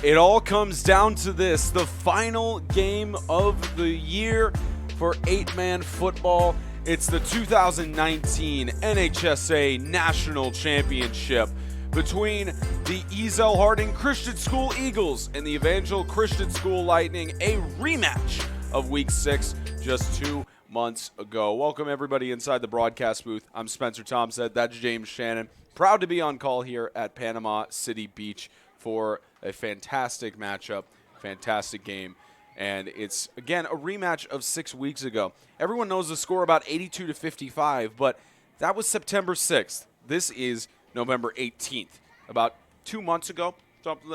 It all comes down to this, the final game of the year for 8-man football. It's the 2019 NHSA National Championship between the Ezell-Harding Christian School Eagles and the Evangel Christian School Lightning, a rematch of Week 6 just 2 months ago. Welcome everybody inside the broadcast booth. I'm Spencer Thompson. That's James Shannon. Proud to be on call here at Panama City Beach for a fantastic matchup, fantastic game. And it's, again, a rematch of 6 weeks ago. Everyone knows the score about 82-55, but that was September 6th. This is November 18th. About 2 months ago,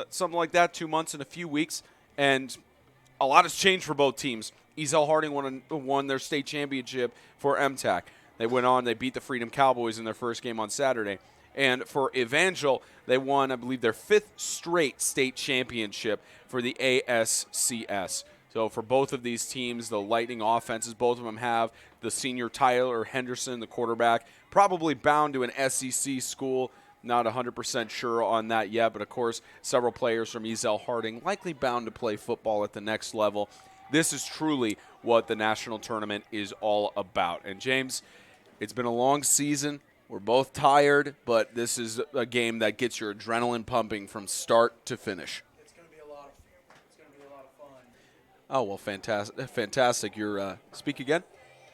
something like that, 2 months and a few weeks. And a lot has changed for both teams. Ezell-Harding won their state championship for MTAC. They went on, they beat the Freedom Cowboys in their first game on Saturday. And for Evangel, they won, I believe, their 5th straight state championship for the ACSC. So for both of these teams, the Lightning offenses, both of them have the senior Tyler Henderson, the quarterback, probably bound to an SEC school. Not 100% sure on that yet, but of course, several players from Ezell-Harding likely bound to play football at the next level. This is truly what the national tournament is all about. And James, it's been a long season. We're both tired, but this is a game that gets your adrenaline pumping from start to finish. It's going to be a lot of fun. Oh, well, fantastic. Your speak again?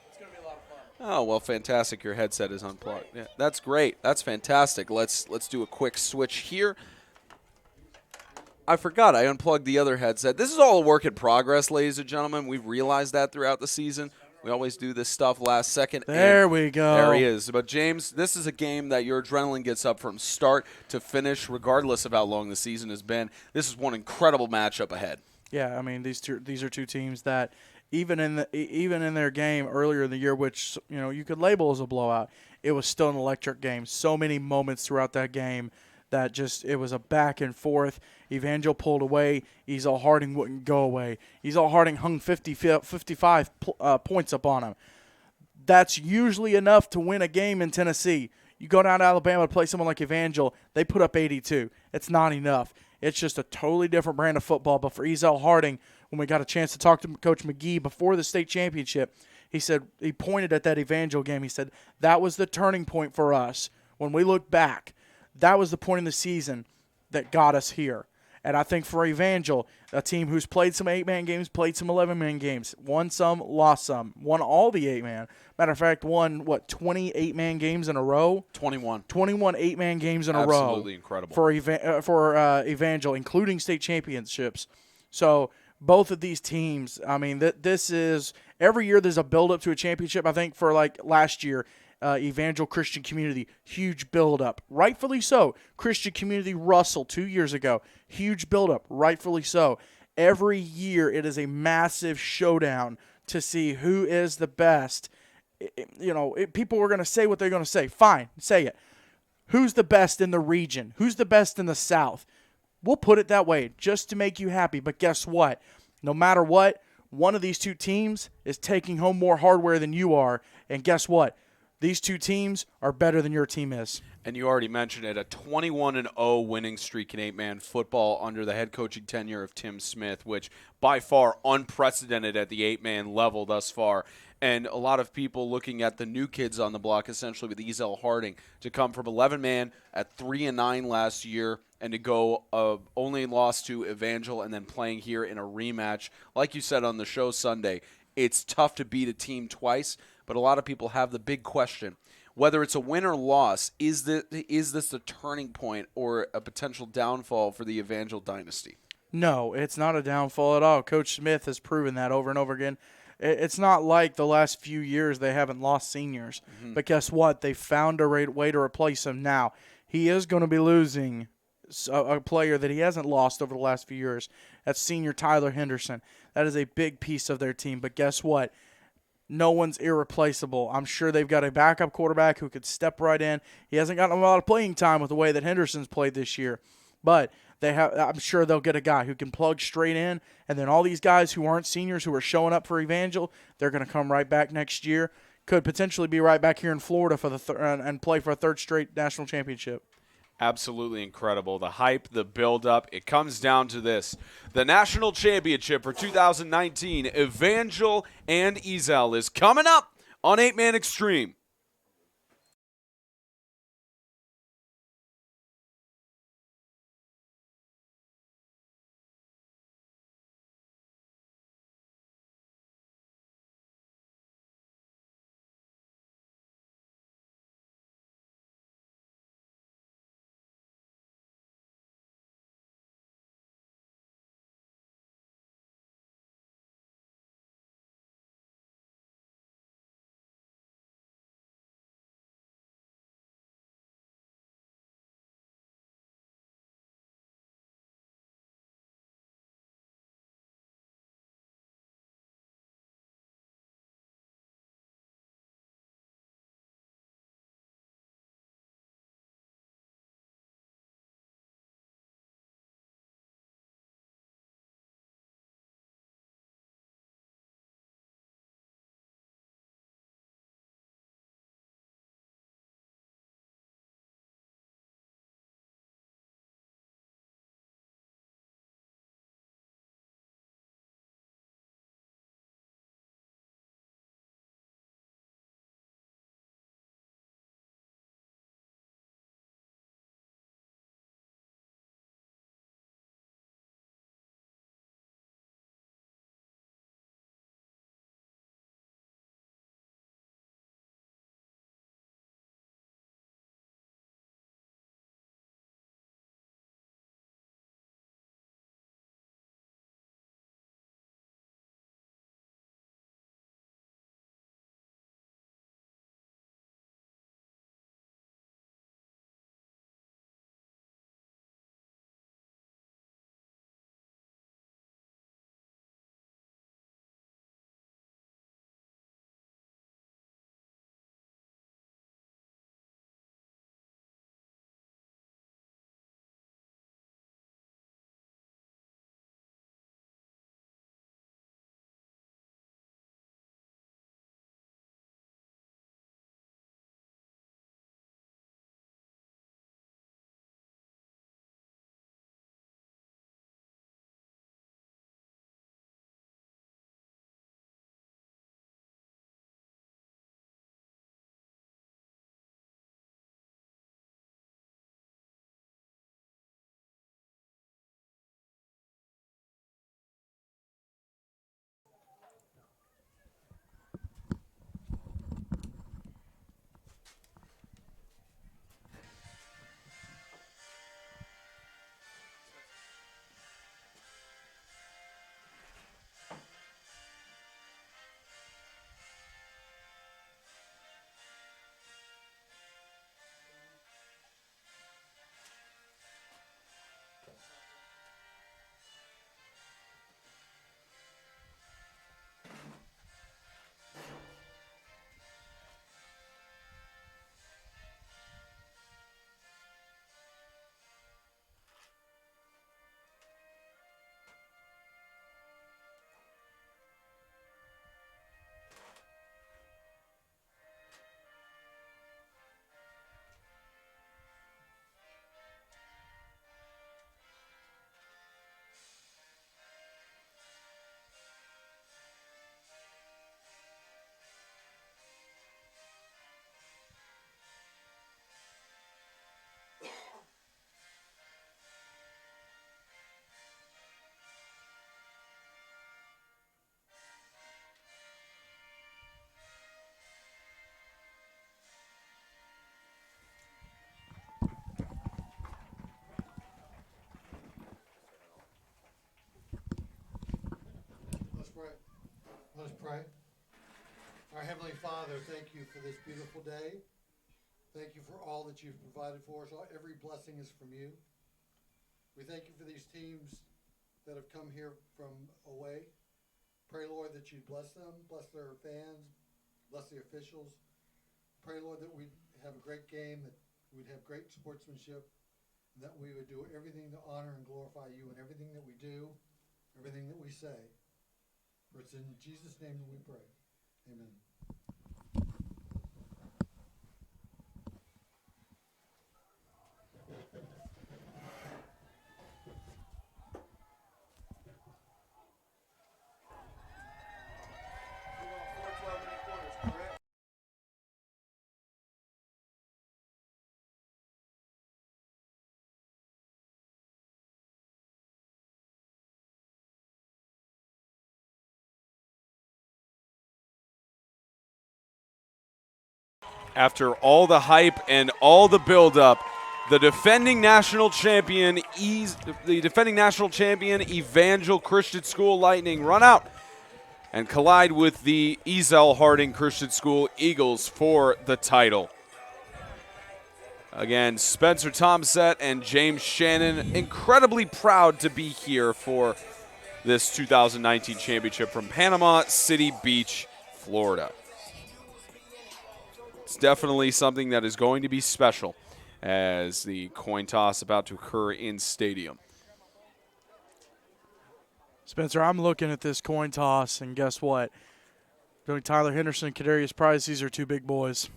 It's going to be a lot of fun. Oh, well, fantastic. Your headset is unplugged. Yeah, that's great. That's fantastic. Let's do a quick switch here. I forgot I unplugged the other headset. This is all a work in progress, ladies and gentlemen. We've realized that throughout the season. We always do this stuff last second. There we go. There he is. But, James, this is a game that your adrenaline gets up from start to finish, regardless of how long the season has been. This is one incredible matchup ahead. Yeah, I mean, these are two teams that even in their game earlier in the year, which you could label as a blowout, it was still an electric game. So many moments throughout that game that it was a back and forth. Evangel pulled away. Ezell-Harding wouldn't go away. Ezell-Harding hung 55 points up on him. That's usually enough to win a game in Tennessee. You go down to Alabama to play someone like Evangel, they put up 82. It's not enough. It's just a totally different brand of football. But for Ezell-Harding, when we got a chance to talk to Coach McGee before the state championship, he pointed at that Evangel game. He said, that was the turning point for us. When we look back, that was the point in the season that got us here. And I think for Evangel, a team who's played some 8-man games, played some 11-man games, won some, lost some, won all the 8-man. Matter of fact, won, 20 8-man games in a row? 21 8-man games in a row. Absolutely incredible. For Evangel, including state championships. So both of these teams, I mean, this is – every year there's a build-up to a championship. I think for last year – Evangel Christian Community, huge build-up. Rightfully so. Christian Community Russell 2 years ago, huge build-up. Rightfully so. Every year it is a massive showdown to see who is the best. People are going to say what they're going to say. Fine, say it. Who's the best in the region? Who's the best in the South? We'll put it that way just to make you happy. But guess what? No matter what, one of these two teams is taking home more hardware than you are. And guess what? These two teams are better than your team is. And you already mentioned it, a 21-0 winning streak in 8-man football under the head coaching tenure of Tim Smith, which by far unprecedented at the 8-man level thus far. And a lot of people looking at the new kids on the block, essentially with Ezell-Harding, to come from 11-man at 3-9 last year and to go only lost to Evangel and then playing here in a rematch. Like you said on the show Sunday, it's tough to beat a team twice. But a lot of people have the big question, whether it's a win or loss, is this a turning point or a potential downfall for the Evangel dynasty? No, it's not a downfall at all. Coach Smith has proven that over and over again. It's not like the last few years they haven't lost seniors. Mm-hmm. But guess what? They found a way to replace him now. He is going to be losing a player that he hasn't lost over the last few years. That's senior Tyler Henderson. That is a big piece of their team. But guess what? No one's irreplaceable. I'm sure they've got a backup quarterback who could step right in. He hasn't gotten a lot of playing time with the way that Henderson's played this year. But I'm sure they'll get a guy who can plug straight in. And then all these guys who aren't seniors who are showing up for Evangel, they're going to come right back next year. Could potentially be right back here in Florida for and play for a third straight national championship. Absolutely incredible. The hype, the build-up, it comes down to this. The national championship for 2019, Evangel and Ezell, is coming up on 8-Man Extreme. Let's pray. Let us pray. Our Heavenly Father, thank you for this beautiful day. Thank you for all that you've provided for us. Every blessing is from you. We thank you for these teams that have come here from away. Pray, Lord, that you'd bless them, bless their fans, bless the officials. Pray, Lord, that we'd have a great game, that we'd have great sportsmanship, and that we would do everything to honor and glorify you in everything that we do, everything that we say. For it's in Jesus' name that we pray. Amen. After all the hype and all the buildup, the defending national champion, Evangel Christian School Lightning run out and collide with the Ezell-Harding Christian School Eagles for the title. Again, Spencer Tomsett and James Shannon incredibly proud to be here for this 2019 championship from Panama City Beach, Florida. It's definitely something that is going to be special as the coin toss about to occur in stadium. Spencer, I'm looking at this coin toss, and guess what? Tyler Henderson and Kadarius Price, these are two big boys.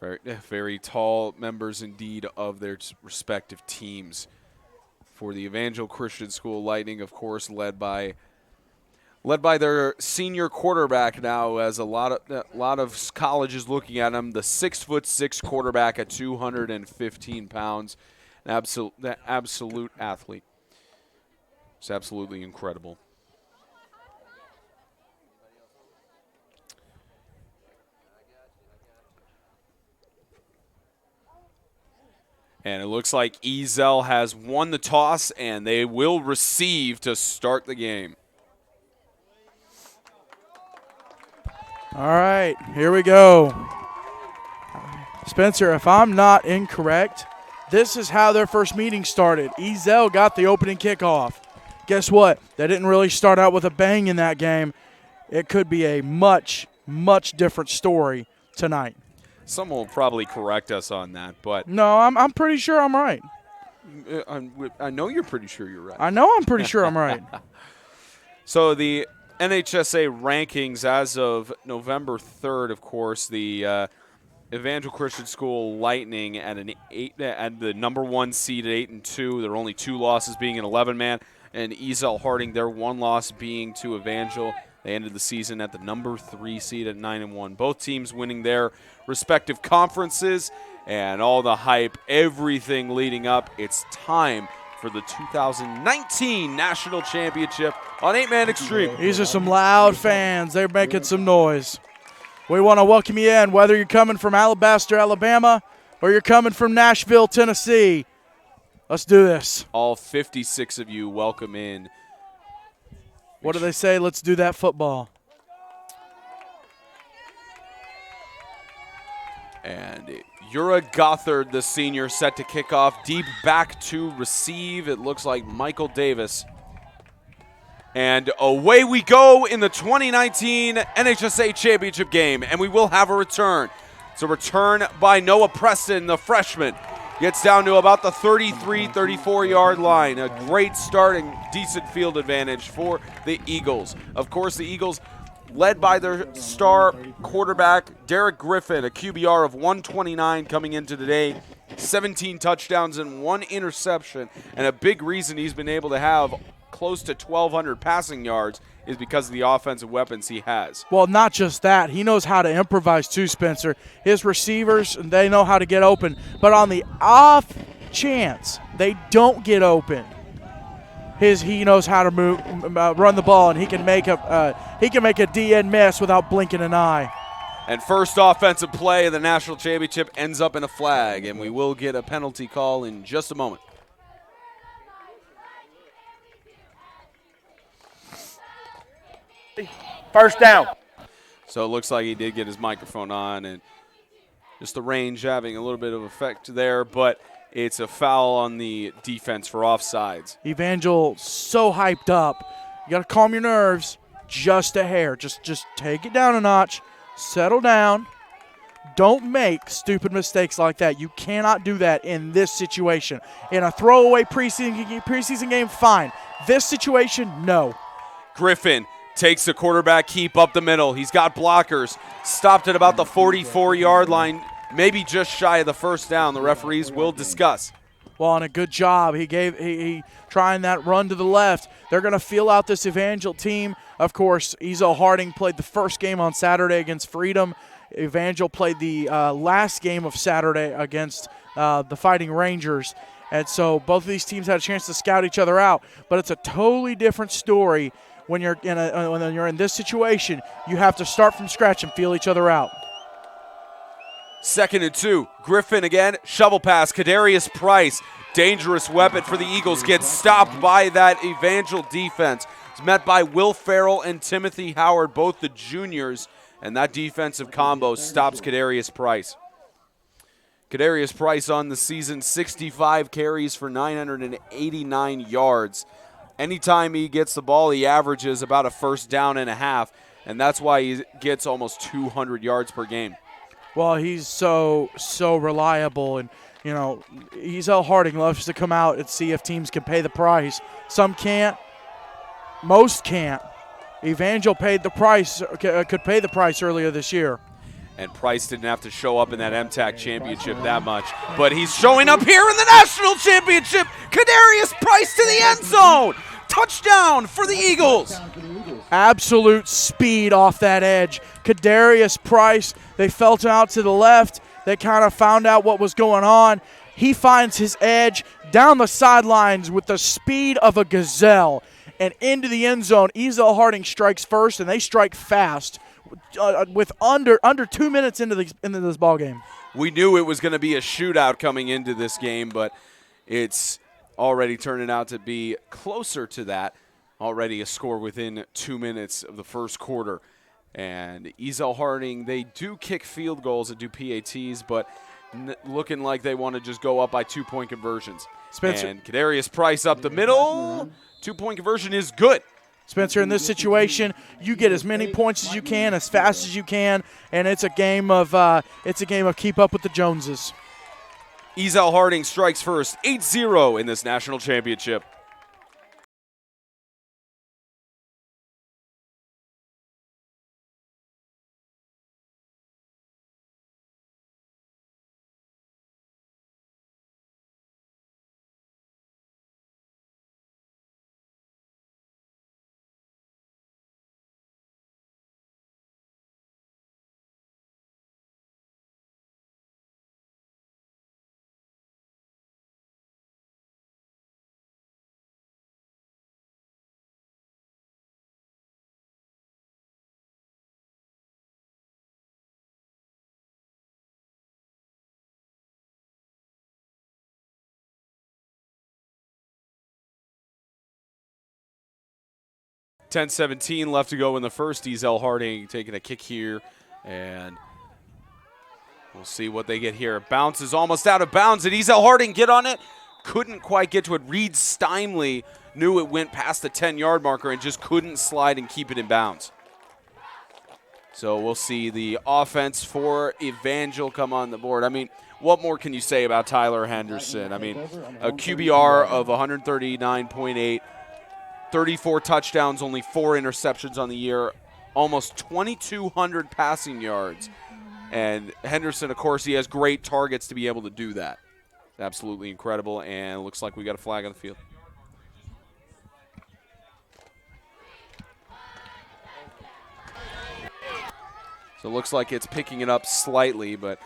Very, very tall members indeed of their respective teams. For the Evangel Christian School Lightning, of course, led by their senior quarterback now, as a lot of colleges looking at him, the 6'6" quarterback at 215 pounds, an absolute athlete. It's absolutely incredible. And it looks like Ezell has won the toss, and they will receive to start the game. All right, here we go. Spencer, if I'm not incorrect, this is how their first meeting started. Ezell got the opening kickoff. Guess what? They didn't really start out with a bang in that game. It could be a much, much different story tonight. Someone will probably correct us on that, but no, I'm pretty sure I'm right. I know you're pretty sure you're right. I know I'm pretty sure I'm right. So the NHSA rankings as of November 3rd, of course, the Evangel Christian School Lightning at the number 1 seed at 8-2. There are only 2 losses, being an 11-man, and Ezell-Harding, their 1 loss being to Evangel. They ended the season at the number 3 seed at 9-1. Both teams winning their respective conferences, and all the hype, everything leading up. It's time for the 2019 National Championship on 8-Man Extreme. These are some loud fans. They're making some noise. We want to welcome you in, whether you're coming from Alabaster, Alabama, or you're coming from Nashville, Tennessee. Let's do this. All 56 of you, welcome in. What do they say? Let's do that football. And Ura Gothard, the senior, set to kick off. Deep back to receive. It looks like Michael Davis. And away we go in the 2019 NHSA Championship game. And we will have a return. It's a return by Noah Preston, the freshman. Gets down to about the 33, 34-yard line. A great start and decent field advantage for the Eagles. Of course, the Eagles led by their star quarterback, Derek Griffin, a QBR of 129 coming into today. 17 touchdowns and 1 interception. And a big reason he's been able to have close to 1,200 passing yards is because of the offensive weapons he has. Well, not just that. He knows how to improvise too, Spencer. His receivers, they know how to get open. But on the off chance they don't get open, he knows how to run the ball, and he can make a DN miss without blinking an eye. And first offensive play of the national championship ends up in a flag, and we will get a penalty call in just a moment. First down. So it looks like he did get his microphone on, and just the range having a little bit of effect there, but it's a foul on the defense for offsides. Evangel so hyped up. You got to calm your nerves just a hair. Just take it down a notch. Settle down. Don't make stupid mistakes like that. You cannot do that in this situation. In a throwaway preseason game, fine. This situation, no. Griffin takes the quarterback keep up the middle. He's got blockers. Stopped at about the 44-yard line, maybe just shy of the first down. The referees will discuss. Well, and a good job. He trying that run to the left. They're going to feel out this Evangel team. Of course, Ezell-Harding played the first game on Saturday against Freedom. Evangel played the last game of Saturday against the Fighting Rangers. And so both of these teams had a chance to scout each other out. But it's a totally different story when you're in this situation, you have to start from scratch and feel each other out. 2nd and 2. Griffin again. Shovel pass. Kadarius Price. Dangerous weapon for the Eagles. Gets stopped by that Evangel defense. It's met by Will Farrell and Timothy Howard, both the juniors. And that defensive combo stops Kadarius Price. Kadarius Price on the season, 65 carries for 989 yards. Anytime he gets the ball, he averages about a 1st down and a half. And that's why he gets almost 200 yards per game. Well, he's so reliable, and Ezell-Harding loves to come out and see if teams can pay the price. Some can't, most can't. Evangel paid the price, could pay the price earlier this year. And Price didn't have to show up in that MTAC-Championship that much, but he's showing up here in the National Championship. Kadarius Price to the end zone. Touchdown for the Eagles. Absolute speed off that edge. Kadarius Price, they felt him out to the left. They kind of found out what was going on. He finds his edge down the sidelines with the speed of a gazelle and into the end zone. Ezell-Harding strikes first, and they strike fast with under 2 minutes into this ball game. We knew it was going to be a shootout coming into this game, but it's already turning out to be closer to that. Already a score within 2 minutes of the first quarter. And Ezell-Harding, they do kick field goals and do PATs, but looking like they want to just go up by 2-point conversions. Spencer. And Kadarius Price up the middle. 2-point conversion is good. Spencer, in this situation, you get as many points as you can, as fast as you can, and it's a game of keep up with the Joneses. Ezell-Harding strikes first, 8-0 in this national championship. .17 left to go in the first. Ezell-Harding taking a kick here, and we'll see what they get here. Bounces almost out of bounds. Did Ezell-Harding get on it? Couldn't quite get to it. Reed Steinley knew it went past the 10-yard marker and just couldn't slide and keep it in bounds. So we'll see the offense for Evangel come on the board. I mean, what more can you say about Tyler Henderson? I mean, a QBR of 139.8. 34 touchdowns, only 4 interceptions on the year, almost 2,200 passing yards. And Henderson, of course, he has great targets to be able to do that. Absolutely incredible, and it looks like we got a flag on the field. So it looks like it's picking it up slightly, but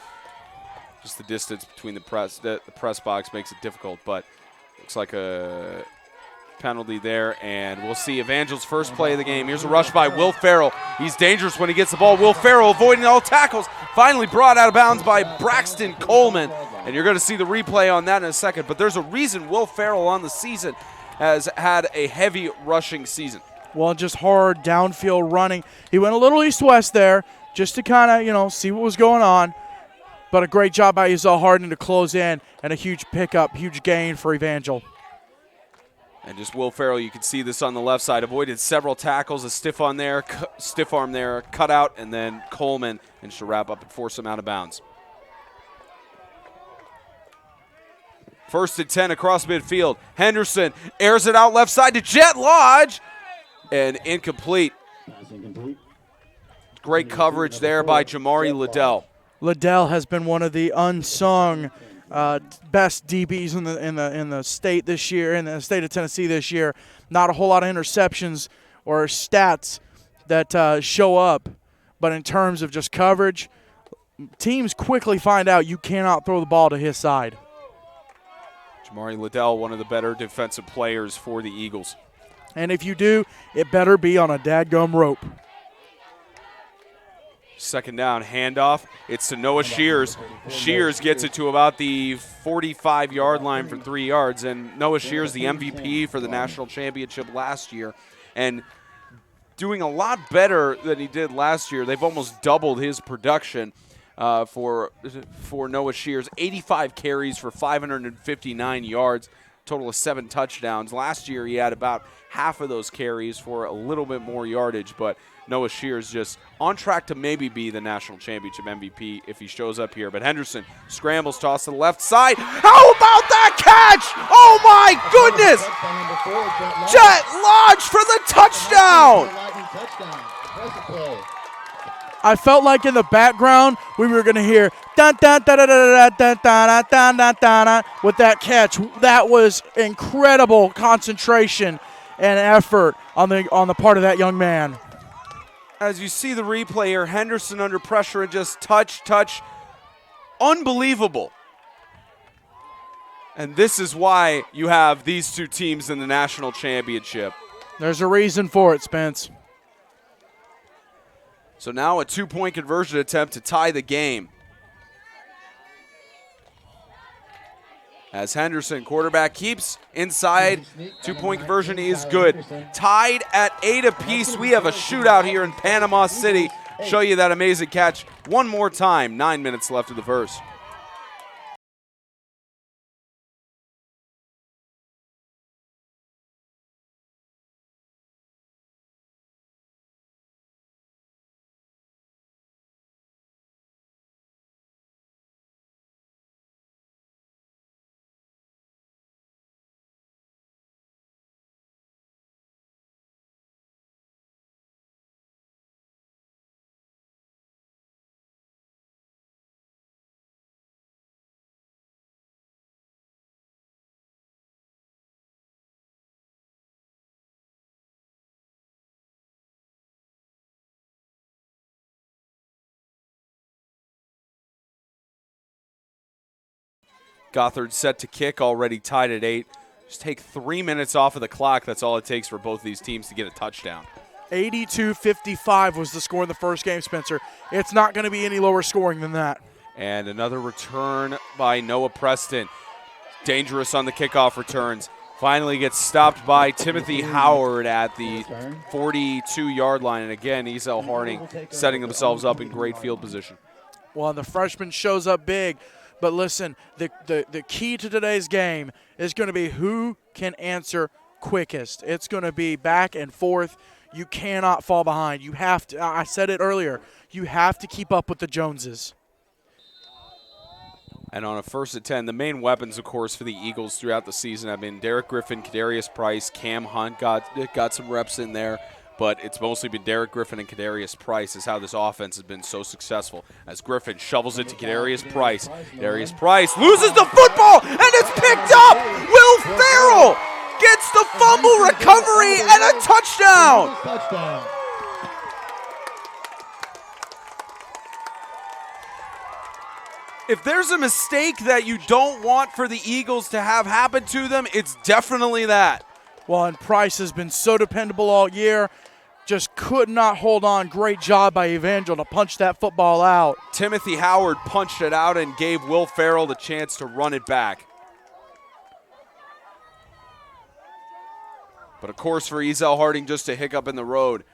just the distance between the press box makes it difficult. But looks like a penalty there, and we'll see Evangel's first play of the game. Here's a rush by Will Farrell. He's dangerous when he gets the ball. Will Farrell avoiding all tackles, finally brought out of bounds by Braxton Coleman, and you're going to see the replay on that in a second. But there's a reason Will Farrell on the season has had a heavy rushing season. Well, just hard downfield running. He went a little east-west there just to kind of, see what was going on. But a great job by Ezell-Harding to close in, and a huge pickup, huge gain for Evangel. And just Will Farrell, you can see this on the left side, avoided several tackles, a stiff arm there, cut out, and then Coleman managed to wrap up and force him out of bounds. 1st and 10 across midfield. Henderson airs it out left side to Jet Lodge, and incomplete. Great coverage there by Jamari Liddell. Liddell has been one of the unsung best DBs in the state this year, in the state of Tennessee this year. Not a whole lot of interceptions or stats that show up, but in terms of just coverage, teams quickly find out you cannot throw the ball to his side. Jamari Liddell, one of the better defensive players for the Eagles. And if you do, it better be on a dadgum rope. Second down, handoff. It's to Noah Shears. Shears gets it to about the 45-yard line for 3 yards. And Noah Shears, the MVP for the national championship last year, and doing a lot better than he did last year. They've almost doubled his production for Noah Shears. 85 carries for 559 yards, total of 7 touchdowns. Last year he had about half of those carries for a little bit more yardage, but Noah Shears just on track to maybe be the national championship MVP if he shows up here. But Henderson scrambles, toss to the left side. How about that catch? Oh my goodness! Jet Lodge for the touchdown! I felt like in the background we were going to hear dun dun dun dun dun dun dun dun dun dun with that catch. That was incredible concentration and effort on the part of that young man. As you see the replay here, Henderson under pressure and just touch. Unbelievable. And this is why you have these two teams in the national championship. There's a reason for it, Spence. So now a 2-point conversion attempt to tie the game. As Henderson, quarterback, keeps inside. 2-point conversion is good. Tied at 8 apiece. We have a shootout here in Panama City. Show you that amazing catch one more time. 9 minutes left of the first. Gothard set to kick, already tied at 8. Just take 3 minutes off of the clock. That's all it takes for both these teams to get a touchdown. 82-55 was the score in the first game, Spencer. It's not going to be any lower scoring than that. And another return by Noah Preston. Dangerous on the kickoff returns. Finally gets stopped by Timothy Howard at the 42-yard line. And again, Ezell-Harding setting themselves up in great field position. Well, the freshman shows up big. But listen, the key to today's game is going to be who can answer quickest. It's going to be back and forth. You cannot fall behind. You have to, I said it earlier, you have to keep up with the Joneses. And on a 1st and 10, the main weapons, of course, for the Eagles throughout the season have been Derek Griffin, Kadarius Price, Cam Hunt got some reps in there. But it's mostly been Derek Griffin and Kadarius Price is how this offense has been so successful. As Griffin shovels it to Kadarius Price. Kadarius Price loses the football, and it's picked up. Will Ferrell gets the fumble recovery and a touchdown. If there's a mistake that you don't want for the Eagles to have happen to them, it's definitely that. Well, and Price has been so dependable all year. Just could not hold on. Great job by Evangel to punch that football out. Timothy Howard punched it out and gave Will Ferrell the chance to run it back. But of course for Ezell-Harding, just a hiccup in the road.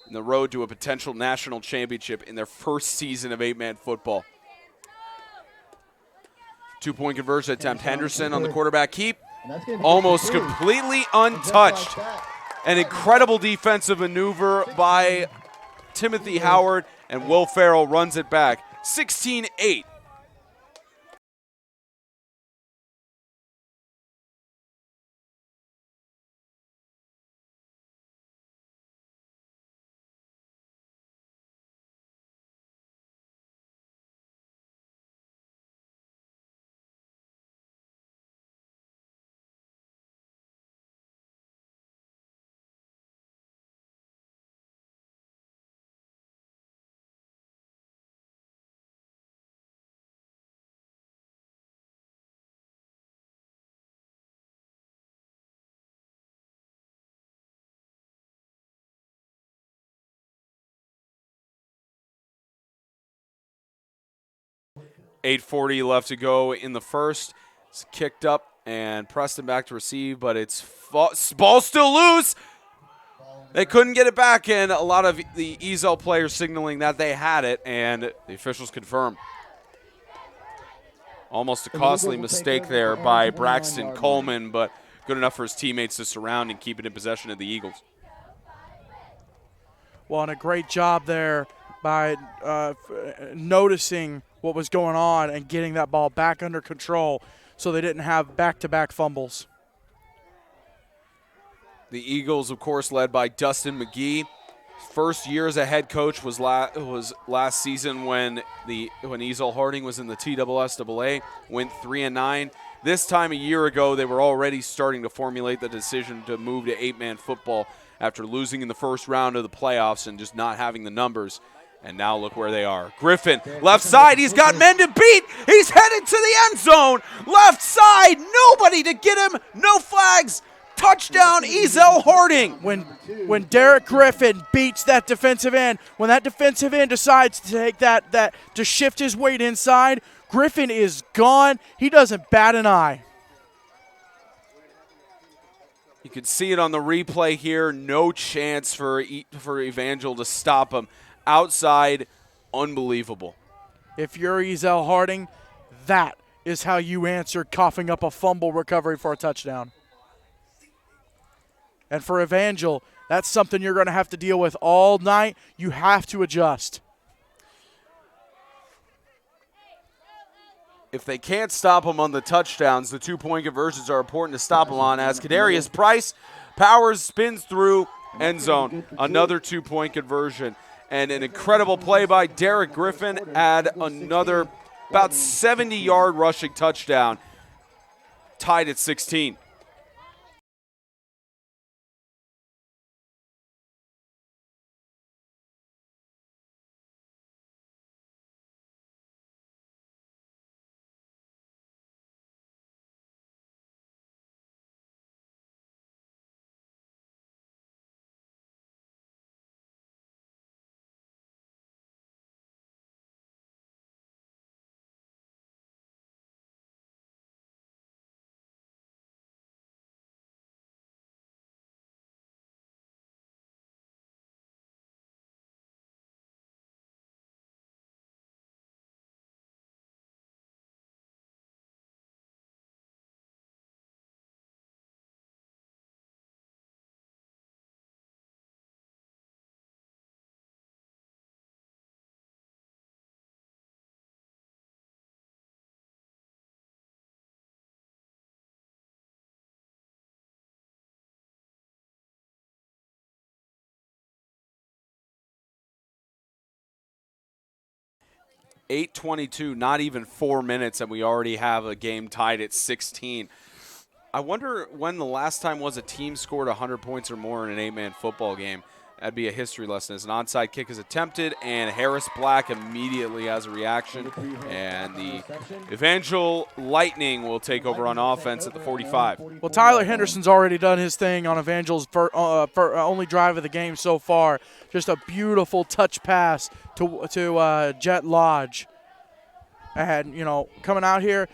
In the road to a potential national championship in their first season of 8-man football. 2-point conversion attempt. Henderson on the quarterback keep. Almost completely untouched. An incredible defensive maneuver by Timothy Howard, and Will Ferrell runs it back. 16-8. 8:40 left to go in the first. It's kicked up and Preston back to receive, but it's ball still loose. They couldn't get it back, and a lot of the Ezell players signaling that they had it, and the officials confirm. Almost a costly mistake there by Braxton Coleman, but good enough for his teammates to surround and keep it in possession of the Eagles. Well, and a great job there by noticing what was going on and getting that ball back under control so they didn't have back-to-back fumbles. The Eagles, of course, led by Dustin McGee. First year as a head coach was last season when Ezell-Harding was in the TSSAA, went 3-9. This time a year ago, they were already starting to formulate the decision to move to 8-man football after losing in the first round of the playoffs and just not having the numbers. And now look where they are. Griffin, left side, he's got men to beat. He's headed to the end zone. Left side, nobody to get him, no flags. Touchdown, Ezell-Harding. When Derek Griffin beats that defensive end, when that defensive end decides to take that to shift his weight inside, Griffin is gone. He doesn't bat an eye. You can see it on the replay here. No chance for Evangel to stop him. Outside, unbelievable. If you're Ezell-Harding, that is how you answer coughing up a fumble recovery for a touchdown. And for Evangel, that's something you're going to have to deal with all night. You have to adjust. If they can't stop him on the touchdowns, the 2-point conversions are important to stop him on, as Kadarius Price powers, spins through, end zone. Another 2-point conversion. And an incredible play by Derek Griffin, add another about 70-yard rushing touchdown, tied at 16. .8:22, not even 4 minutes, and we already have a game tied at 16. I wonder when the last time was a team scored 100 points or more in an 8-man football game. That'd be a history lesson. As an onside kick is attempted, and Harris Black immediately has a reaction, and the Evangel Lightning will take over on offense at the 45. Well, Tyler Henderson's already done his thing on Evangel's only drive of the game so far. Just a beautiful touch pass to Jet Lodge. And, coming out here,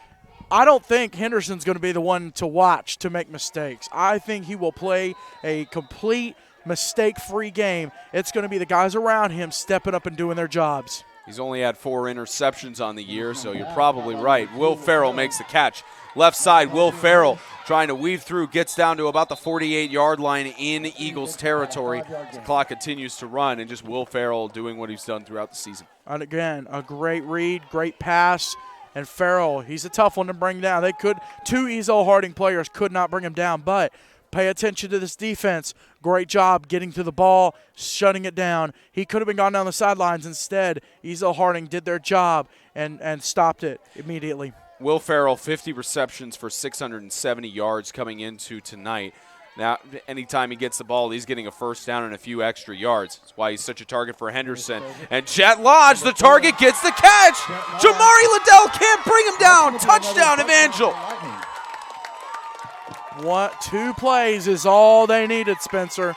I don't think Henderson's going to be the one to watch to make mistakes. I think he will play a complete mistake-free game. It's going to be the guys around him stepping up and doing their jobs. He's only had 4 interceptions on the year, so you're probably right. Will Farrell makes the catch. Left side, Will Farrell trying to weave through, gets down to about the 48-yard line in Eagles territory. The clock continues to run, and just Will Farrell doing what he's done throughout the season. And again, a great read, great pass. And Farrell, he's a tough one to bring down. Two Ezell-Harding players could not bring him down, but pay attention to this defense. Great job getting to the ball, shutting it down. He could have been gone down the sidelines. Instead, Ezell-Harding did their job and stopped it immediately. Will Farrell, 50 receptions for 670 yards coming into tonight. Now, anytime he gets the ball, he's getting a first down and a few extra yards. That's why he's such a target for Henderson. And Jet Lodge, the target, gets the catch. Jamari Liddell can't bring him down. Touchdown, Evangel. 2 plays is all they needed, Spencer.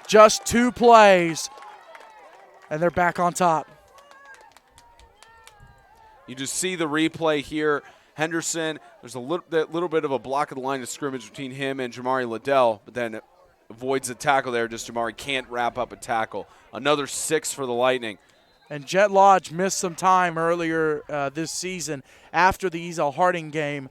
Just 2 plays, and they're back on top. You just see the replay here. Henderson, there's a little bit of a block of the line of scrimmage between him and Jamari Liddell, but then avoids the tackle there. Just Jamari can't wrap up a tackle. Another 6 for the Lightning. And Jet Lodge missed some time earlier this season after the Ezell-Harding game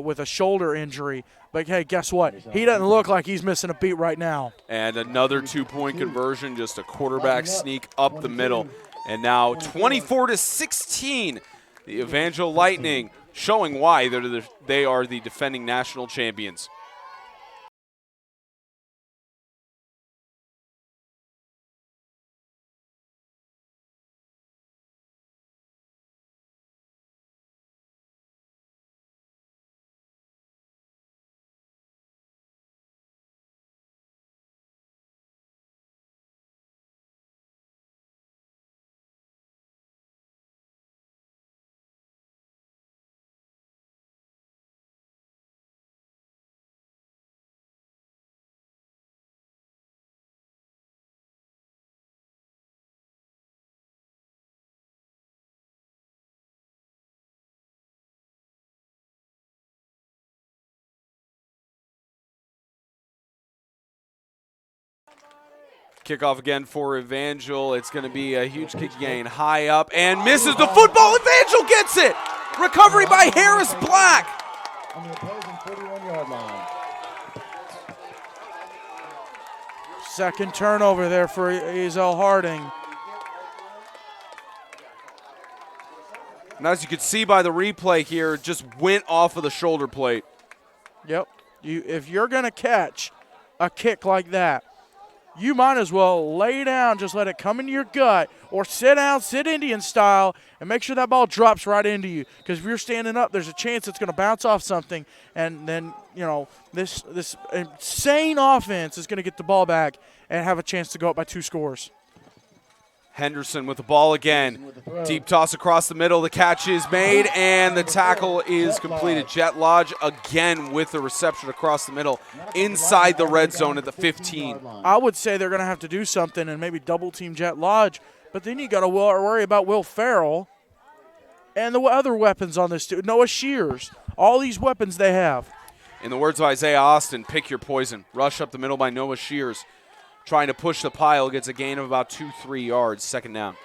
with a shoulder injury. But, hey, guess what? He doesn't look like he's missing a beat right now. And another 2-point conversion, just a quarterback sneak up the middle. And now 24-16, the Evangel Lightning showing why they are the defending national champions. Kickoff again for Evangel. It's going to be a huge kick gain high up and misses the football. Evangel gets it. Recovery by Harris Black. On the opposing 41-yard line. Second turnover there for Ezell-Harding. And as you can see by the replay here, it just went off of the shoulder plate. Yep. If you're going to catch a kick like that, you might as well lay down, just let it come into your gut, or sit down, sit Indian style, and make sure that ball drops right into you. Because if you're standing up, there's a chance it's going to bounce off something, and then, you know, this insane offense is going to get the ball back and have a chance to go up by 2 scores. Henderson with the ball again. Deep toss across the middle. The catch is made, and the tackle is completed. Jet Lodge again with the reception across the middle inside the red zone at the 15. I would say they're going to have to do something and maybe double-team Jet Lodge, but then you got to worry about Will Farrell and the other weapons on this team. Noah Shears, all these weapons they have. In the words of Isaiah Austin, pick your poison. Rush up the middle by Noah Shears. Trying to push the pile, gets a gain of about 2-3 yards, second down.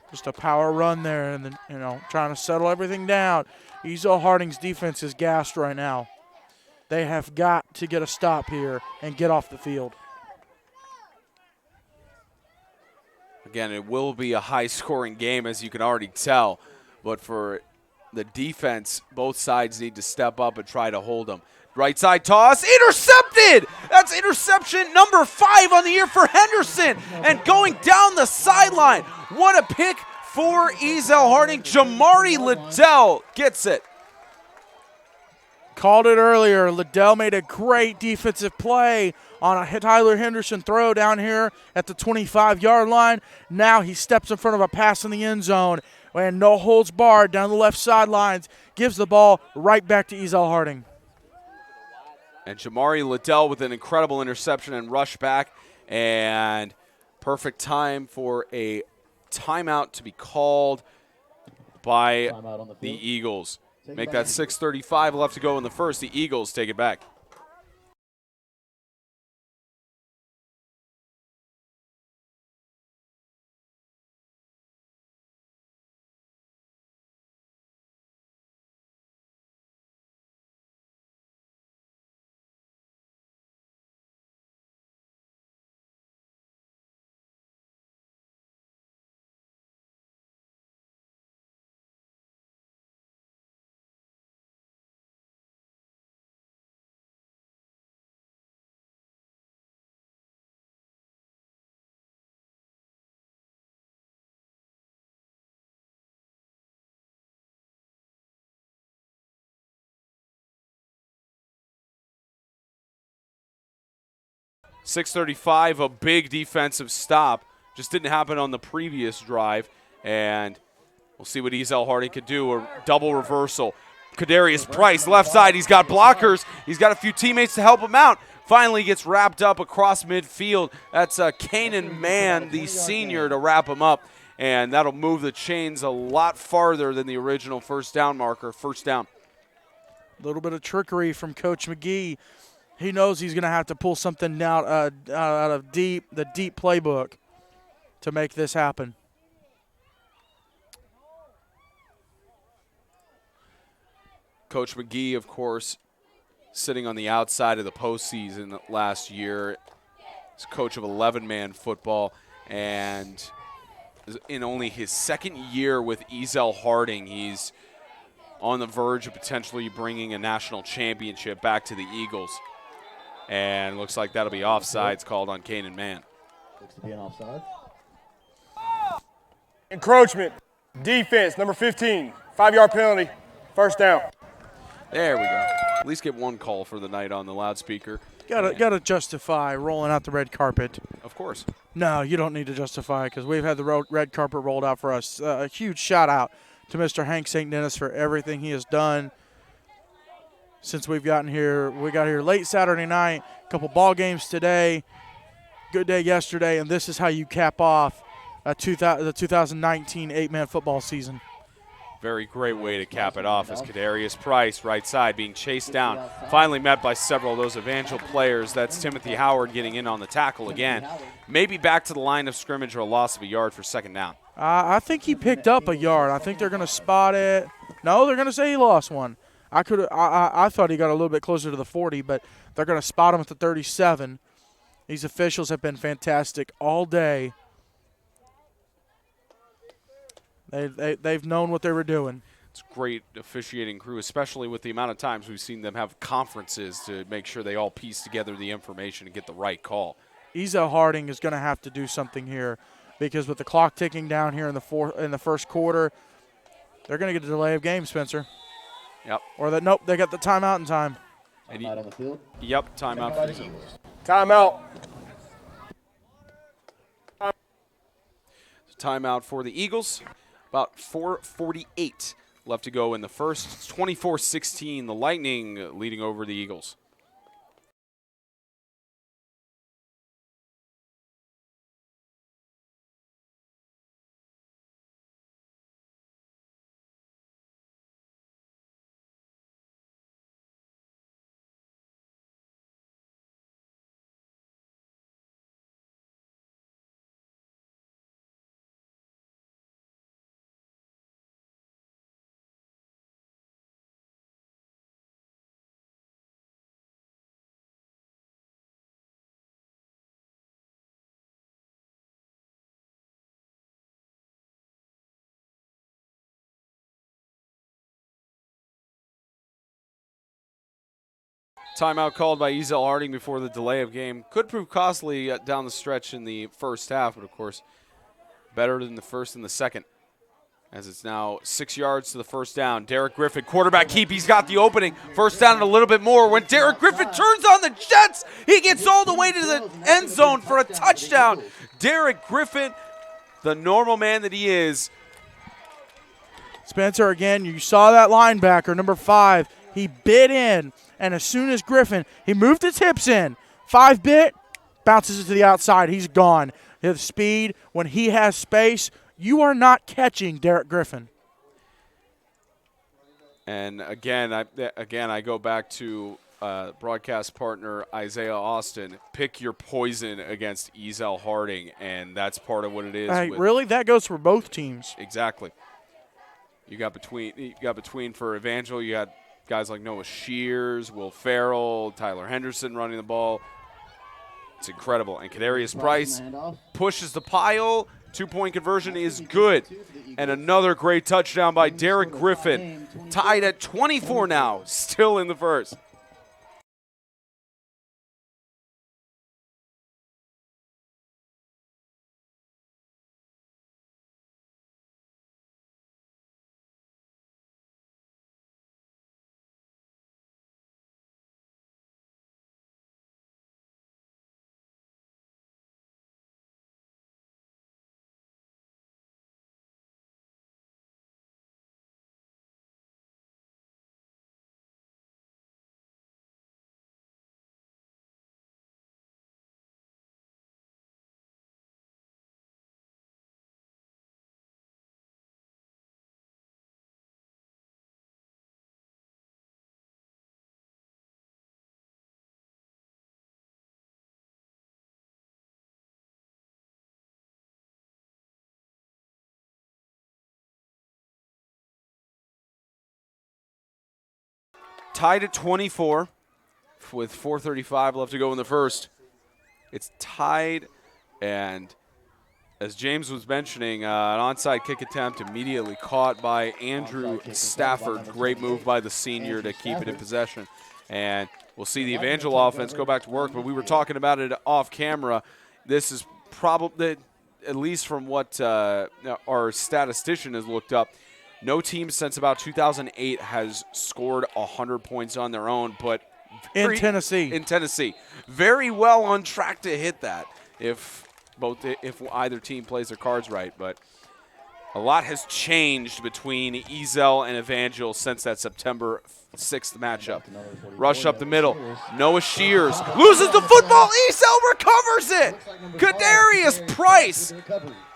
Just a power run there, and then, you know, trying to settle everything down. Ezell-Harding's defense is gassed right now. They have got to get a stop here and get off the field. Again, it will be a high-scoring game, as you can already tell. But for the defense, both sides need to step up and try to hold them. Right side toss, intercepted! That's interception number 5 on the year for Henderson. And going down the sideline, what a pick for Ezell-Harding. Jamari Liddell gets it. Called it earlier. Liddell made a great defensive play on a Tyler Henderson throw down here at the 25-yard line. Now he steps in front of a pass in the end zone, and no holds barred down the left sidelines, gives the ball right back to Ezell-Harding. And Jamari Liddell with an incredible interception and rush back. And perfect time for a timeout to be called by the Eagles. Make that 6:35 left to go in the first. The Eagles take it back. .635, a big defensive stop. Just didn't happen on the previous drive. And we'll see what Ezell-Harding could do. A double reversal. Kadarius Price, left side. He's got blockers. He's got a few teammates to help him out. Finally gets wrapped up across midfield. That's Kanan Mann, the senior, to wrap him up. and that'll move the chains a lot farther than the original first down marker. First down. A little bit of trickery from Coach McGee. He knows he's going to have to pull something out of the deep playbook to make this happen. Coach McGee, of course, sitting on the outside of the postseason last year. He's coach of 11-man football, and in only his second year with Ezell-Harding, he's on the verge of potentially bringing a national championship back to the Eagles. And looks like that'll be offsides called on Kanan Mann. Looks to be an offside. Encroachment. Defense, number 15. 5-yard penalty. First down. There we go. At least get one call for the night on the loudspeaker. Gotta justify rolling out the red carpet. Of course. No, you don't need to justify it because we've had the red carpet rolled out for us. A huge shout out to Mr. Hank St. Dennis for everything he has done since we've gotten here. We got here late Saturday night, a couple ball games today, good day yesterday, and this is how you cap off the 2019 8-man football season. Very great way to cap it off as Kadarius Price, right side, being chased down. Finally met by several of those Evangel players. That's Timothy Howard getting in on the tackle again. Maybe back to the line of scrimmage or a loss of a yard for second down. I think he picked up a yard. I think they're going to spot it. No, they're going to say he lost one. I thought he got a little bit closer to the 40, but they're going to spot him at the 37. These officials have been fantastic all day. They've known what they were doing. It's a great officiating crew, especially with the amount of times we've seen them have conferences to make sure they all piece together the information and get the right call. Ezell-Harding is going to have to do something here because with the clock ticking down here in the first quarter, they're going to get a delay of game, Spencer. Yep. Or nope, they got the timeout in time. Timeout on the field. Yep, timeout for the Eagles. Timeout. Timeout for the Eagles. About 4:48 left to go in the first. It's 24-16, the Lightning leading over the Eagles. Timeout called by Ezell-Harding before the delay of game. Could prove costly down the stretch in the first half, but of course, better than the first and the second. As it's now 6 yards to the first down. Derek Griffin, quarterback keep. He's got the opening. First down and a little bit more. When Derek Griffin turns on the Jets, he gets all the way to the end zone for a touchdown. Derek Griffin, the normal man that he is. Spencer, again, you saw that linebacker, number 5. He bit in, and as soon as Griffin, he moved his hips in. 5 bit, bounces it to the outside. He's gone. His speed, when he has space, you are not catching Derek Griffin. And again, I go back to broadcast partner Isaiah Austin. Pick your poison against Ezell-Harding, and that's part of what it is. Really? That goes for both teams. Exactly. You got between for Evangel. You got guys like Noah Shears, Will Farrell, Tyler Henderson running the ball. It's incredible. And Kadarius Price pushes the pile. 2-point conversion is good. And another great touchdown by Derek Griffin. Tied at 24 now, still in the first. tied at 24 with 4:35 left to go in the first. It's tied, and as James was mentioning, an onside kick attempt immediately caught by Andrew Stafford. Great move by the senior to keep it in possession. And we'll see the Evangel offense go back to work, but we were talking about it off camera. This is probably, at least from what our statistician has looked up, no team since about 2008 has scored 100 points on their own, but In Tennessee. Very well on track to hit that if either team plays their cards right. But a lot has changed between Ezell and Evangel since that September 6th matchup. Rush up the middle. Noah Shears loses the football. Ezell recovers it. Kadarius Price.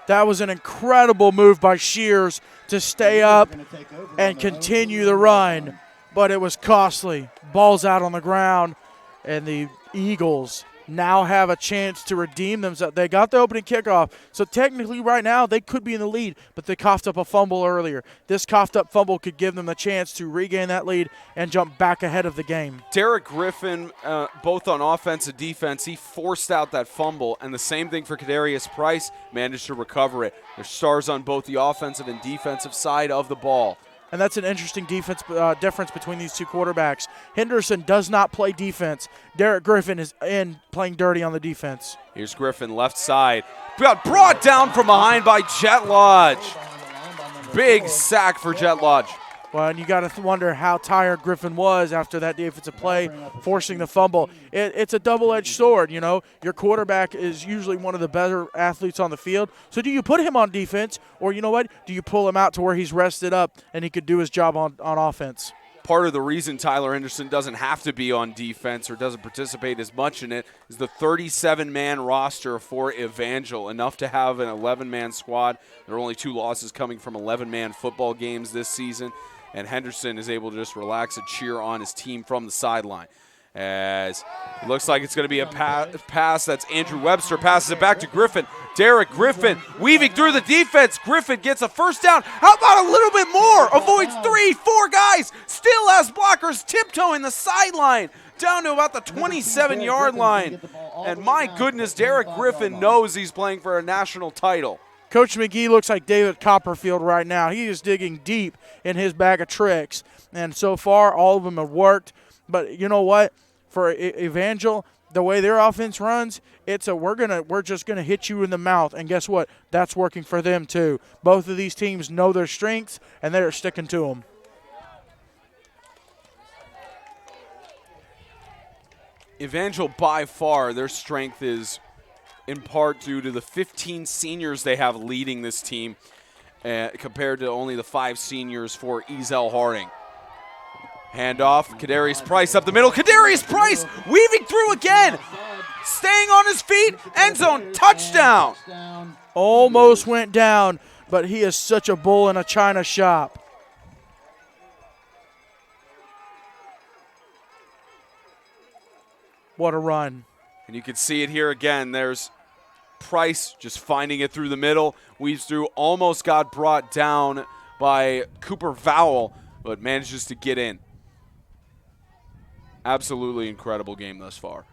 That was an incredible move by Shears to stay up and continue the run, but it was costly. Ball's out on the ground, and the Eagles now have a chance to redeem themselves. They got the opening kickoff, so technically right now they could be in the lead, but they coughed up a fumble earlier. This coughed up fumble could give them a chance to regain that lead and jump back ahead of the game. Derek Griffin, both on offense and defense, he forced out that fumble, and the same thing for Kadarius Price, managed to recover it. There's stars on both the offensive and defensive side of the ball. And that's an interesting difference between these two quarterbacks. Henderson does not play defense. Derek Griffin is in playing dirty on the defense. Here's Griffin, left side. Got brought down from behind by Jet Lodge. Big sack for Jet Lodge. Well, and you got to wonder how tired Griffin was after that defensive play, forcing the fumble. It's a double-edged sword, you know. Your quarterback is usually one of the better athletes on the field. So do you put him on defense, or you know what? Do you pull him out to where he's rested up and he could do his job on offense? Part of the reason Tyler Henderson doesn't have to be on defense or doesn't participate as much in it is the 37-man roster for Evangel, enough to have an 11-man squad. There are only 2 losses coming from 11-man football games this season, and Henderson is able to just relax and cheer on his team from the sideline. As it looks like it's going to be a pass. That's Andrew Webster, passes it back to Griffin. Derek Griffin weaving through the defense. Griffin gets a first down. How about a little bit more? Avoids 3-4 guys. Still has blockers tiptoeing the sideline down to about the 27-yard line. And my goodness, Derek Griffin knows he's playing for a national title. Coach McGee looks like David Copperfield right now. He is digging deep in his bag of tricks. And so far, all of them have worked. But you know what? For Evangel, the way their offense runs, it's we're just gonna hit you in the mouth. And guess what? That's working for them too. Both of these teams know their strengths, and they're sticking to them. Evangel, by far, their strength is in part due to the 15 seniors they have leading this team compared to only the 5 seniors for Ezell-Harding. Handoff, Kadarius Price up the middle. Kadarius Price weaving through again. Staying on his feet. End zone touchdown. Almost went down, but he is such a bull in a china shop. What a run. And you can see it here again. There's Price just finding it through the middle. Weaves through, almost got brought down by Cooper Vowell, but manages to get in. Absolutely incredible game thus far.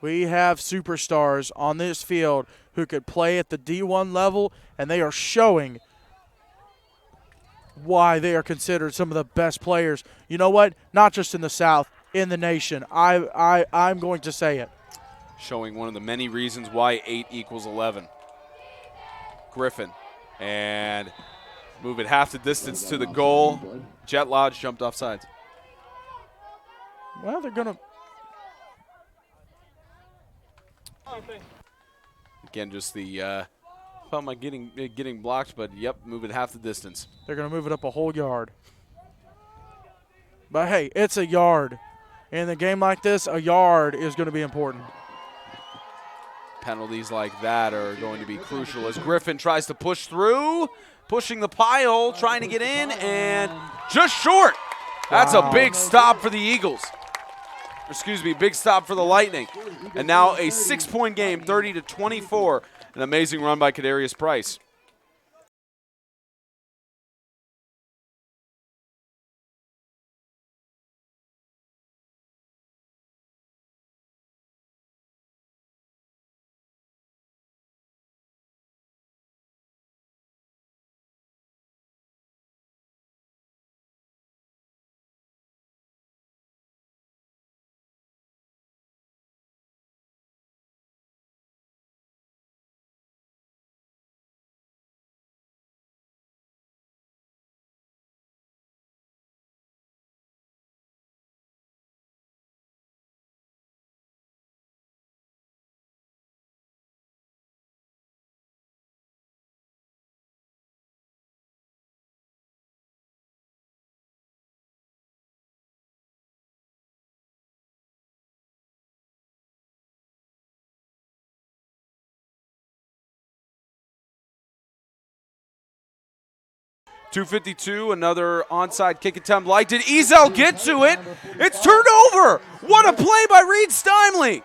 We have superstars on this field who could play at the D1 level, and they are showing why they are considered some of the best players. You know what? Not just in the South, in the nation. I'm going to say it. Showing one of the many reasons why 8 equals 11. Griffin, and move it half the distance to the goal. Jet Lodge jumped off sides. Well, they're going to. Again, just the, how am I getting blocked? But yep, move it half the distance. They're going to move it up a whole yard. But hey, it's a yard. In a game like this, a yard is going to be important. Penalties like that are going to be crucial as Griffin tries to push through, pushing the pile, trying to get in, and just short. That's a big stop for the Eagles. Excuse me, big stop for the Lightning. And now a 6-point game, 30-24. An amazing run by Kadarius Price. 2:52, another onside kick attempt. Like, did Ezell get to it? It's turned over. What a play by Reed Stimley.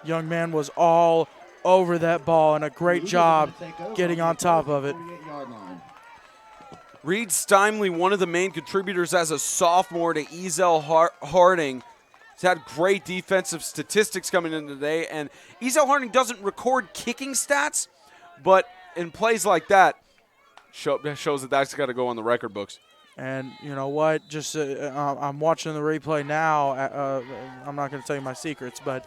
Young man was all over that ball, and a great job getting on top of it. Reed Stimley, one of the main contributors as a sophomore to Ezell-Harding. He's had great defensive statistics coming in today, and Ezell-Harding doesn't record kicking stats, but in plays like that, shows that that's got to go on the record books. And you know what? Just I'm watching the replay now. I'm not going to tell you my secrets, but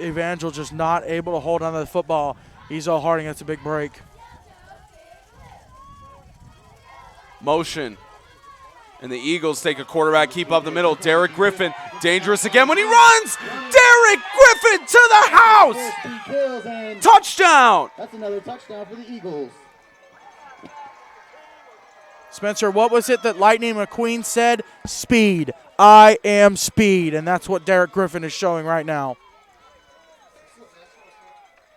Evangel just not able to hold on to the football. Ezell-Harding, that's a big break. Motion. And the Eagles take a quarterback, keep up the middle. Derek Griffin, dangerous again when he runs. Derek Griffin to the house. Touchdown. That's another touchdown for the Eagles. Spencer, what was it that Lightning McQueen said? Speed. I am speed. And that's what Derek Griffin is showing right now.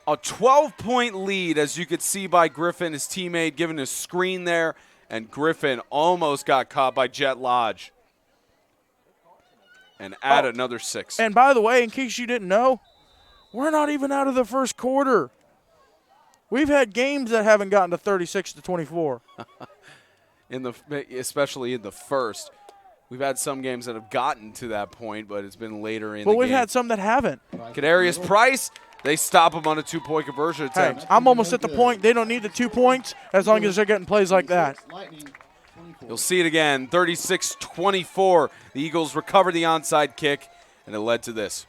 A 12-point lead, as you could see by Griffin, his teammate giving a screen there. And Griffin almost got caught by Jet Lodge. And add another 6. And by the way, in case you didn't know, we're not even out of the first quarter. We've had games that haven't gotten to 36-24. Especially in the first. We've had some games that have gotten to that point, but it's been later in the game. But we've had some that haven't. Kadarius Price, they stop him on a 2-point conversion attempt. Hey, I'm almost at the point. They don't need the 2 points as long as they're getting plays like that. You'll see it again, 36-24. The Eagles recover the onside kick, and it led to this.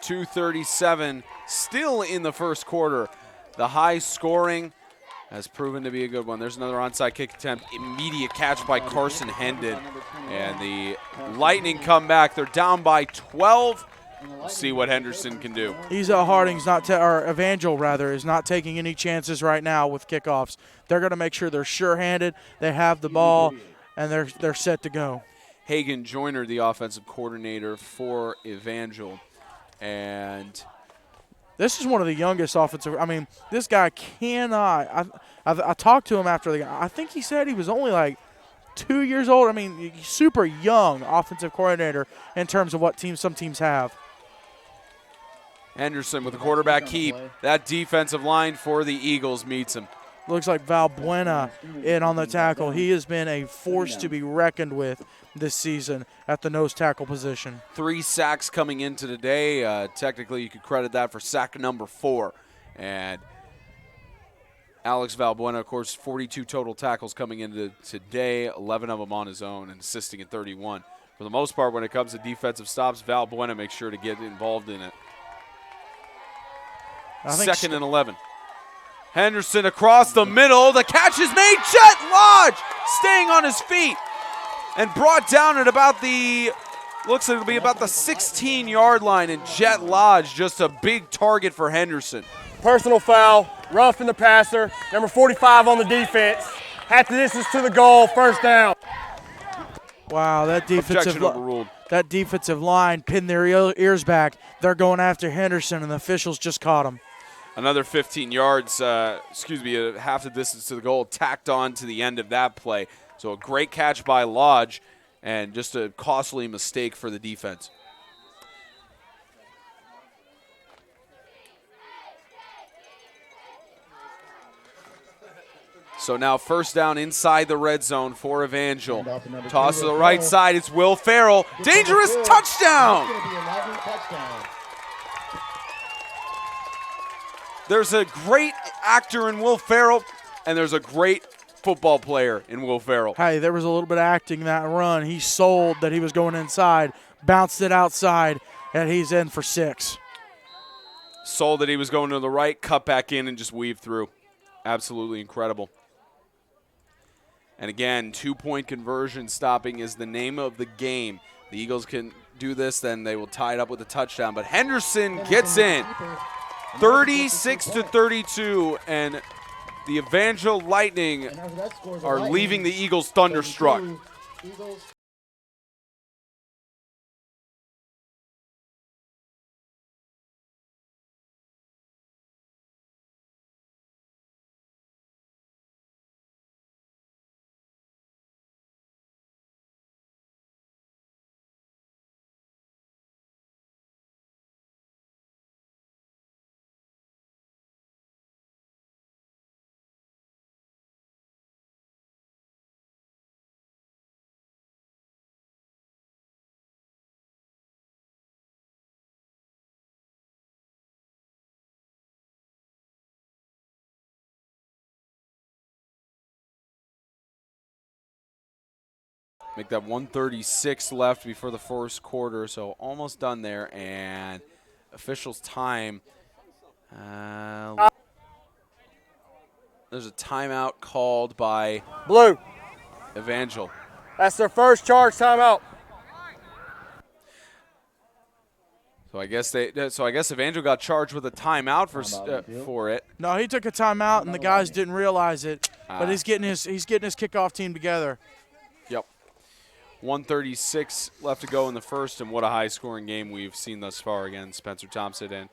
.237 still in the first quarter. The high scoring has proven to be a good one. There's another onside kick attempt. Immediate catch by Carson Hendon. And the Lightning come back. They're down by 12. We'll see what Henderson can do. Ezell-Harding's or Evangel rather, is not taking any chances right now with kickoffs. They're going to make sure they're sure-handed, they have the ball, and they're set to go. Hagen Joyner, the offensive coordinator for Evangel. And this is one of the youngest offensive. I mean, this guy cannot. I talked to him after the game. I think he said he was only like 2 years old. I mean, super young offensive coordinator in terms of what some teams have. Henderson with the quarterback keep. That defensive line for the Eagles meets him. Looks like Valbuena in on the tackle. He has been a force to be reckoned with this season at the nose tackle position. 3 sacks coming into today. Technically, you could credit that for sack number 4. And Alex Valbuena, of course, 42 total tackles coming into today, 11 of them on his own and assisting at 31. For the most part, when it comes to defensive stops, Valbuena makes sure to get involved in it. 2nd and 11. Henderson across the middle. The catch is made. Jet Lodge staying on his feet and brought down at about the, looks like it'll be about the 16-yard line. And Jet Lodge, just a big target for Henderson. Personal foul, roughing the passer, number 45 on the defense. Half the distance to the goal, first down. Wow, that defensive line pinned their ears back. They're going after Henderson, and the officials just caught him. Another 15 yards, half the distance to the goal, tacked on to the end of that play. So a great catch by Lodge and just a costly mistake for the defense. So now first down inside the red zone for Evangel. Toss to the right side. It's Will Farrell. Dangerous touchdown. There's a great actor in Will Ferrell, and there's a great football player in Will Ferrell. Hey, there was a little bit of acting in that run. He sold that he was going inside, bounced it outside, and he's in for 6. Sold that he was going to the right, cut back in, and just weaved through. Absolutely incredible. And again, 2-point conversion stopping is the name of the game. The Eagles can do this, then they will tie it up with a touchdown. But Henderson gets in, 36-32, and the Evangel Lightning are leaving the Eagles thunderstruck. Make that 1:36 left before the first quarter, so almost done there. And officials' time. There's a timeout called by Blue. Evangel. That's their first charge timeout. So I guess Evangel got charged with a timeout for it. No, he took a timeout, and the guys didn't realize it. But he's getting his kickoff team together. Yep. 1:36 left to go in the first, and what a high-scoring game we've seen thus far. Again, Spencer Thompson and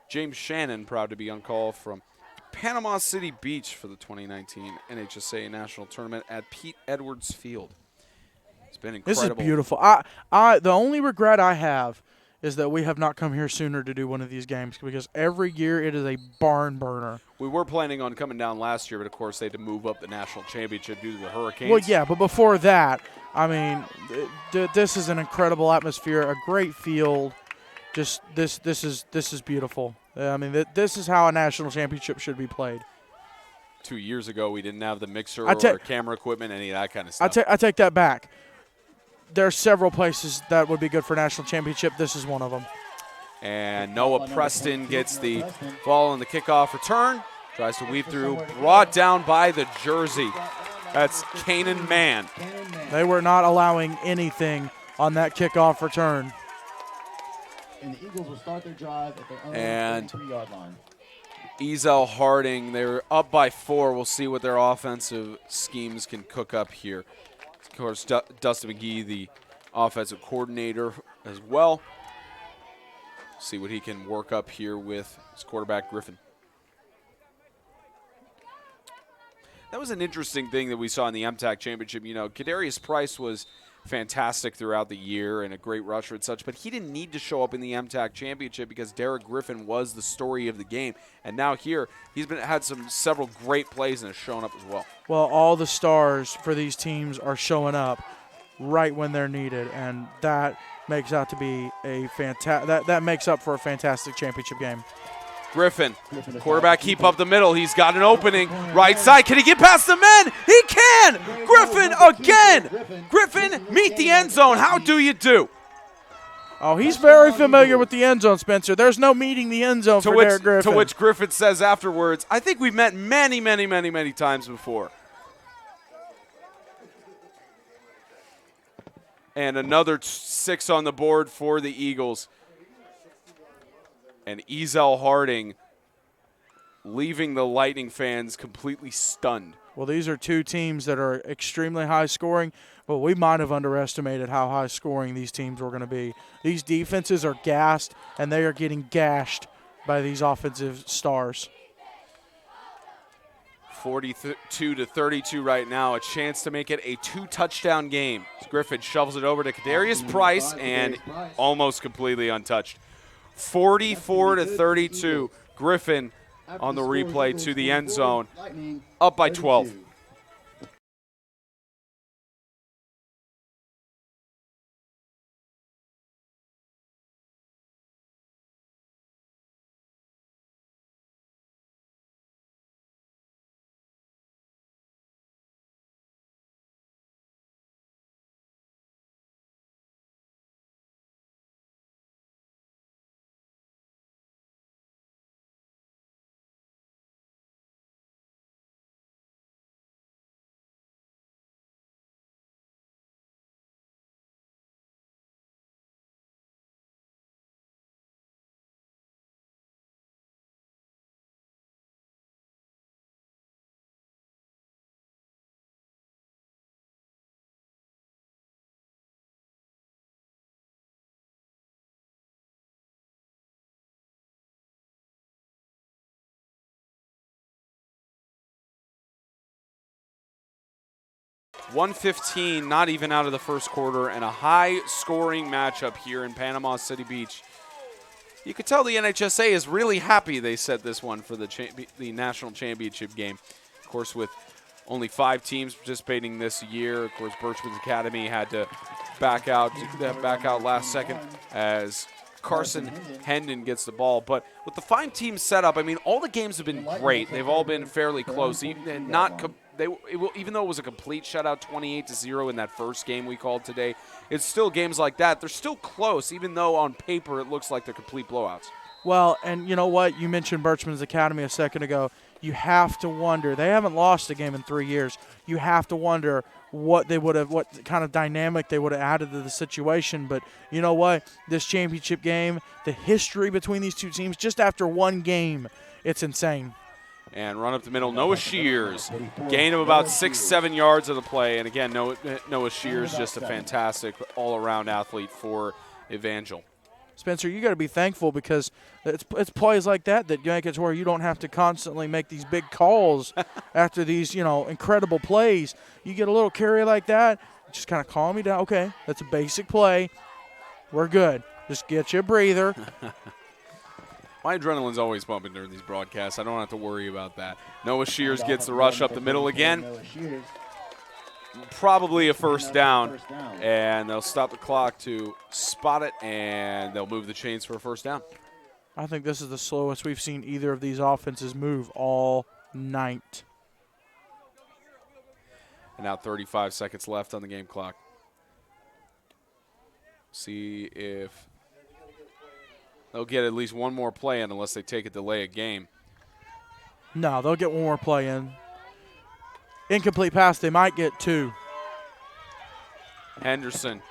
James Shannon proud to be on call from Panama City Beach for the 2019 NHSA National Tournament at Pete Edwards Field. It's been incredible. This is beautiful. The only regret I have is that we have not come here sooner to do one of these games, because every year it is a barn burner. We were planning on coming down last year, but of course they had to move up the national championship due to the hurricanes. Well, yeah, but before that, I mean, this is an incredible atmosphere, a great field. Just this is beautiful. I mean, this is how a national championship should be played. 2 years ago, we didn't have the mixer or camera equipment, any of that kind of stuff. I take that back. There are several places that would be good for national championship. This is one of them. And Noah Preston gets the ball on the kickoff return. Tries to weave through. Brought down by the jersey. That's Kanan Mann. They were not allowing anything on that kickoff return. And the Eagles will start their drive at their own And 33-yard line. Ezell-Harding, they were up by 4. We'll see what their offensive schemes can cook up here. Of course, Dustin McGee, the offensive coordinator as well. See what he can work up here with his quarterback, Griffin. That was an interesting thing that we saw in the MTAC-Championship. You know, Kadarius Price was fantastic throughout the year and a great rusher and such, but he didn't need to show up in the MTAC-Championship because Derek Griffin was the story of the game. And now here, he's had several great plays and has shown up as well. Well, all the stars for these teams are showing up right when they're needed, and that makes out to be a that makes up for a fantastic championship game. Griffin, quarterback keep up the middle. He's got an opening. Right side. Can he get past the men? He can! Griffin again! Griffin, meet the end zone. How do you do? Oh, he's very familiar with the end zone, Spencer. There's no meeting the end zone for Derek Griffin. To which Griffin says afterwards, I think we've met many, many, many, many times before. And another 6 on the board for the Eagles. And Ezell-Harding leaving the Lightning fans completely stunned. Well, these are two teams that are extremely high scoring, but we might have underestimated how high scoring these teams were going to be. These defenses are gassed, and they are getting gashed by these offensive stars. 42-32 right now, a chance to make it a 2-touchdown game. Griffin shovels it over to Kadarius Price and almost completely untouched. 44-32, Griffin on the replay to the end zone, up by 12. 1:15, not even out of the first quarter, and a high-scoring matchup here in Panama City Beach. You could tell the NHSA is really happy they set this one for the national championship game. Of course, with only 5 teams participating this year, of course, Birchman's Academy had to back out last second as Carson Hendon gets the ball. But with the 5 teams set up, I mean, all the games have been great. They've all been fairly close. Even though it was a complete shutout, 28-0 in that first game we called today, it's still games like that. They're still close, even though on paper it looks like they're complete blowouts. Well, and you know what? You mentioned Birchman's Academy a second ago. You have to wonder. They haven't lost a game in 3 years. You have to wonder what kind of dynamic they would have added to the situation. But you know what? This championship game, the history between these two teams, just after one game, it's insane. And run up the middle, Noah Shears. Gain of about 6-7 yards of the play. And again, Noah Shears, just a fantastic all-around athlete for Evangel. Spencer, you got to be thankful because it's plays like that make it to where you don't have to constantly make these big calls after these, incredible plays. You get a little carry like that, just kind of calm you down. Okay, that's a basic play. We're good. Just get you a breather. My adrenaline's always pumping during these broadcasts. I don't have to worry about that. Noah Shears gets the rush up the middle again. Probably a first down, and they'll stop the clock to spot it, and they'll move the chains for a first down. I think this is the slowest we've seen either of these offenses move all night. And now 35 seconds left on the game clock. See if they'll get at least one more play in unless they take a delay a game. No, they'll get one more play in. Incomplete pass, they might get 2. Henderson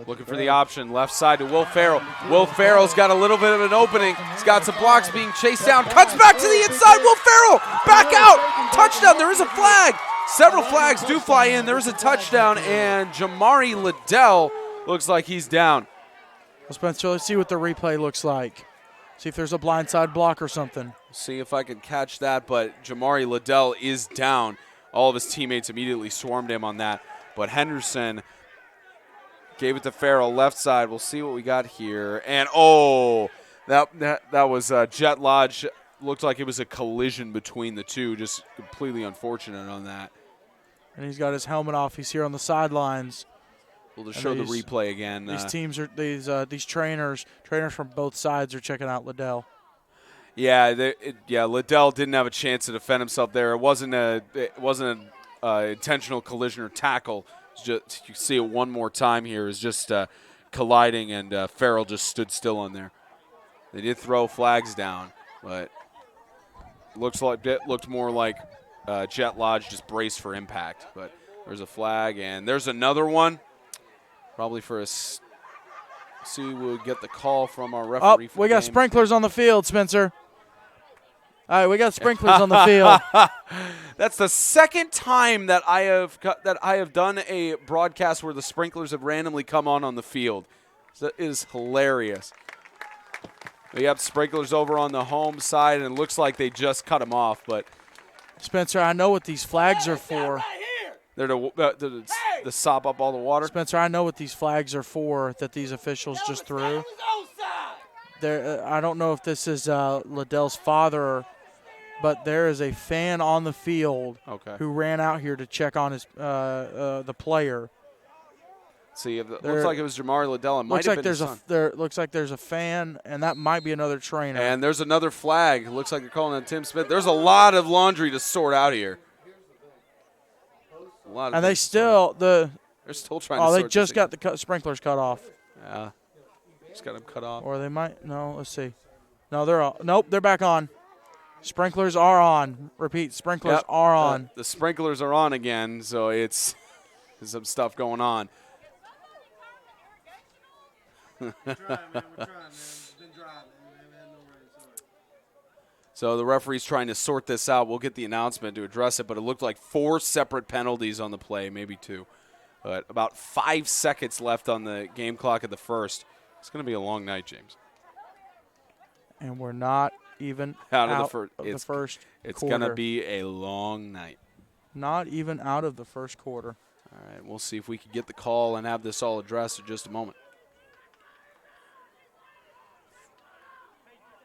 looking for the option, left side to Will Farrell. Will Farrell's got a little bit of an opening. He's got some blocks being chased down. Cuts back to the inside. Will Farrell back out. Touchdown. There is a flag. Several flags do fly in. There is a touchdown, and Jamari Liddell looks like he's down. Well, Spencer, let's see what the replay looks like. See if there's a blindside block or something. See if I can catch that, but Jamari Liddell is down. All of his teammates immediately swarmed him on that. But Henderson gave it to Farrell, left side. We'll see what we got here. And, that was Jet Lodge. Looked like it was a collision between the two. Just completely unfortunate on that. And he's got his helmet off. He's here on the sidelines. We'll just show the replay again. These trainers from both sides are checking out Liddell. Yeah, Liddell didn't have a chance to defend himself there. It wasn't an intentional collision or tackle. Just, you see it one more time here. It's just colliding, and Farrell just stood still on there. They did throw flags down, but it looked more like Jet Lodge just braced for impact. But there's a flag, and there's another one. Probably for us. See, we'll get the call from our referee. We got sprinklers on the field, Spencer. All right, we got sprinklers on the field. That's the second time that I have done a broadcast where the sprinklers have randomly come on the field. So it is hilarious. We have sprinklers over on the home side, and it looks like they just cut them off. But Spencer, I know what these flags are for. They're to sop up all the water. Spencer, I know what these flags are for that these officials just threw. I don't know if this is Liddell's father, but there is a fan on the field who ran out here to check on his the player. See, it looks like it was Jamari Liddell. It might have been his son. Looks like there's a fan, and that might be another trainer. And there's another flag. It looks like they're calling on Tim Smith. There's a lot of laundry to sort out here. And they're still trying to sort they just got the sprinklers cut off. Yeah. Just got them cut off. Or they might. No, let's see. No, they're back on. Sprinklers are on. Repeat, sprinklers are on. The sprinklers are on again, so it's some stuff going on. So the referee's trying to sort this out. We'll get the announcement to address it, but it looked like 4 separate penalties on the play, maybe 2. But about 5 seconds left on the game clock of the first. It's going to be a long night, James. And we're not even out of the first. It's going to be a long night. Not even out of the first quarter. All right, we'll see if we can get the call and have this all addressed in just a moment.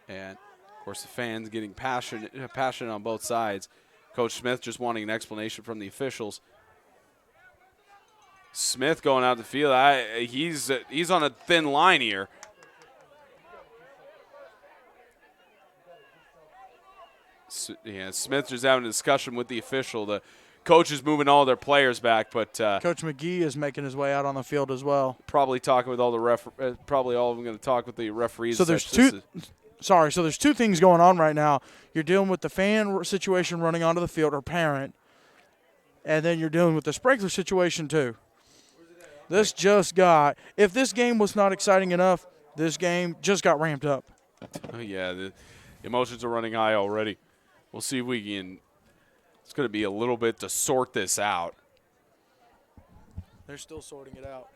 And, of course, the fans getting passionate on both sides. Coach Smith just wanting an explanation from the officials. Smith going out the field. He's on a thin line here. Yeah, Smith just having a discussion with the official. The coach is moving all their players back, but Coach McGee is making his way out on the field as well. Probably talking with all the probably all of them going to talk with the referees. So there's there's two things going on right now. You're dealing with the fan situation running onto the field or parent, and then you're dealing with the sprinkler situation too. This just got – if this game was not exciting enough, this game just got ramped up. Oh, yeah, the emotions are running high already. We'll see if we can – it's going to be a little bit to sort this out. They're still sorting it out.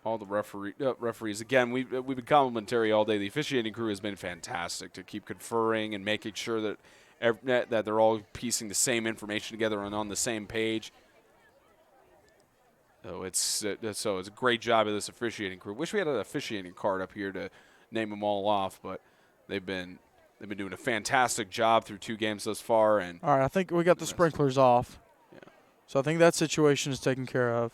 All the referees. Again, we've been complimentary all day. The officiating crew has been fantastic to keep conferring and making sure that that they're all piecing the same information together and on the same page. So it's a great job of this officiating crew. Wish we had an officiating card up here to name them all off, but they've been doing a fantastic job through 2 games thus far. And all right, I think we got the sprinklers off. Yeah. So I think that situation is taken care of.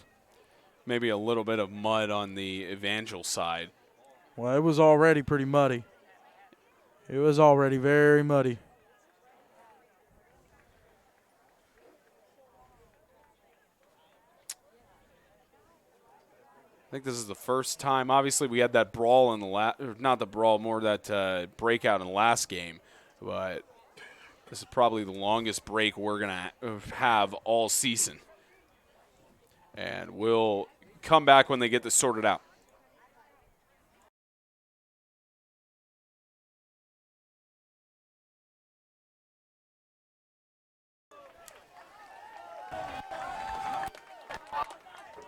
Maybe a little bit of mud on the Evangel side. Well, it was already pretty muddy. It was already very muddy. I think this is the first time. Obviously, we had that brawl in the not the brawl, more that breakout in the last game. But this is probably the longest break we're going to have all season. And we'll come back when they get this sorted out.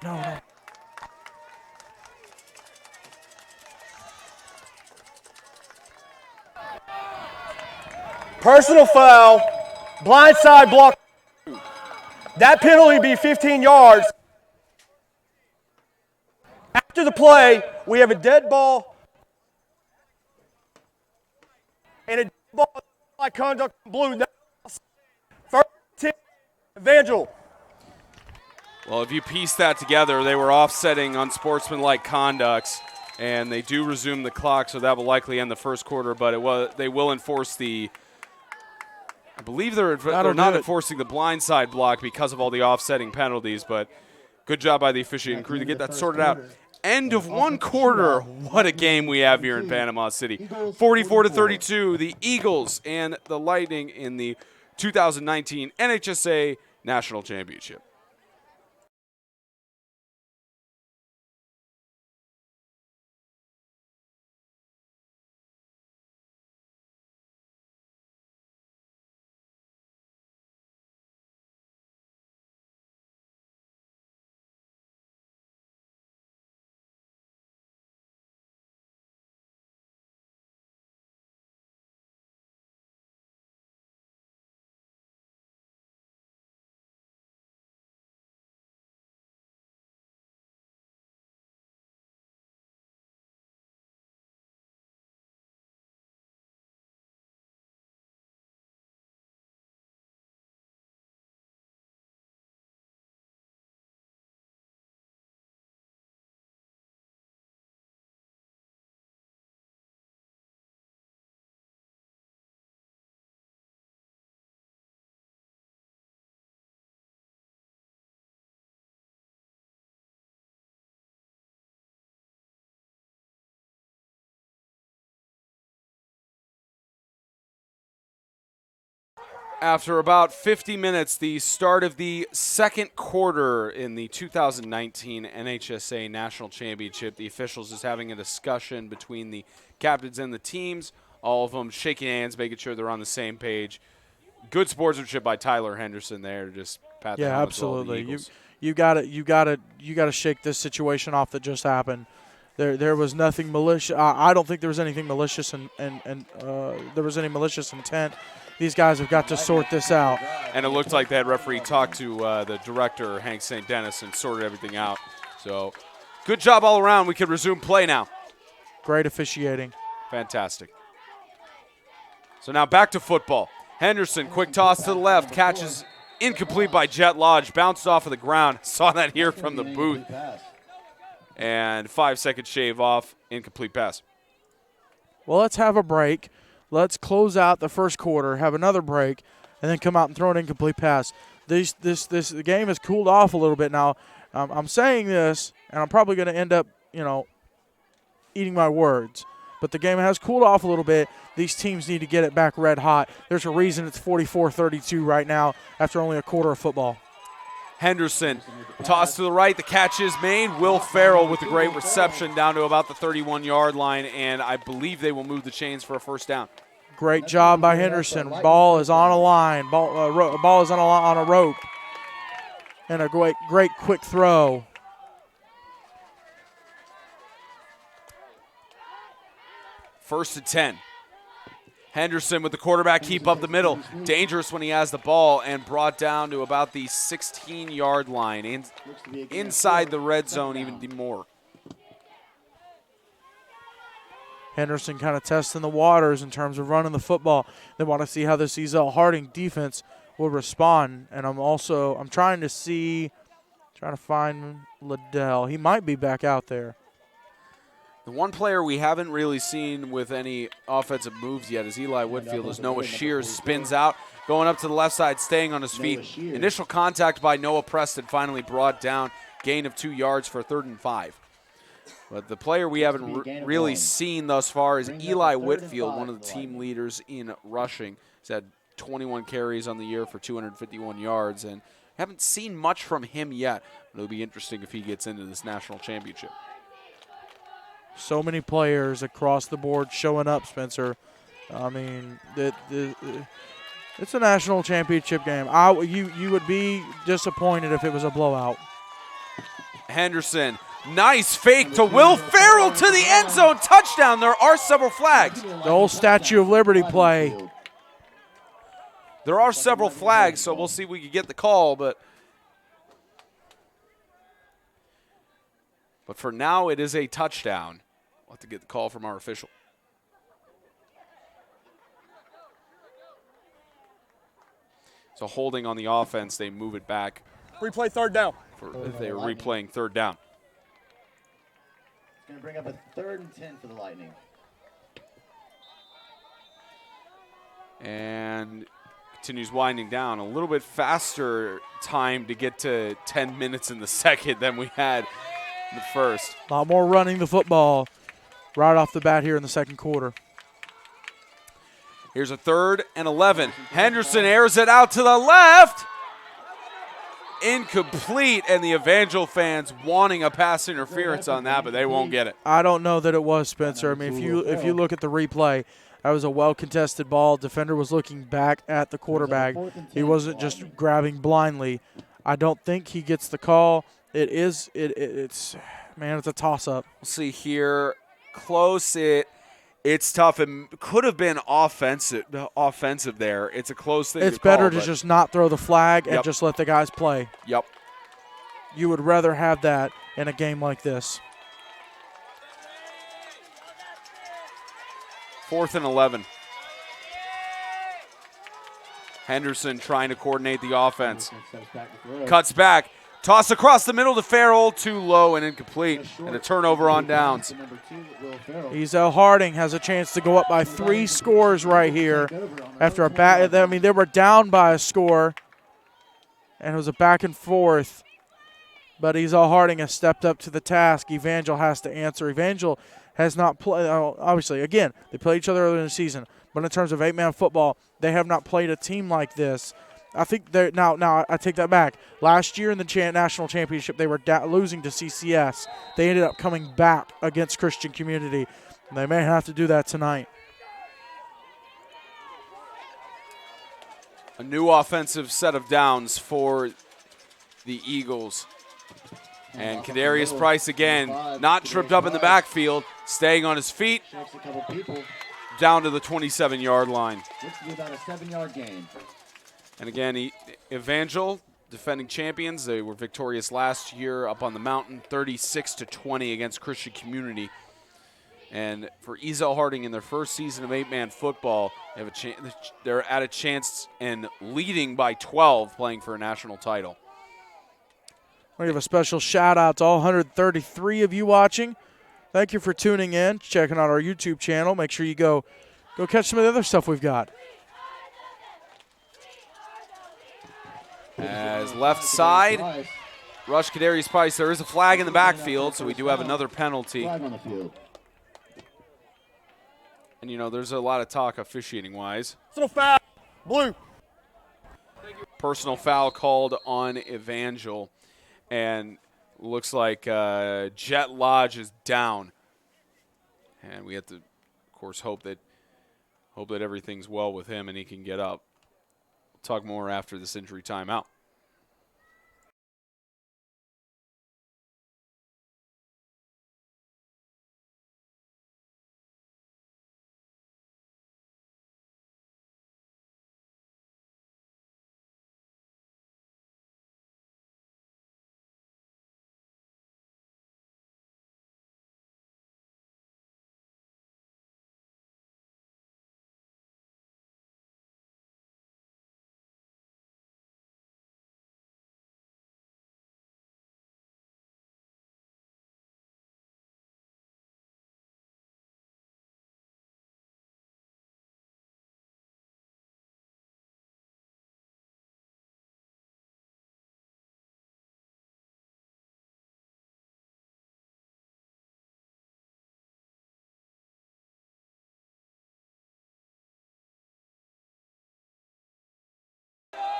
No. Personal foul, blindside block. That penalty be 15 yards. After the play, we have a dead ball and a dead ball like conduct blue. First 10, Evangel. Well, if you piece that together, they were offsetting unsportsmanlike conducts, and they do resume the clock, so that will likely end the first quarter. But they will enforce the. I believe they're not enforcing the blindside block because of all the offsetting penalties. But good job by the officiating crew to get that sorted out. End of one quarter. What a game we have here in Panama City. 44-32, the Eagles and the Lightning in the 2019 NHSA National Championship. After about 50 minutes, the start of the second quarter in the 2019 NHSA National Championship, the officials is having a discussion between the captains and the teams, all of them shaking hands, making sure they're on the same page. Good sportsmanship by Tyler Henderson there to just pat the helmets of all the Eagles. You got to shake this situation off that just happened. There was nothing malicious. I don't think there was anything malicious and there was any malicious intent. these guys have got to sort this out. And it looked like that referee talked to the director, Hank St. Dennis, and sorted everything out. So good job all around. We can resume play now. Great officiating. Fantastic. So now back to football. Henderson, quick toss to the left, catches incomplete by Jet Lodge, bounced off of the ground. Saw that here from the booth. And 5-second shave off, incomplete pass. Well, let's have a break. Let's close out the first quarter, have another break, and then come out and throw an incomplete pass. The game has cooled off a little bit now. I'm saying this, and I'm probably going to end up, eating my words. But the game has cooled off a little bit. These teams need to get it back red hot. There's a reason it's 44-32 right now after only a quarter of football. Henderson, toss to the right. The catch is made. Will Farrell with a great reception down to about the 31-yard line, and I believe they will move the chains for a first down. Great job by Henderson. Ball is on a line. Ball is on a rope. And a great quick throw. First and 10. Henderson with the quarterback keep up the middle. Dangerous when he has the ball and brought down to about the 16-yard line. Inside the red zone even more. Henderson kind of testing the waters in terms of running the football. They want to see how this Ezell-Harding defense will respond. And I'm trying to find Liddell. He might be back out there. The one player we haven't really seen with any offensive moves yet is Eli Whitfield, as Noah Shears spins out, going up to the left side, staying on his feet. Initial contact by Noah Preston finally brought down, gain of 2 yards for 3rd and 5. But the player we haven't really seen thus far is Eli Whitfield, one of the team leaders in rushing. He's had 21 carries on the year for 251 yards, and haven't seen much from him yet. It'll be interesting if he gets into this national championship. So many players across the board showing up, Spencer. I mean, it's a national championship game. You would be disappointed if it was a blowout. Henderson, nice fake to Will Farrell to the end zone. Touchdown. There are several flags. The whole Statue of Liberty play. There are several flags, so we'll see if we can get the call. But for now, it is a touchdown. We'll have to get the call from our official. So holding on the offense, they move it back. Replay 3rd down. If they were replaying 3rd down. It's going to bring up a 3rd and 10 for the Lightning. And continues winding down. A little bit faster time to get to 10 minutes in the second than we had in the first. A lot more running the football right off the bat here in the second quarter. Here's a 3rd and 11. Henderson airs it out to the left. Incomplete, and the Evangel fans wanting a pass interference on that, but they won't get it. I don't know that it was, Spencer. I mean, if you look at the replay, that was a well-contested ball. Defender was looking back at the quarterback. He wasn't just grabbing blindly. I don't think he gets the call. It's a toss-up. We'll see here. Close it. It's tough. It could have been offensive there. It's a close thing. It's better to just not throw the flag and just let the guys play. Yep. You would rather have that in a game like this. 4th and 11. Henderson trying to coordinate the offense. Cuts back. Toss across the middle to Farrell, too low and incomplete, and a turnover on downs. Ezell-Harding has a chance to go up by 3 scores right here after they were down by a score, and it was a back and forth. But Ezell-Harding has stepped up to the task. Evangel has to answer. Evangel has not played. Obviously, again, they played each other earlier in the season, but in terms of 8-man football, they have not played a team like this. I think they're now I take that back. Last year in the national championship, they were losing to CCS. They ended up coming back against Christian Community. They may have to do that tonight. A new offensive set of downs for the Eagles. And Kadarius Price again, not tripped up in the backfield, staying on his feet. down to the 27-yard line. Looks to be about a 7-yard gain. And again, Evangel, defending champions, they were victorious last year up on the mountain, 36-20 against Christian Community. And for Ezell-Harding in their first season of 8-man football, they're at a chance and leading by 12, playing for a national title. We have a special shout out to all 133 of you watching. Thank you for tuning in, checking out our YouTube channel. Make sure you go catch some of the other stuff we've got. As left side, rush Kadarius Price. There is a flag in the backfield, so we do have another penalty. Flag on the field. And, you know, there's a lot of talk officiating-wise. Personal foul. Blue. Personal foul called on Evangel. And looks like Jet Lodge is down. And we have to, of course, hope that everything's well with him and he can get up. We'll talk more after this injury timeout.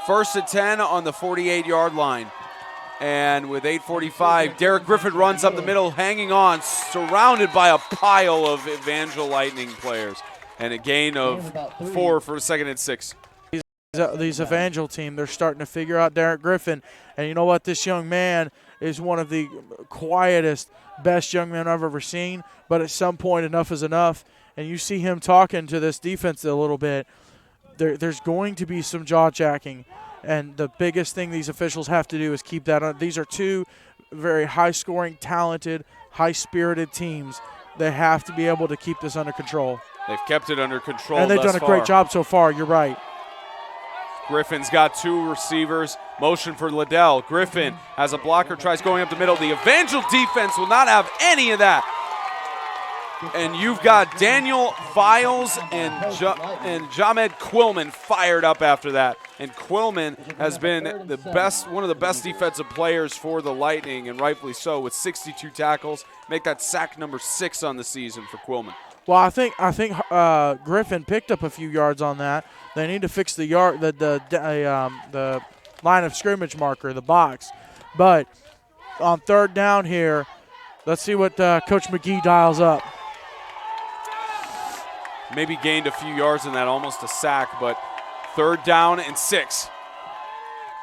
First and 10 on the 48-yard line. And with 8:45, Derek Griffin runs up the middle, hanging on, surrounded by a pile of Evangel Lightning players. And a gain of 4 for 2nd and 6. These Evangel team, they're starting to figure out Derek Griffin. And you know what? This young man is one of the quietest, best young men I've ever seen. But at some point, enough is enough. And you see him talking to this defense a little bit. There's going to be some jaw-jacking, and the biggest thing these officials have to do is keep that on. These are two very high-scoring, talented, high-spirited teams. They have to be able to keep this under control. They've kept it under control and they've done a great job so far. You're right. Griffin's got 2 receivers. Motion for Liddell. Griffin has a blocker, tries going up the middle. The Evangel defense will not have any of that. And you've got Daniel Viles and Jamed Quillman fired up after that. And Quillman has been one of the best defensive players for the Lightning, and rightfully so, with 62 tackles. Make that sack number 6 on the season for Quillman. Well, I think Griffin picked up a few yards on that. They need to fix the line of scrimmage marker, the box. But on 3rd down here, let's see what Coach McGee dials up. Maybe gained a few yards in that, almost a sack, but 3rd down and 6.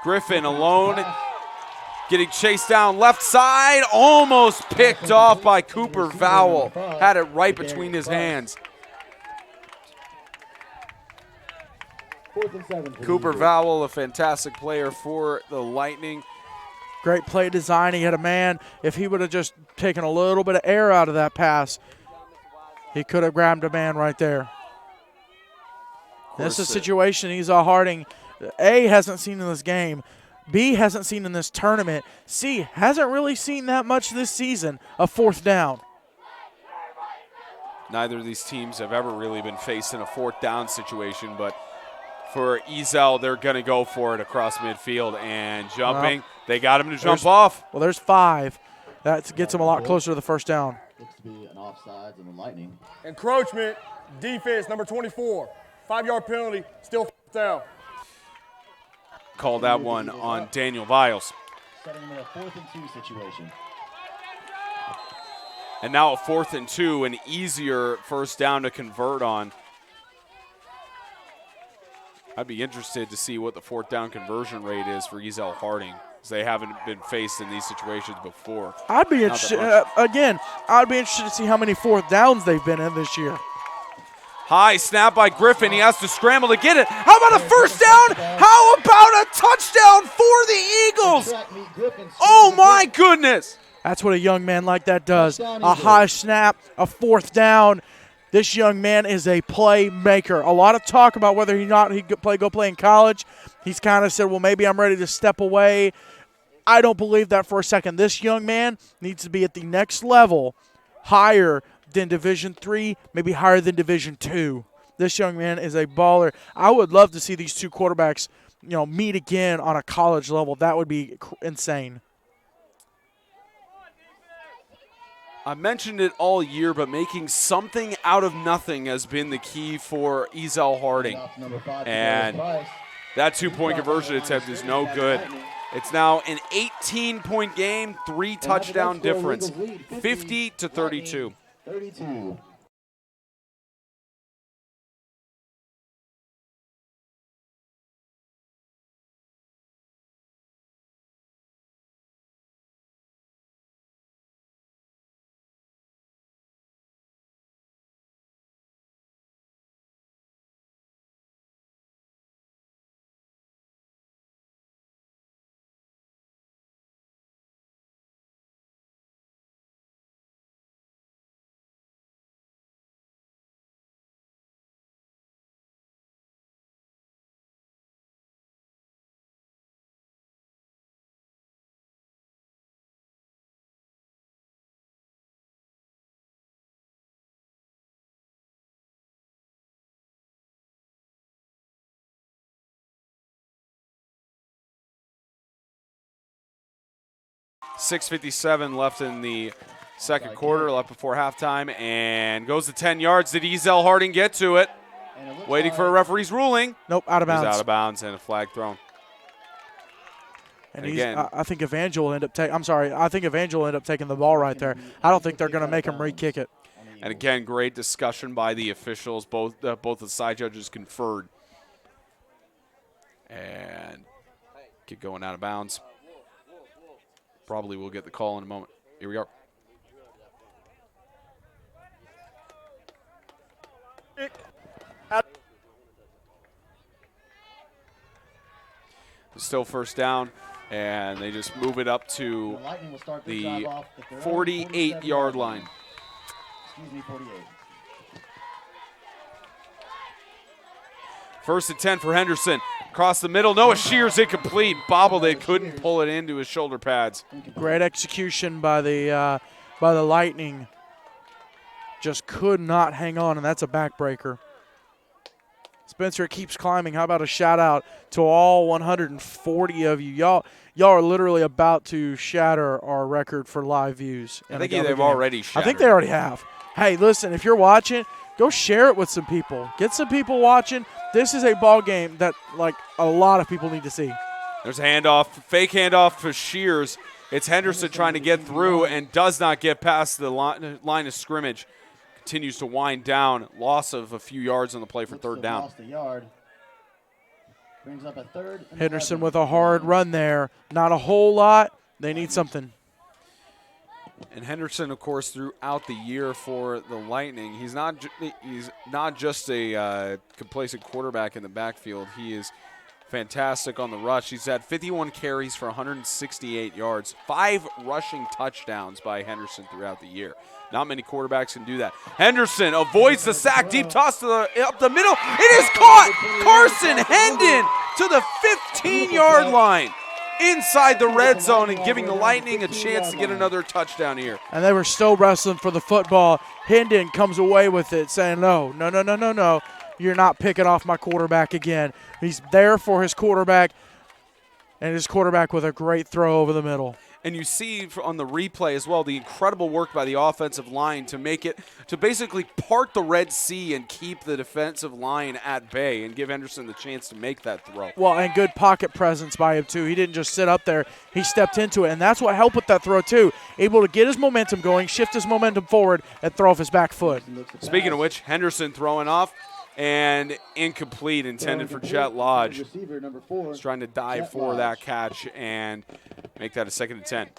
Griffin alone, getting chased down left side, almost picked off by Cooper Vowell. Had it right between his hands. Cooper Vowell, a fantastic player for the Lightning. Great play design. He had a man. If he would have just taken a little bit of air out of that pass, he could have grabbed a man right there. This is a situation Ezell-Harding, A, hasn't seen in this game. B, hasn't seen in this tournament. C, hasn't really seen that much this season, a 4th down. Neither of these teams have ever really been faced in a 4th down situation, but for Ezell, they're going to go for it across midfield and jumping. They got him to jump off. Well, there's 5. That gets them a lot closer to the 1st down. Looks to be an offsides in the Lightning. Encroachment, defense, number 24. 5-yard penalty, still down. Call that one on Daniel Viles. Setting him in a 4th and 2 situation. And now a 4th and 2, an easier 1st down to convert on. I'd be interested to see what the 4th down conversion rate is for Ezell-Harding, because they haven't been faced in these situations before. I'd be interested, I'd be interested to see how many 4th downs they've been in this year. High snap by Griffin. He has to scramble to get it. How about a first down? How about a touchdown for the Eagles? Oh, my goodness. That's what a young man like that does. A high snap, a fourth down. This young man is a playmaker. A lot of talk about whether he could go play in college. He's kind of said, well, maybe I'm ready to step away. I don't believe that for a second. This young man needs to be at the next level, higher than Division III, maybe higher than Division II. This young man is a baller. I would love to see these two quarterbacks, meet again on a college level. That would be insane. I mentioned it all year, but making something out of nothing has been the key for Ezell-Harding. And that two-point conversion attempt is no good. It's now an 18-point game, 3 touchdown difference, 50-32. 32. .6:57 left in the second quarter, left before halftime, and goes to 10 yards. Did Ezell-Harding get to it? Waiting for a referee's ruling. Nope, out of bounds. He's out of bounds and a flag thrown. And again, I think Evangel will end up taking. I think Evangel will end up taking the ball right there. I don't think they're going to make him re-kick it. And again, great discussion by the officials. Both the side judges conferred. And get going out of bounds. Probably will get the call in a moment. Here we are. Still first down, and they just move it up to the 48-yard line. Excuse me, 48. First and 10 for Henderson. Across the middle, Noah Shears incomplete. Bobbled it, couldn't pull it into his shoulder pads. Great execution by the Lightning. Just could not hang on, and that's a backbreaker. Spencer keeps climbing. How about a shout out to all 140 of you? Y'all are literally about to shatter our record for live views. I think they've already shattered. I think they already have. Hey, listen, if you're watching, go share it with some people. Get some people watching. This is a ball game that, like, a lot of people need to see. There's a handoff, fake handoff for Shears. It's Henderson trying to get through and does not get past the line of scrimmage. Continues to wind down. Loss of a few yards on the play for third down. Lost a yard. Brings up a third. Henderson with a hard run there. Not a whole lot. They need something. And Henderson, of course, throughout the year for the Lightning, he's not just a complacent quarterback in the backfield. He is fantastic on the rush. He's had 51 carries for 168 yards, 5 rushing touchdowns by Henderson throughout the year. Not many quarterbacks can do that. Henderson avoids the sack, deep toss up the middle. It is caught. Carson Hendon to the 15-yard line. Inside the red zone and giving the Lightning a chance to get another touchdown here. And they were still wrestling for the football. Hendon comes away with it saying, no. You're not picking off my quarterback again. He's there for his quarterback, and his quarterback with a great throw over the middle. And you see on the replay as well the incredible work by the offensive line to basically part the Red Sea and keep the defensive line at bay and give Henderson the chance to make that throw. Well, and good pocket presence by him, too. He didn't just sit up there. He stepped into it, and that's what helped with that throw, too. Able to get his momentum going, shift his momentum forward, and throw off his back foot. Speaking of which, Henderson throwing off and incomplete, intended for Jet Lodge. He's trying to dive for that catch and make that a 2nd and 10.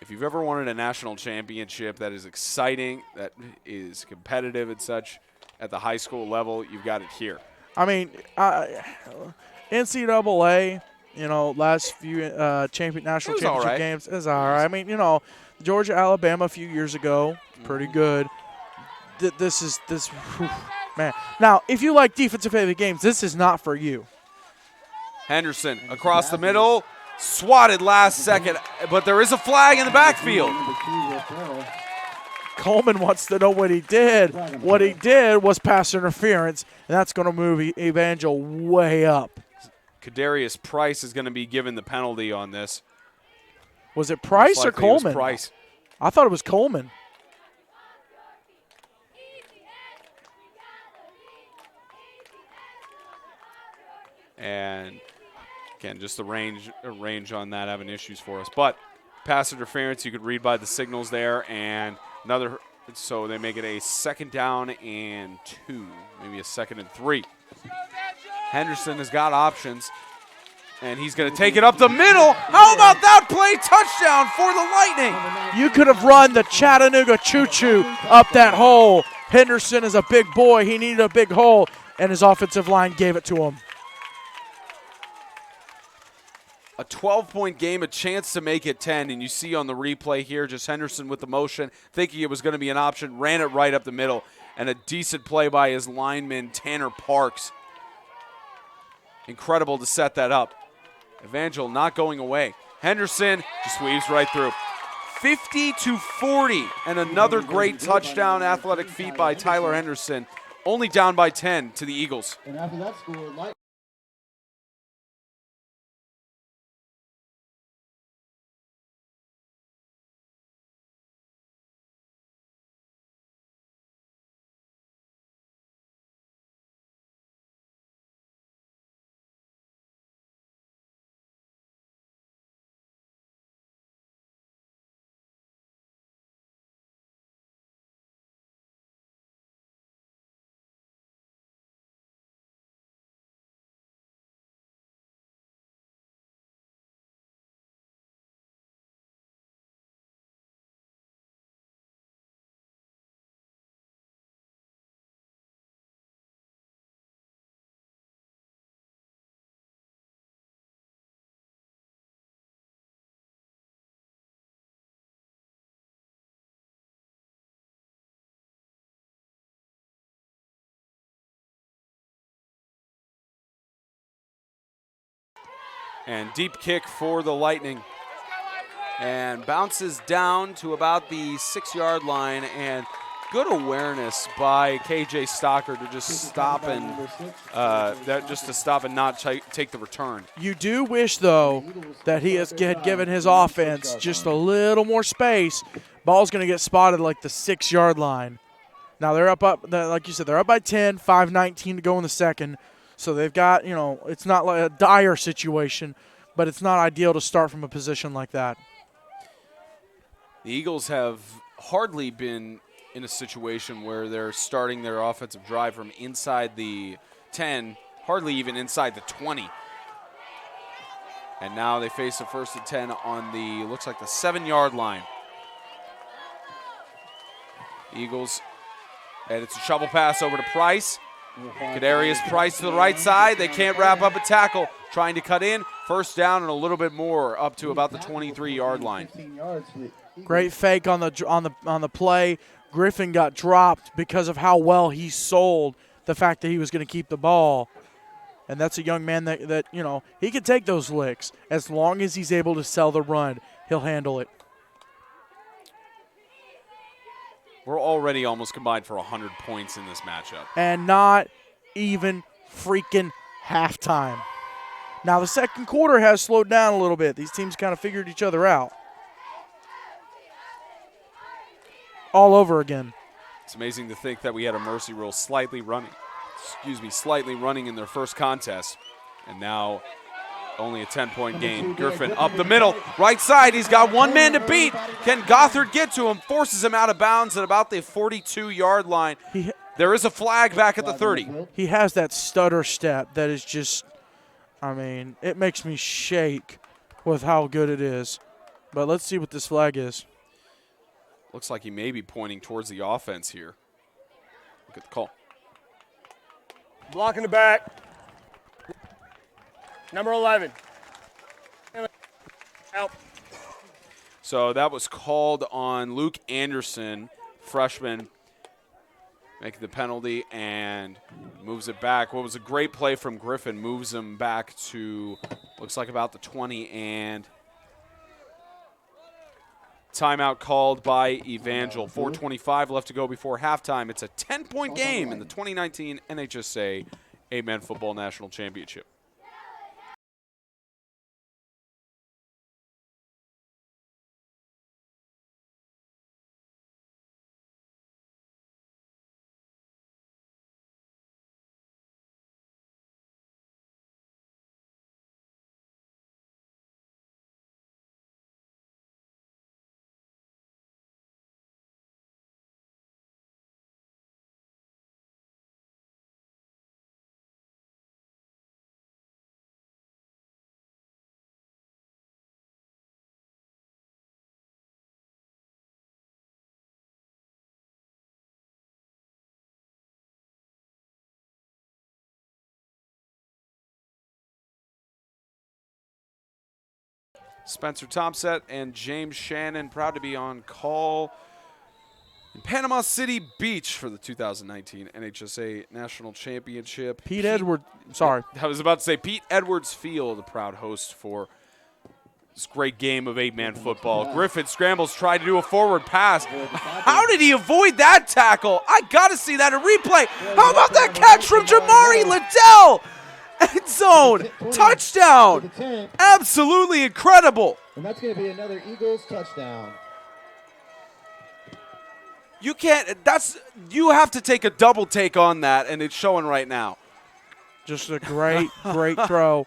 if you've ever wanted a national championship that is exciting, that is competitive and such at the high school level, you've got it here. I mean, NCAA, last few national championship games is all right. I mean, Georgia, Alabama a few years ago, pretty good. Whew, man. Now, if you like defensive-heavy games, this is not for you. Henderson across the middle, swatted last second, but there is a flag in the backfield. Coleman wants to know what he did. What he did was pass interference, and that's going to move Evangel way up. Kadarius Price is going to be given the penalty on this. Was it Price or Coleman? It was Price. I thought it was Coleman. And again, just the range on that having issues for us. But pass interference, you could read by the signals there, and another. So they make it a 2nd down and 2, maybe a 2nd and 3. Henderson has got options, and he's going to take it up the middle. How about that play? Touchdown for the Lightning. You could have run the Chattanooga choo-choo up that hole. Henderson is a big boy. He needed a big hole, and his offensive line gave it to him. A 12-point game, a chance to make it 10, and you see on the replay here just Henderson with the motion, thinking it was going to be an option, ran it right up the middle, and a decent play by his lineman, Tanner Parks. Incredible to set that up. Evangel not going away. Henderson just weaves right through. 50-40, and another great touchdown athletic feat by Tyler Henderson, only down by 10 to the Eagles. And after that score, And deep kick for the Lightning. And bounces down to about the 6-yard line, and good awareness by KJ Stocker to just stop and not take the return. You do wish, though, that he had given his offense just a little more space. Ball's going to get spotted like the 6-yard line. Now they're up, like you said, they're up by 10, 5:19 to go in the second. So they've got, it's not like a dire situation, but it's not ideal to start from a position like that. The Eagles have hardly been in a situation where they're starting their offensive drive from inside the 10, hardly even inside the 20. And now they face a 1st and 10 on the, looks like the 7-yard line. Eagles, and it's a shovel pass over to Price. Kadarius Price to the right side. They can't wrap up a tackle. Trying to cut in. 1st down and a little bit more up to about the 23-yard line. Great fake on the play. Griffin got dropped because of how well he sold the fact that he was going to keep the ball. And that's a young man that he can take those licks. As long as he's able to sell the run, he'll handle it. We're already almost combined for 100 points in this matchup. And not even freaking halftime. Now, the second quarter has slowed down a little bit. These teams kind of figured each other out. All over again. It's amazing to think that we had a mercy rule slightly running in their first contest. And now only a 10-point game. Griffin up the middle, right side. He's got one man to beat. Can Gothard get to him? Forces him out of bounds at about the 42-yard line. There is a flag back at the 30. He has that stutter step that is just, it makes me shake with how good it is. But let's see what this flag is. Looks like he may be pointing towards the offense here. Look at the call. Block in the back. Number 11. Out. So that was called on Luke Anderson, freshman, making the penalty and moves it back. What was a great play from Griffin, moves him back to, looks like about the 20, and timeout called by Evangel. 4:25 left to go before halftime. It's a 10-point game in the 2019 NHSA 8-Man Football National Championship. Spencer Thompson and James Shannon proud to be on call in Panama City Beach for the 2019 NHSA National Championship. Pete Edwards, sorry. I was about to say Pete Edwards Field, the proud host for this great game of 8-man football. Griffin scrambles, tried to do a forward pass. How did he avoid that tackle? I got to see that in replay. How about that catch from Jamari Liddell? End zone, touchdown. Absolutely incredible. And that's going to be another Eagles touchdown. You can't, you have to take a double take on that, and it's showing right now. Just a great, great throw.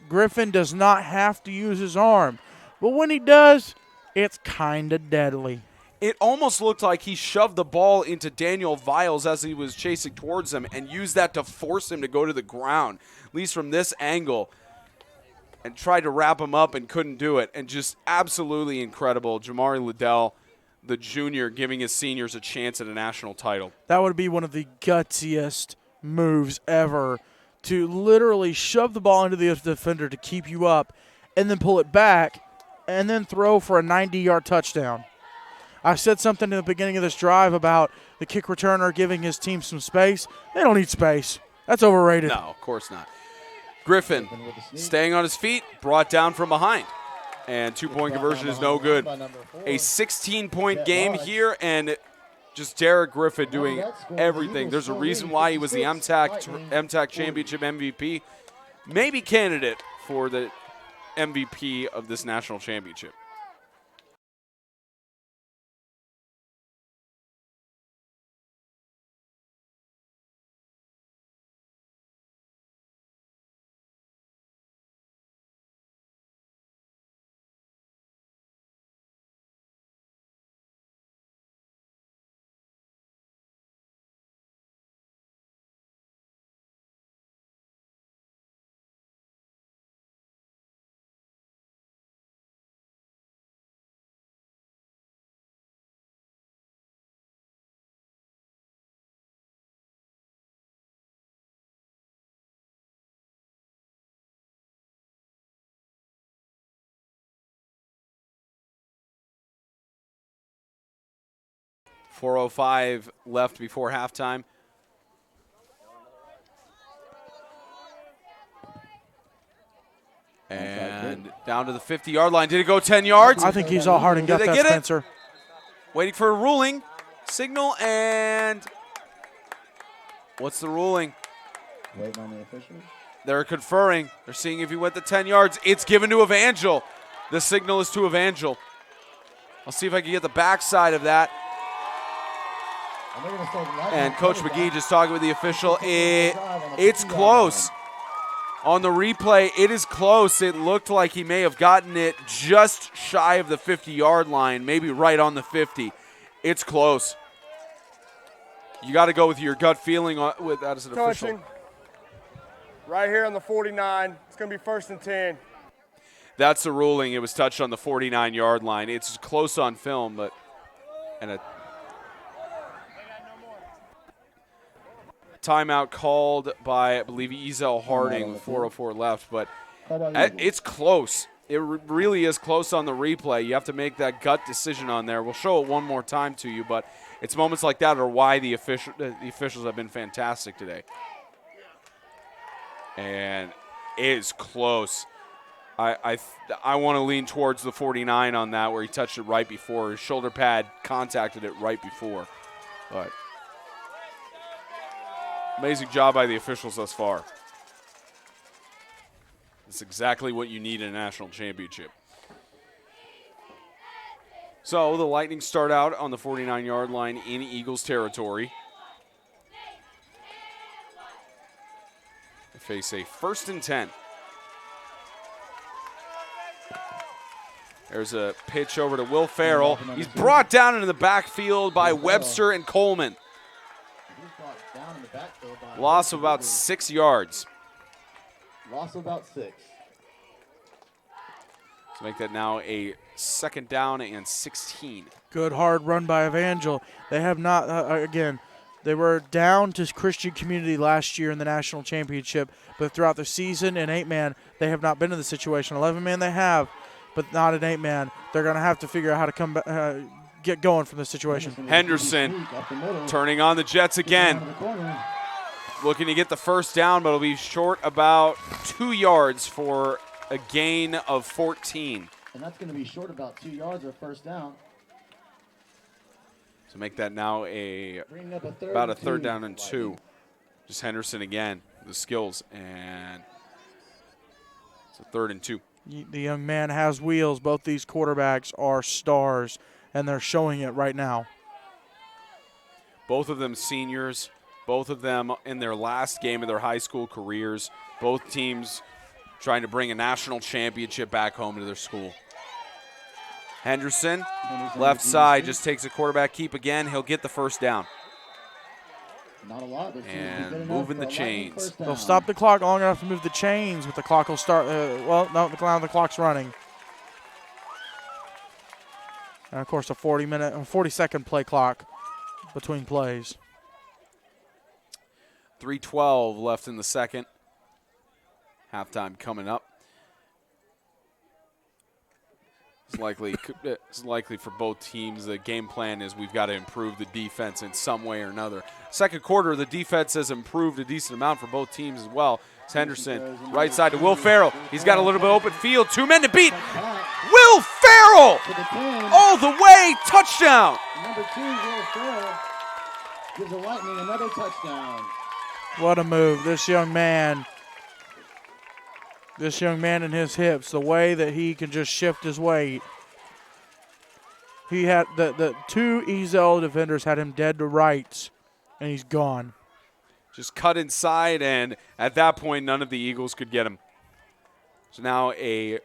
Griffin does not have to use his arm, but when he does, it's kind of deadly. It almost looked like he shoved the ball into Daniel Viles as he was chasing towards him and used that to force him to go to the ground, at least from this angle, and tried to wrap him up and couldn't do it. And just absolutely incredible. Jamari Liddell, the junior, giving his seniors a chance at a national title. That would be one of the gutsiest moves ever, to literally shove the ball into the defender to keep you up and then pull it back and then throw for a 90-yard touchdown. I said something in the beginning of this drive about the kick returner giving his team some space. They don't need space. That's overrated. No, of course not. Griffin staying on his feet, brought down from behind. And two-point conversion is no good. A 16-point game here, and just Derek Griffin doing everything. There's a reason why he was the MTAC-Championship MVP. Maybe candidate for the MVP of this national championship. .405 left before halftime. And down to the 50-yard line. Did it go 10 yards? I think Ezell-Harding got that, Spencer. Waiting for a ruling. Signal, and what's the ruling? Waiting on the official. They're conferring. They're seeing if he went the 10 yards. It's given to Evangel. The signal is to Evangel. I'll see if I can get the backside of that. And Coach McGee just talking with the official. It's close. On the replay, it is close. It looked like he may have gotten it just shy of the 50-yard line, maybe right on the 50. It's close. You got to go with your gut feeling with that as an official. Right here on the 49. It's going to be 1st and 10. That's the ruling. It was touched on the 49-yard line. It's close on film, but and a timeout called by, I believe, Ezell-Harding with 4:04 left. But it's close. It really is close on the replay. You have to make that gut decision on there. We'll show it one more time to you, but it's moments like that are why the officials have been fantastic today. And it is close. I want to lean towards the 49 on that, where he touched it right before. His shoulder pad contacted it right before. But amazing job by the officials thus far. It's exactly what you need in a national championship. So the Lightning start out on the 49-yard line in Eagles territory. They face a 1st and 10. There's a pitch over to Will Farrell. He's brought down into the backfield by Webster and Coleman. Loss of about 6 yards. Loss of about 6. So make that now a 2nd down and 16. Good hard run by Evangel. They have not, again, they were down to Christian Community last year in the national championship, but throughout the season in 8-man, they have not been in the situation. 11-man they have, but not an 8-man. They're going to have to figure out how to come back, get going from this situation. Henderson turning on the Jets again. Looking to get the 1st down, but it'll be short about 2 yards for a gain of 14. And that's going to be short about 2 yards or 1st down. So make that now about a 3rd down and 2. Just Henderson again, the skills, and it's a 3rd and 2. The young man has wheels. Both these quarterbacks are stars, and they're showing it right now. Both of them seniors, both of them in their last game of their high school careers. Both teams trying to bring a national championship back home to their school. Henderson, left side, just takes a quarterback keep again. He'll get the 1st down. Not a lot. And moving the chains. They'll stop the clock long enough to move the chains, but the clock will start. Well, no, the clock's running. And, of course, a 40-second play clock between plays. 3:12 left in the 2nd. Halftime coming up. It's likely for both teams. The game plan is we've got to improve the defense in some way or another. 2nd quarter, the defense has improved a decent amount for both teams as well. It's Henderson, right side to Will Farrell. He's got a little bit of open field. 2 men to beat. Will Farrell all the way, touchdown. Number 2, Will Farrell, gives the Lightning another touchdown. What a move. This young man and his hips, the way that he can just shift his weight. He had the 2 Ezell defenders had him dead to rights, and he's gone. Just cut inside, and at that point, none of the Eagles could get him. So now a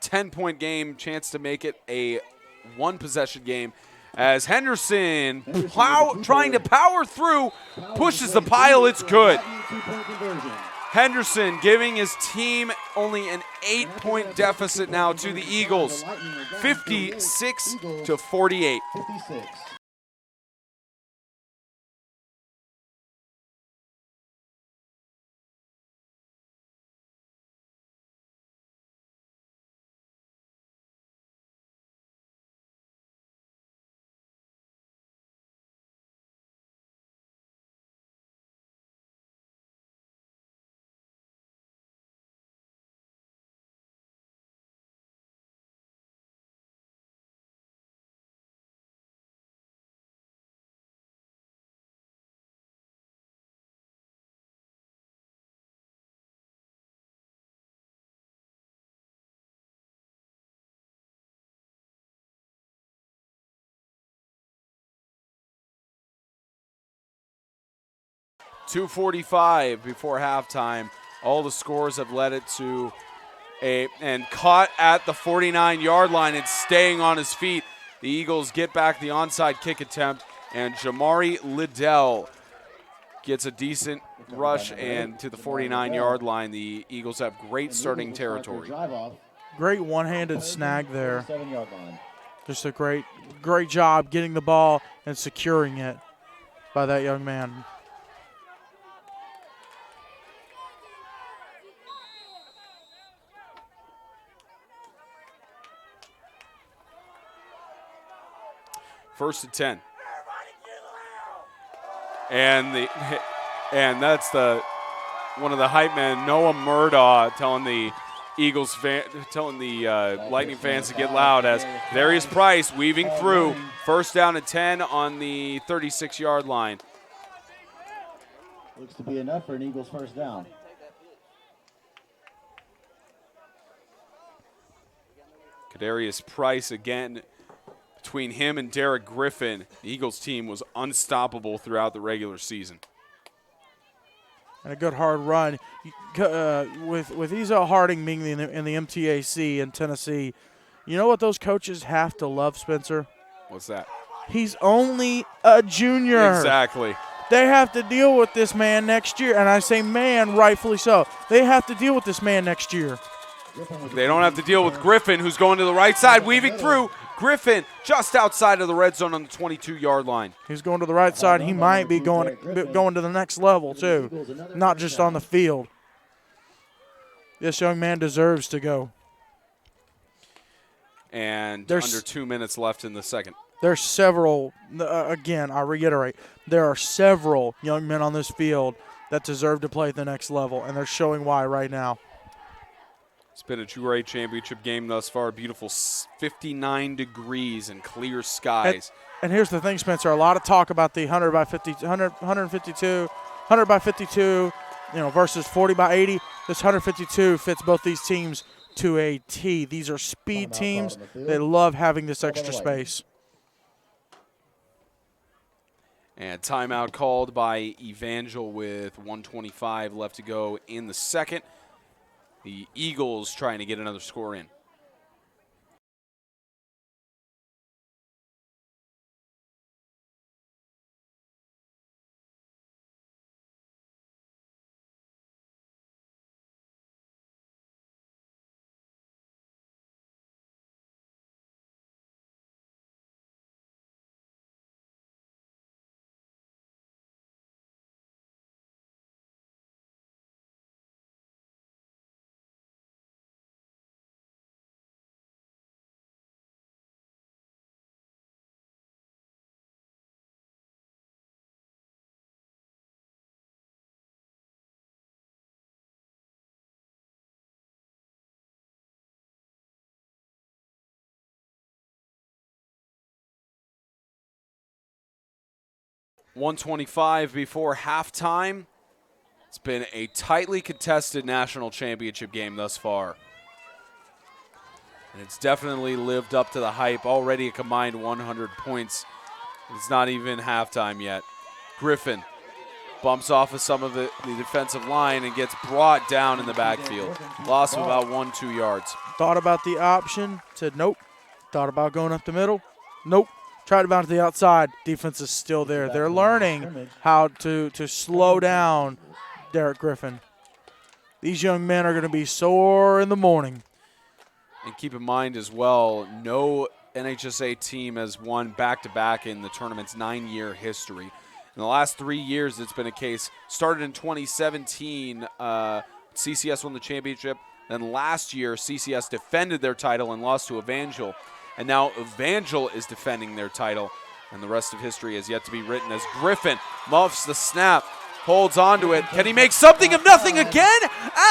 10-point game, chance to make it a 1-possession game. As Henderson trying to power through, pushes the pile, it's good. Henderson giving his team only an 8-point deficit now to the Eagles, 56-48. 56. .245 before halftime. All the scores have led it to and caught at the 49-yard line and staying on his feet. The Eagles get back the onside kick attempt, and Jamari Liddell gets a decent rush and to the 49-yard line. The Eagles have great starting territory. great one-handed snag there. 7-yard line. Just a great job getting the ball and securing it by that young man. First and 10. And that's one of the hype men, Noah Murdaugh, telling the Lightning fans to get loud as Darius Price weaving through. First down and 10 on the 36-yard line. Looks to be enough for an Eagles first down. Kadarius Price again. Between him and Derek Griffin, the Eagles team was unstoppable throughout the regular season. And a good hard run. With Ezell-Harding being in the MTAC in Tennessee, you know what those coaches have to love, Spencer? What's that? He's only a junior. Exactly. They have to deal with this man next year, and I say man, rightfully so. They have to deal with this man next year. They don't have to deal with Griffin, who's going to the right side, weaving through. Griffin just outside of the red zone on the 22-yard line. He's going to the right side. He might be going to the next level, too, not just on the field. This young man deserves to go. And under 2 minutes left in the second. There's several, again, I reiterate, there are several young men on this field that deserve to play at the next level, and they're showing why right now. It's been a great championship game thus far. Beautiful 59 degrees and clear skies. And here's the thing, Spencer. A lot of talk about the 100 by 52, versus 40 by 80. This 152 fits both these teams to a T. These are speed teams. They love having this extra space. And timeout called by Evangel with 1:25 left to go in the second. The Eagles trying to get another score in. .125 before halftime. It's been a tightly contested national championship game thus far. And it's definitely lived up to the hype. Already a combined 100 points. It's not even halftime yet. Griffin bumps off of some of the defensive line and gets brought down in the backfield. Loss of about 1-2 yards. Thought about the option, said nope. Thought about going up the middle, nope. Tried to bounce to the outside. Defense is still there. They're learning how to slow down Derek Griffin. These young men are going to be sore in the morning. And keep in mind as well, no NHSA team has won back-to-back in the tournament's 9-year history. In the last 3 years, it's been a case. Started in 2017, CCS won the championship. Then last year, CCS defended their title and lost to Evangel. And now Evangel is defending their title. And the rest of history has yet to be written as Griffin muffs the snap, holds onto it. Can he make something of nothing again?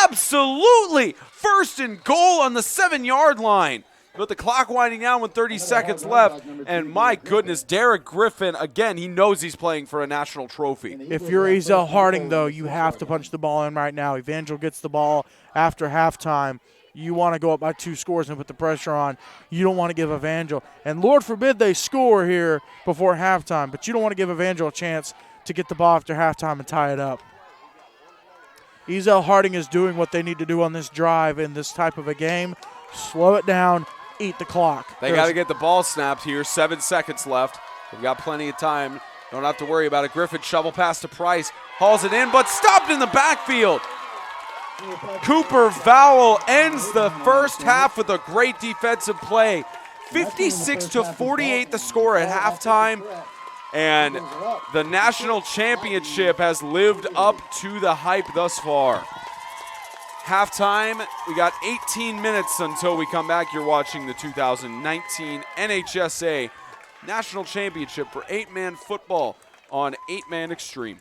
Absolutely! First and goal on the 7-yard line. But the clock winding down with 30 seconds left. And my goodness, Derek Griffin, again, he knows he's playing for a national trophy. If you're Ezell-Harding, though, you have to punch the ball in right now. Evangel gets the ball after halftime. You want to go up by 2 scores and put the pressure on. You don't want to give Evangel. And Lord forbid they score here before halftime, but you don't want to give Evangel a chance to get the ball after halftime and tie it up. Ezell-Harding is doing what they need to do on this drive in this type of a game. Slow it down, eat the clock. They got to get the ball snapped here. 7 seconds left. We've got plenty of time. Don't have to worry about it. Griffin shovel pass to Price. Hauls it in, but stopped in the backfield. Cooper Vowell ends the first half with a great defensive play. 56-48 the score at halftime. And the national championship has lived up to the hype thus far. Halftime, we got 18 minutes until we come back. You're watching the 2019 NHSA National Championship for 8-man football on 8-Man Extreme.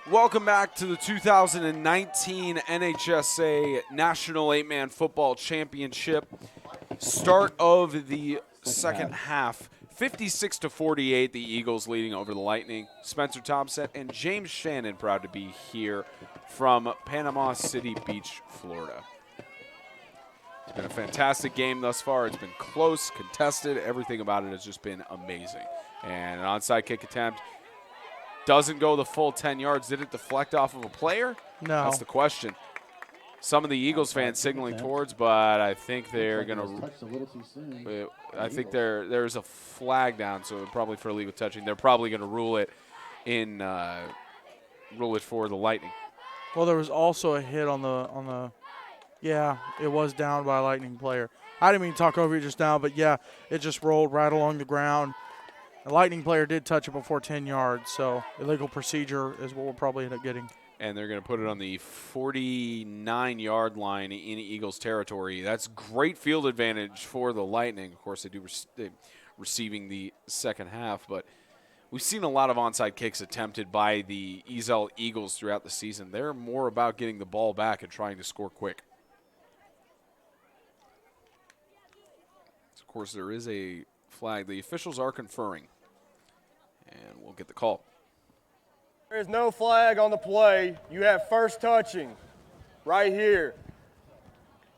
Welcome back to the 2019 NHSA National 8-Man Football Championship. Start of the second half. 56-48, the Eagles leading over the Lightning. Spencer Thompson and James Shannon proud to be here from Panama City Beach, Florida. It's been a fantastic game thus far. It's been close, contested. Everything about it has just been amazing. And an onside kick attempt doesn't go the full 10 yards. Did it deflect off of a player? No. That's the question. Some of the Eagles fans signaling towards, but I think they're going to – I think there's a flag down, so probably for illegal touching. They're probably going to rule it for the Lightning. Well, there was also a hit on the yeah, it was down by a Lightning player. I didn't mean to talk over you just now, but yeah, it just rolled right along the ground. The Lightning player did touch it before 10 yards, so illegal procedure is what we'll probably end up getting. And they're going to put it on the 49-yard line in Eagles territory. That's great field advantage for the Lightning. Of course, they're receiving the second half, but we've seen a lot of onside kicks attempted by the Ezell Eagles throughout the season. They're more about getting the ball back and trying to score quick. So, of course, there is a flag. The officials are conferring, and we'll get the call. There is no flag on the play. You have first touching right here.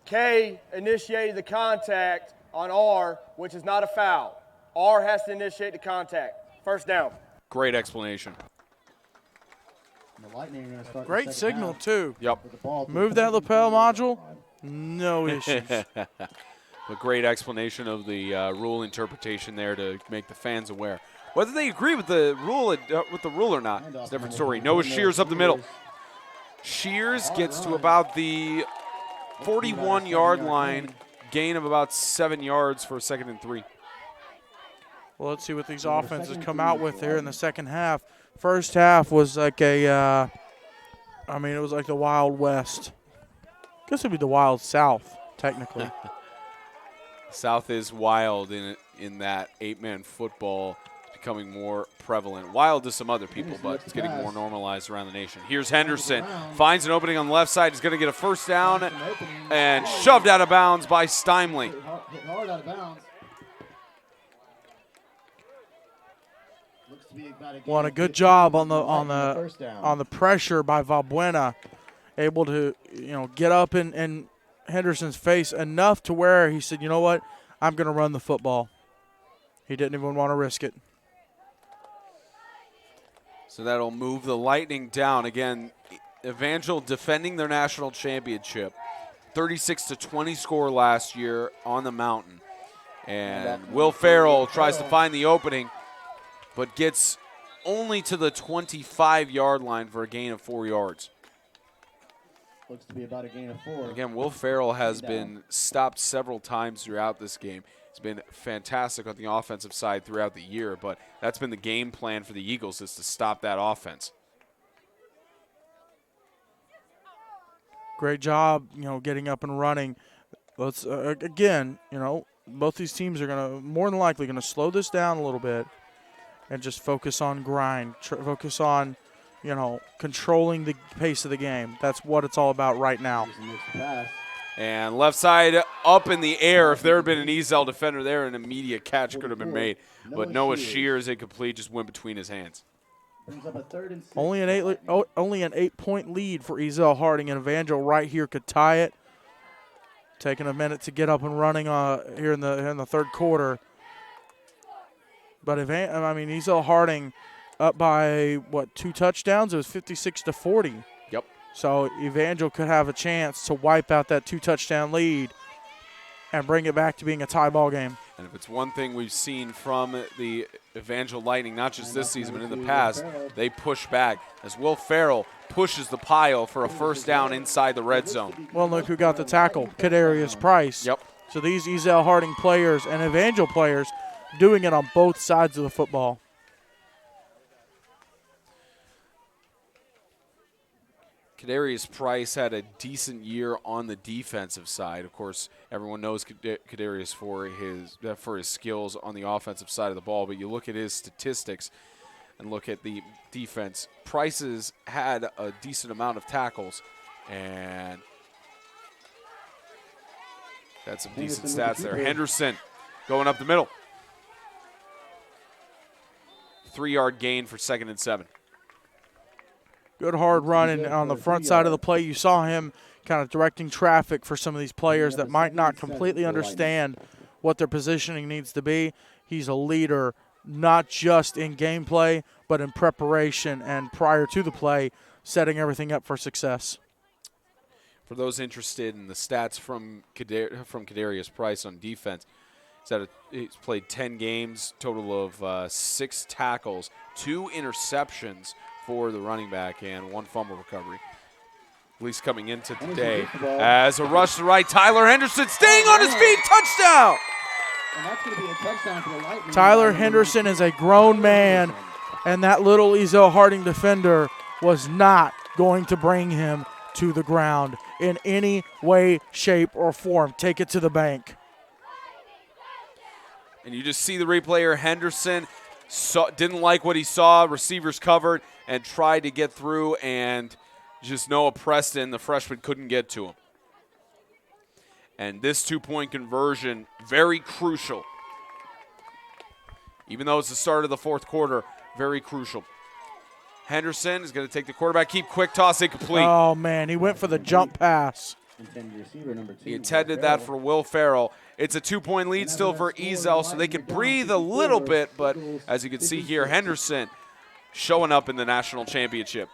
K initiated the contact on R, which is not a foul. R has to initiate the contact. First down. Great explanation. The Lightning are going to start. Great signal, too. Yep. Move that lapel module, no issues. A great explanation of the rule interpretation there to make the fans aware. Whether they agree with the rule or not, it's a different story. Noah Shears up the middle. Shears gets to about the 41-yard line, gain of about 7 yards for a 2nd and 3. Well, let's see what these offenses come out with here in the second half. First half was like it was like the Wild West. I guess it would be the Wild South, technically. South is wild in that 8-man football. Becoming more prevalent. Wild to some other people, but it's getting more normalized around the nation. Here's Henderson. Finds an opening on the left side. He's going to get a first down and shoved out of bounds by Steinley. Hit hard out of bounds. Well, a good job on the pressure by Valbuena, able to get up in Henderson's face enough to where he said, you know what, I'm going to run the football. He didn't even want to risk it. So that'll move the Lightning down. Again, Evangel defending their national championship. 36-20 score last year on the mountain. And Will Farrell tries to find the opening, but gets only to the 25-yard line for a gain of 4 yards. Looks to be about a gain of 4. Again, Will Farrell has been stopped several times throughout this game. It's been fantastic on the offensive side throughout the year, but that's been the game plan for the Eagles, is to stop that offense. Great job, getting up and running. Let's again, both these teams are going to more than likely going to slow this down a little bit and just focus on grind, focus on, controlling the pace of the game. That's what it's all about right now. And left side up in the air. If there had been an Ezell defender there, an immediate catch could have been made. But Noah Shears, incomplete, just went between his hands. Only an 8-point lead for Ezell-Harding, and Evangel right here could tie it. Taking a minute to get up and running here in the third quarter. But Ezell-Harding up by 2 touchdowns. It was 56-40. Yep. So Evangel could have a chance to wipe out that 2-touchdown lead and bring it back to being a tie ball game. And if it's one thing we've seen from the Evangel Lightning, not just this season but in the past, they push back as Will Farrell pushes the pile for a first down inside the red zone. Well, look who got the tackle, Kadarius Price. Yep. So these Ezell-Harding players and Evangel players doing it on both sides of the football. Kadarius Price had a decent year on the defensive side. Of course, everyone knows Kadarius for his skills on the offensive side of the ball, but you look at his statistics. and look at the defense, Price's had a decent amount of tackles, and had some decent stats there. Henderson going up the middle. 3-yard gain for 2nd and 7. Good hard run, and on the front side of the play, you saw him kind of directing traffic for some of these players that might not completely understand what their positioning needs to be. He's a leader, not just in gameplay, but in preparation and prior to the play, setting everything up for success. For those interested in the stats from Kadarius Price on defense, he's played 10 games, total of 6 tackles, 2 interceptions for the running back, and 1 fumble recovery. At least coming into today. As a rush to the right, Tyler Henderson staying on his feet, touchdown! And that's going to be a touchdown for the Lightning. Tyler Henderson is a grown man, and that little Ezell-Harding defender was not going to bring him to the ground in any way, shape, or form. Take it to the bank. And you just see the replayer. Henderson didn't like what he saw. Receivers covered and tried to get through, and just Noah Preston, the freshman, couldn't get to him. And this 2-point conversion, very crucial. Even though it's the start of the 4th quarter, very crucial. Henderson is going to take the quarterback, keep quick toss, incomplete. Oh, man, he went for the jump pass. He intended that for Will Ferrell. It's a 2-point lead still for Ezell, so they can breathe a little bit, but as you can see here, Henderson showing up in the national championship.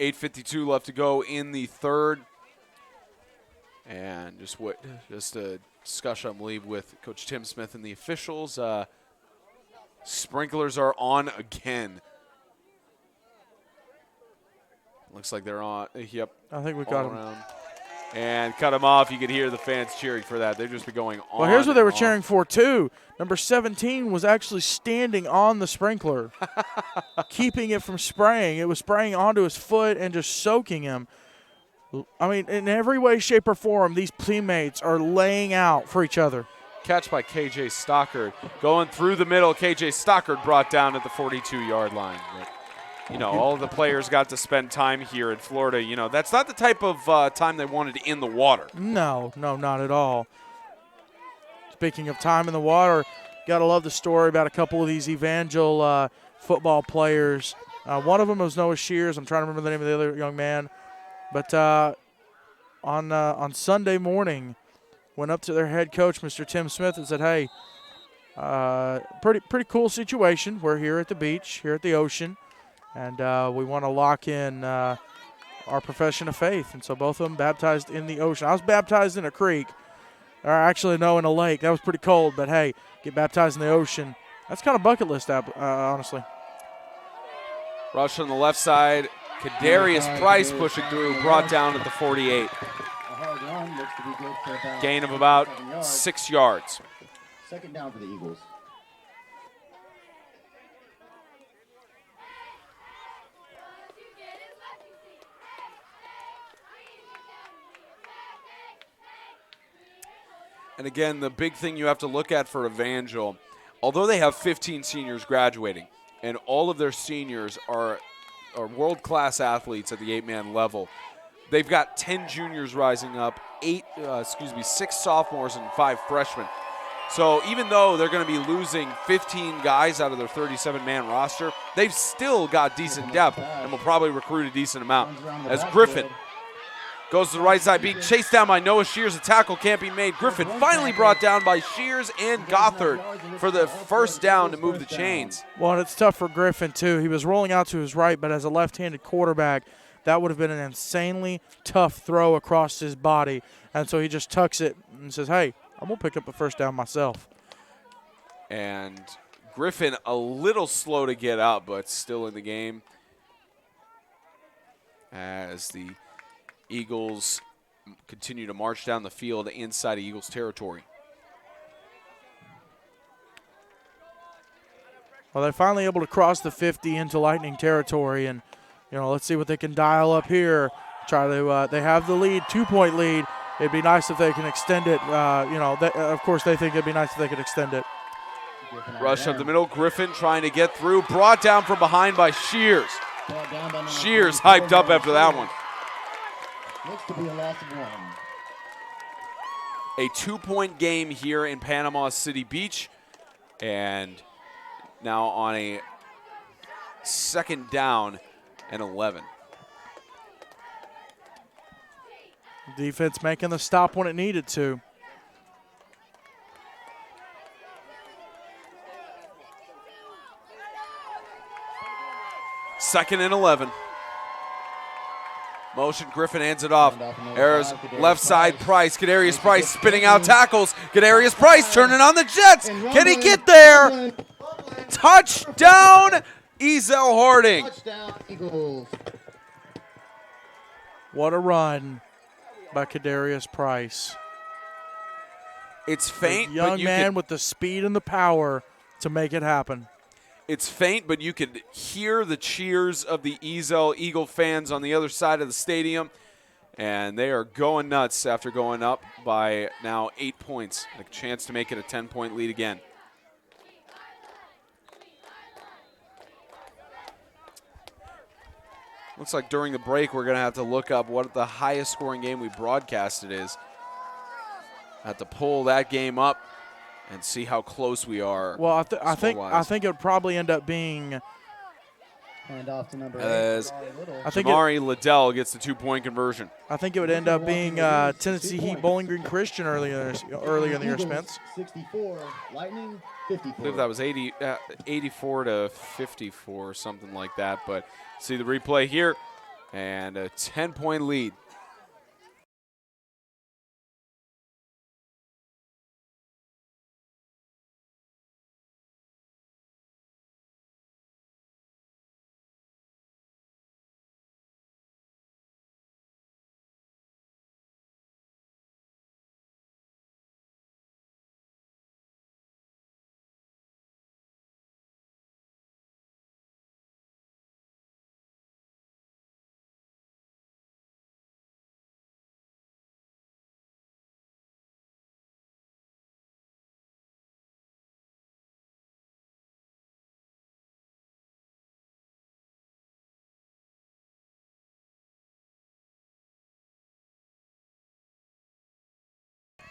.8:52 left to go in the 3rd. And just a discussion, I believe, with Coach Tim Smith and the officials. Sprinklers are on again. Looks like they're on. Yep. I think we got him. And cut him off. You could hear the fans cheering for that. They've just been going on. Well, here's what they were cheering for, too. Number 17 was actually standing on the sprinkler, keeping it from spraying. It was spraying onto his foot and just soaking him. I mean, in every way, shape, or form, these teammates are laying out for each other. Catch by K.J. Stockard. Going through the middle, K.J. Stockard brought down at the 42-yard line. But, you know, all the players got to spend time here in Florida. You know, that's not the type of time they wanted in the water. No, not at all. Speaking of time in the water, got to love the story about a couple of these Evangel football players. One of them was Noah Shears. I'm trying to remember the name of the other young man. But on Sunday morning, went up to their head coach, Mr. Tim Smith, and said, hey, pretty cool situation. We're here at the beach, here at the ocean, and we want to lock in our profession of faith. And so both of them baptized in the ocean. I was baptized in a creek, or actually, no, in a lake. That was pretty cold, but hey, get baptized in the ocean. That's kind of bucket list, honestly. Rush on the left side. Kadarius Price pushing through, brought down at the 48. Gain of about 6 yards. 2nd down for the Eagles. And again, the big thing you have to look at for Evangel, although they have 15 seniors graduating, and all of their seniors are world-class athletes at the 8-man level, they've got 10 juniors rising up, 6 sophomores and 5 freshmen. So even though they're going to be losing 15 guys out of their 37-man roster, they've still got decent depth and will probably recruit a decent amount. As Griffin Goes to the right side, being chased down by Noah Shears. A tackle can't be made. Griffin finally brought down by Shears and Gothard for the first down to move the chains. Well, and it's tough for Griffin, too. He was rolling out to his right, but as a left-handed quarterback, that would have been an insanely tough throw across his body. And so he just tucks it and says, hey, I'm going to pick up the first down myself. And Griffin a little slow to get up, but still in the game as the Eagles continue to march down the field inside of Eagles territory. Well, they're finally able to cross the 50 into Lightning territory, and let's see what they can dial up here. Try to. They have the lead, 2-point lead. It'd be nice if they can extend it. Of course, they think it'd be nice if they could extend it. Rush up the middle. Griffin trying to get through. Brought down from behind by Shears. Shears hyped up after that one. Looks to be a loss of 1. A 2-point game here in Panama City Beach. And now on a second down and 11. Defense making the stop when it needed to. Second and 11. Motion, Griffin hands it off. Errors left side, Price. Kadarius Price spinning out tackles. Kadarius Price turning on the Jets. Can he get there? Touchdown, Ezell-Harding. Touchdown, Eagles. What a run by Kadarius Price. It's faint, A young but you man can, with the speed and the power to make it happen. It's faint, but you could hear the cheers of the Ezell Eagle fans on the other side of the stadium, and they are going nuts after going up by now 8 points. A chance to make it a 10-point lead again. Looks like during the break we're going to have to look up what the highest scoring game we broadcasted is. Have to pull that game up and see how close we are. Well, I think it would probably end up being. Hand off to number 8. As I think Jamari Liddell gets the 2-point conversion. I think it would end up being Tennessee Heat Bowling Green Christian earlier in the year, Spence. 64, Lightning 54. I believe that was 84 to 54, something like that. But see the replay here, and a 10-point lead.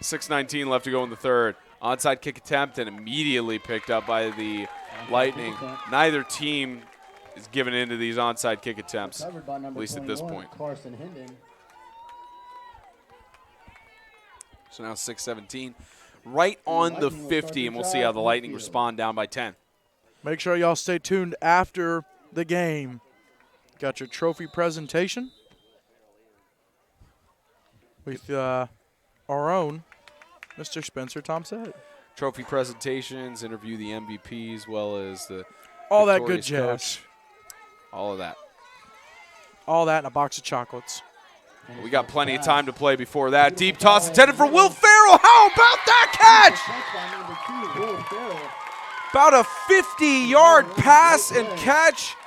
.6:19 left to go in the third. Onside kick attempt and immediately picked up by the Lightning. Neither team is giving in to these onside kick attempts, at least at this point. Carson Hendon. So now 6:17. Right on the 50, and we'll see how the Lightning respond down by 10. Make sure y'all stay tuned after the game. Got your trophy presentation with our own Mr. Spencer Thompson. Trophy presentations, interview the MVP as well as the all that good victorious jazz. coach. All of that. All that and a box of chocolates. We got plenty of time to play before that. Deep toss intended for Will Ferrell. How about that catch? About a 50-yard pass and catch.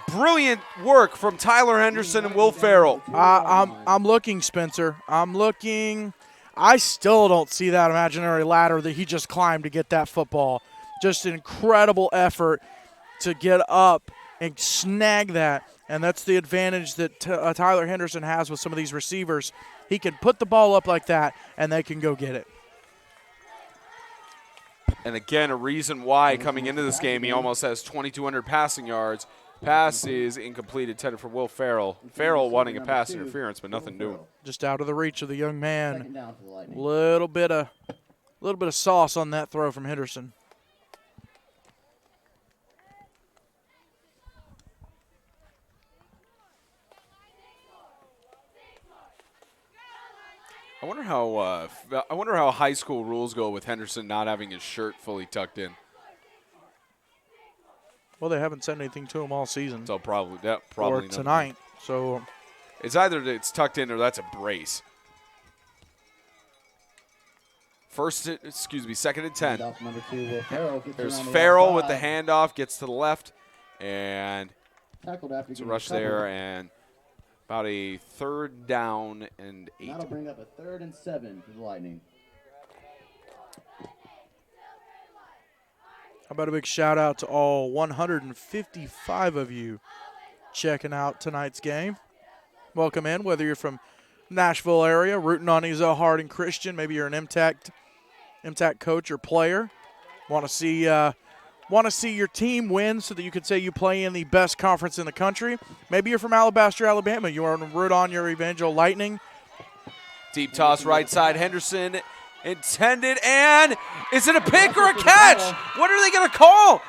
Brilliant work from Tyler Henderson and Will Ferrell. I'm looking, Spencer. I'm looking. I still don't see that imaginary ladder that he just climbed to get that football. Just an incredible effort to get up and snag that. And that's the advantage that Tyler Henderson has with some of these receivers. He can put the ball up like that, and they can go get it. And again, a reason why coming into this game he almost has 2,200 passing yards Pass is incomplete, intended for Will Farrell. Farrell wanting a pass interference, but nothing doing. Just out of the reach of the young man. Second down for the Lightning. Little bit of sauce on that throw from Henderson. I wonder how high school rules go with Henderson not having his shirt fully tucked in. Well, they haven't said anything to him all season. So probably or not. tonight. So It's either it's tucked in or that's a brace. Second and 10. Handoff number 2, Will Farrell gets There's around the Farrell with the outside. handoff, gets to the left, and Tackled after it's a getting rush covered. there, and about a 3rd down and 8. That'll bring up a 3rd and 7 for the Lightning. how about a big shout out to all 155 of you checking out tonight's game. Welcome in, whether you're from Nashville area, rooting on Ezell-Harding Christian, maybe you're an MTAC coach or player, want to see your team win so that you could say you play in the best conference in the country. Maybe you're from Alabaster, Alabama. You want to root on your Evangel Lightning. Deep toss right side, Henderson intended, and is it a pick or a catch? What are they going to call?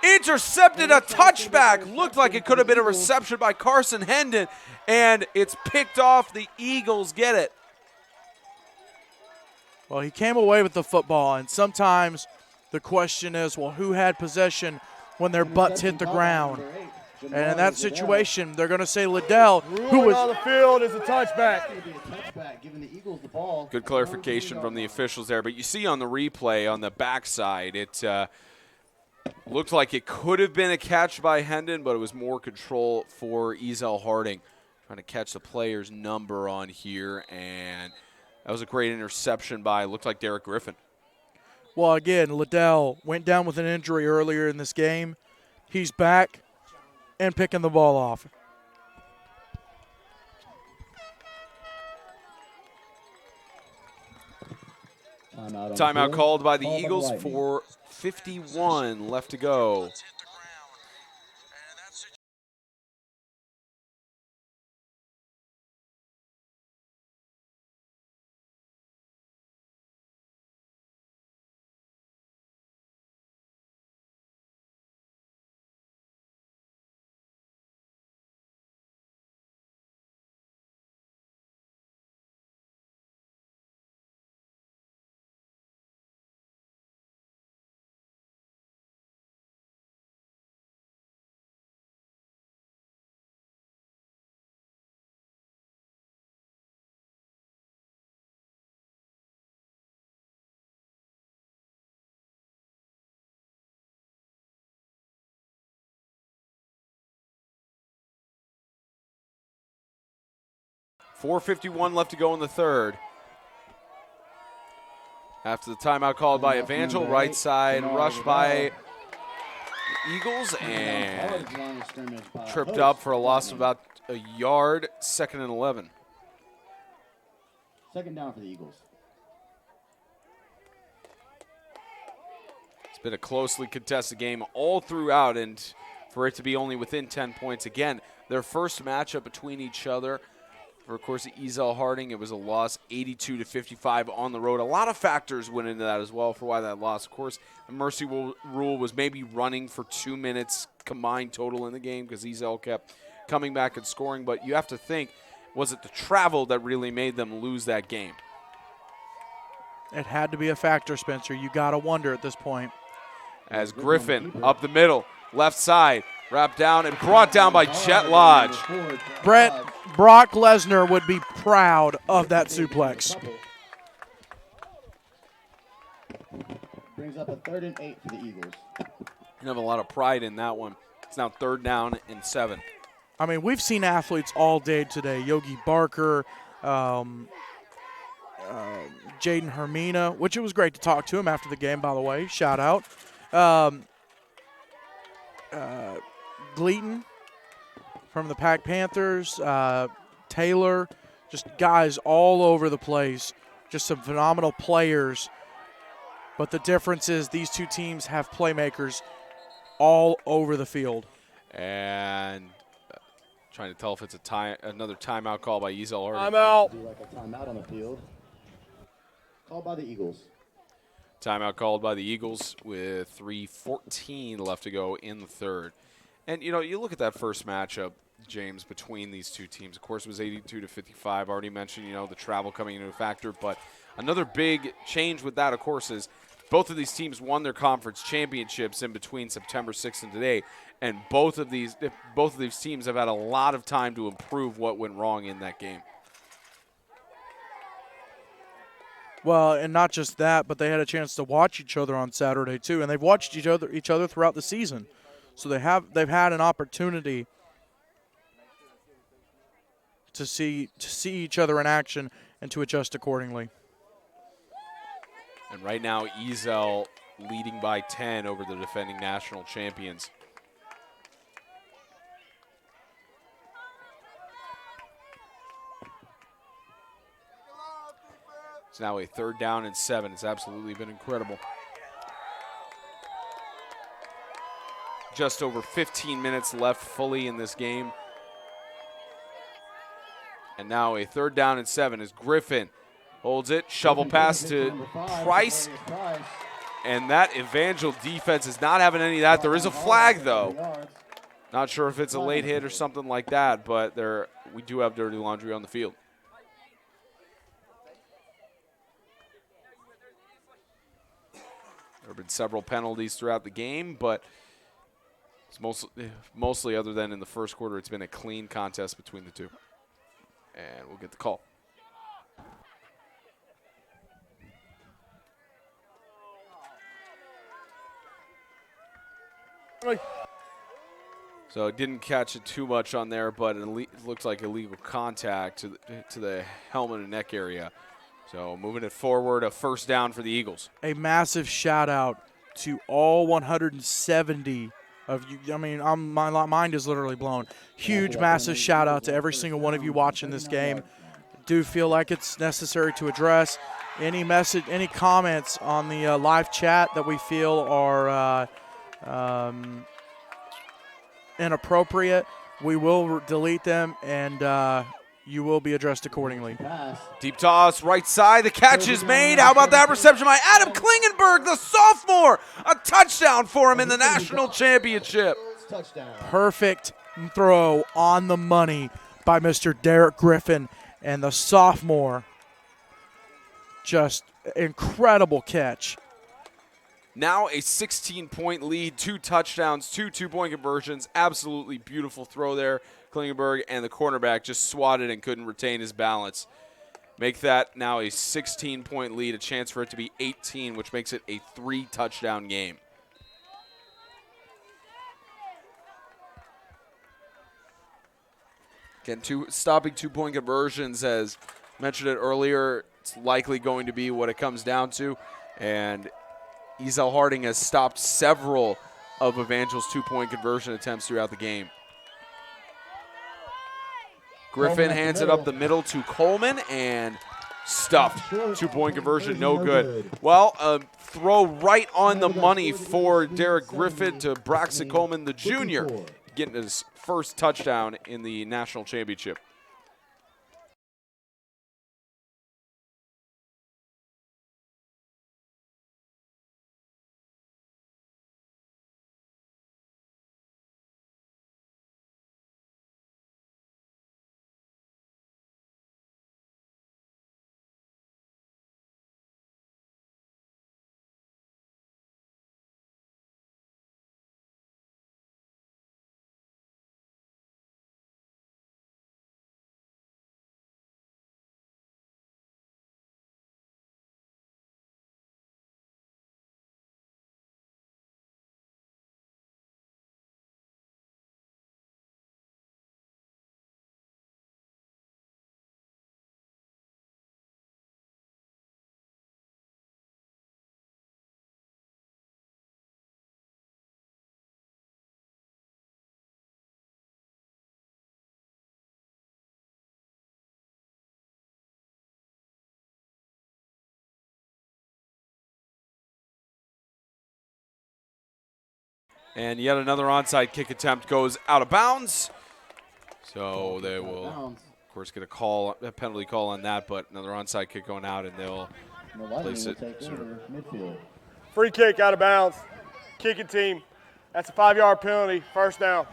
Intercepted, a touchback. Looked like it could have been a reception by Carson Hendon, and it's picked off. The Eagles get it. Well, he came away with the football, and sometimes the question is, well, who had possession when their butts hit the ground? And in that situation, they're going to say Liddell, who Ruling was on the field is a touchback. Giving the Eagles the ball. Good clarification from the officials there, but you see on the replay on the backside, it looked like it could have been a catch by Hendon, but it was more control for Ezell-Harding. Trying to catch the player's number on here, and that was a great interception by, looked like Derek Griffin. Well, again, Liddell went down with an injury earlier in this game. He's back and picking the ball off. Timeout called by the Eagles for 51 left to go. .451 left to go in the third. After the timeout called by Evangel, right side rush by the Eagles, and tripped up for a loss of about a yard, 2nd and 11. Second down for the Eagles. It's been a closely contested game all throughout, and for it to be only within 10 points, again, their first matchup between each other. For, of course, Ezell-Harding, it was a loss 82-55 on the road. A lot of factors went into that as well for why that loss. Of course, the mercy rule was maybe running for 2 minutes combined total in the game because Ezell kept coming back and scoring. But you have to think, was it the travel that really made them lose that game? It had to be a factor, Spencer. You got to wonder at this point. As Griffin up the middle, left side, wrapped down and brought down by Jet Lodge. Brock Lesnar would be proud of that suplex. Brings up a 3rd and 8 for the Eagles. You have a lot of pride in that one. It's now 3rd down and 7. I mean, we've seen athletes all day today. Yogi Barker, Jaden Hermina, which it was great to talk to him after the game, by the way. Shout out. Gleaton from the Pack Panthers, Taylor, just guys all over the place, just some phenomenal players. But the difference is these two teams have playmakers all over the field. And trying to tell if it's another timeout call by Ezell-Harding. Timeout. Do like a timeout on the field. Called by the Eagles. Timeout called by the Eagles with 3:14 left to go in the third. And, you know, you look at that first matchup, James, between these two teams. Of course, it was 82-55. Already mentioned, you know, the travel coming into a factor. But another big change with that, of course, is both of these teams won their conference championships in between September 6th and today. And both of these teams have had a lot of time to improve what went wrong in that game. Well, and not just that, but they had a chance to watch each other on Saturday too, and they've watched each other throughout the season. So they've had an opportunity to see each other in action and to adjust accordingly. And right now, Ezell leading by 10 over the defending national champions. It's now a 3rd down and 7. It's absolutely been incredible. Just over 15 minutes left fully in this game. And now a 3rd down and 7 as Griffin holds it. Shovel pass to Price. And that Evangel defense is not having any of that. There is a flag, though. Not sure if it's a late hit or something like that, but we do have dirty laundry on the field. There have been several penalties throughout the game, but it's mostly other than in the first quarter, it's been a clean contest between the two. And we'll get the call. So didn't catch it too much on there, but it looks like illegal contact to the helmet and neck area. So moving it forward, a 1st down for the Eagles. A massive shout out to all 170 of you. I mean, my mind is literally blown. Huge, massive shout out to every single one of you watching this game. Do feel like it's necessary to address any message, any comments on the live chat that we feel are inappropriate. We will delete them, and you will be addressed accordingly. Deep toss, right side. The catch is made. How about that reception by Adam Klingenberg, the sophomore? A touchdown for him in the national championship. Perfect throw on the money by Mr. Derek Griffin and the sophomore. Just incredible catch. Now a 16-point lead, 2 touchdowns, 2 two-point conversions. Absolutely beautiful throw there. Klingenberg and the cornerback just swatted and couldn't retain his balance. Make that now a 16-point lead, a chance for it to be 18, which makes it a 3-touchdown game. Again, stopping two-point conversions, as mentioned it earlier, it's likely going to be what it comes down to. And Ezell-Harding has stopped several of Evangel's two-point conversion attempts throughout the game. Griffin hands it up the middle to Coleman and stuffed. Two-point conversion, no good. Well, a throw right on the money for Derek Griffin to Braxton Coleman, the junior, getting his first touchdown in the national championship. And yet another onside kick attempt goes out of bounds. So they will, of course, get a penalty call on that, but another onside kick going out, and they'll place it sooner. Free kick out of bounds. Kicking team. That's a 5-yard penalty. First down.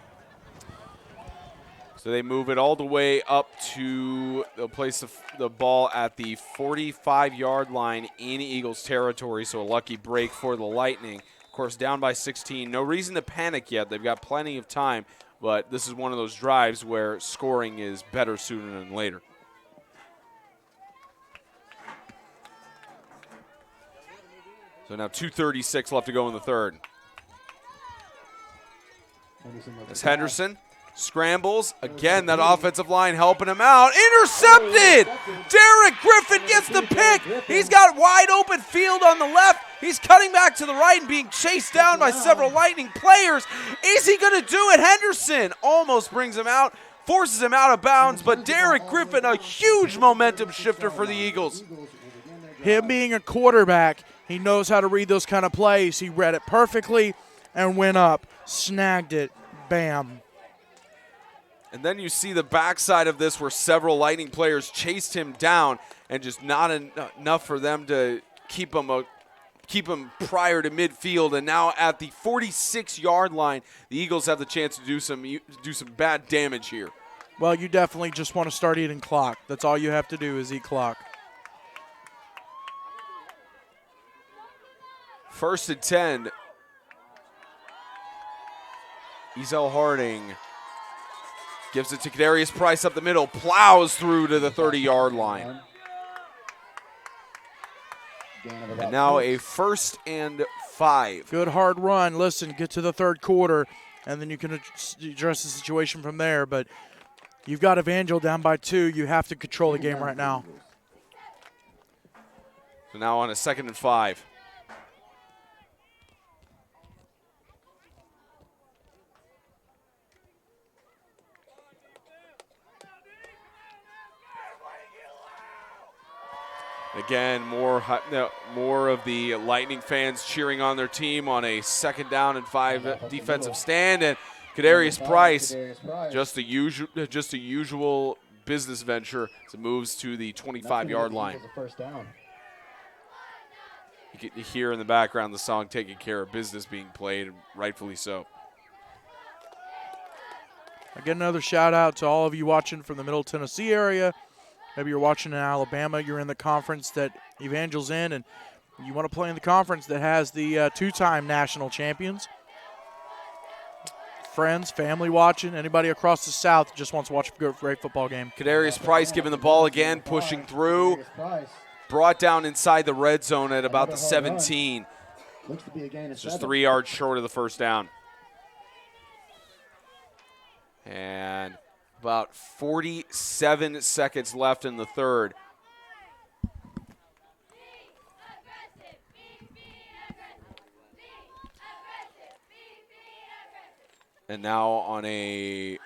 So they move it all the way up to, they'll place the ball at the 45-yard line in Eagles territory, so a lucky break for the Lightning. Of course, down by 16. No reason to panic yet. They've got plenty of time, but this is one of those drives where scoring is better sooner than later. So now 2:36 left to go in the third. As Henderson scrambles. Again, that offensive line helping him out. Intercepted! Derek Griffin gets the pick. He's got wide open field on the left. He's cutting back to the right and being chased down by several Lightning players. Is he going to do it? Henderson almost brings him out, forces him out of bounds, but Derek Griffin, a huge momentum shifter for the Eagles. Him being a quarterback, he knows how to read those kind of plays. He read it perfectly and went up, snagged it, bam. And then you see the backside of this where several Lightning players chased him down and just not enough for them to keep him prior to midfield. And now at the 46-yard line, the Eagles have the chance to do some bad damage here. Well, you definitely just want to start eating clock. That's all you have to do is eat clock. 1st and 10. Ezell-Harding gives it to Kadarius Price up the middle, plows through to the 30-yard line. And now a 1st and 5. Good hard run. Listen, get to the third quarter, and then you can address the situation from there. But you've got Evangel down by 2. You have to control the game right now. So now on a 2nd and 5. Again, more of the Lightning fans cheering on their team on a 2nd down and 5 defensive stand, and Kadarius Price, just a usual business venture as it moves to the 25-yard line. You can hear in the background the song "Taking Care of Business" being played, and rightfully so. Again, another shout out to all of you watching from the Middle Tennessee area. Maybe you're watching in Alabama, you're in the conference that Evangel's in, and you want to play in the conference that has the 2-time national champions. Friends, family watching, anybody across the South just wants to watch a great football game. Kadarius Price giving the ball again, pushing through. Brought down inside the red zone at about the 17. It's just 3 yards short of the 1st down. And about 47 seconds left in the third. And now on I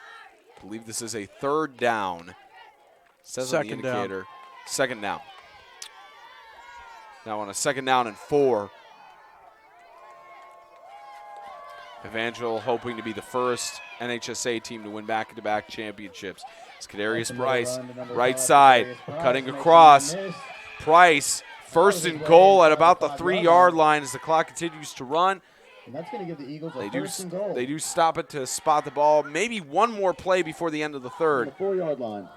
believe this is a 3rd down. Says on the indicator. Second down. Now on a 2nd down and 4. Evangel hoping to be the first NHSA team to win back-to-back championships. It's Kadarius Price, right side, cutting across. Price, 1st and goal at about the 3-yard line as the clock continues to run. And that's going to give the Eagles a 1st and goal. They do stop it to spot the ball. Maybe one more play before the end of the third. The 4-yard line.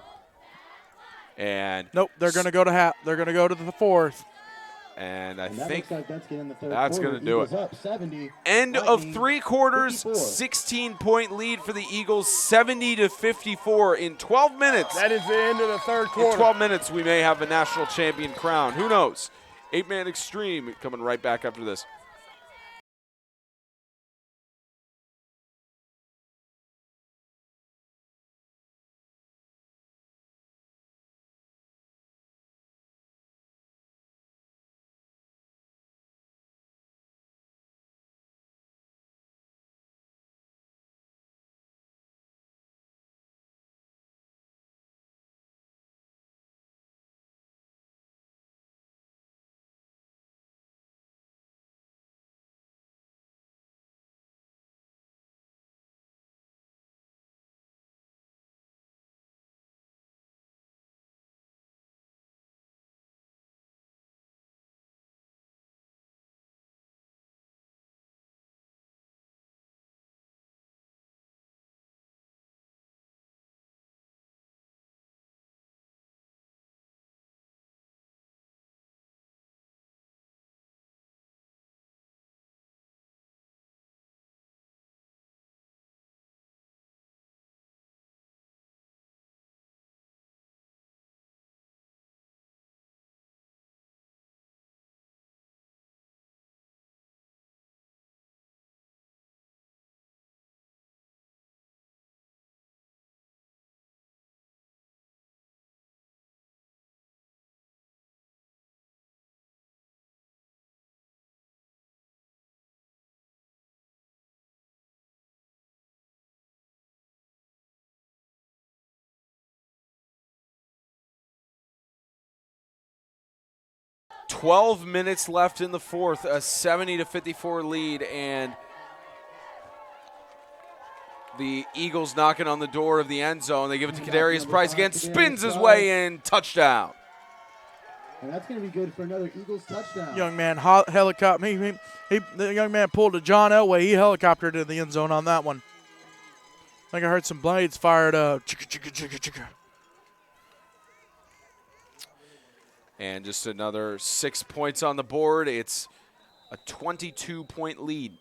And nope, they're going to go to they're going to go to the 4th. And I that think looks like that's going to do it. Up 70, End of 3 quarters, 54. 16-point lead for the Eagles, 70-54 in 12 minutes. That is the end of the third quarter. In 12 minutes, we may have a national champion crown. Who knows? 8-man extreme coming right back after this. 12 minutes left in the fourth, a 70-54 lead, and the Eagles knocking on the door of the end zone. They give it to Kadarius Price again, spins his way in, touchdown. And that's going to be good for another Eagles touchdown. Young man helicopter. The young man pulled a John Elway. He helicoptered to the end zone on that one. I think I heard some blades fired up. And just another 6 points on the board. It's a 22-point lead.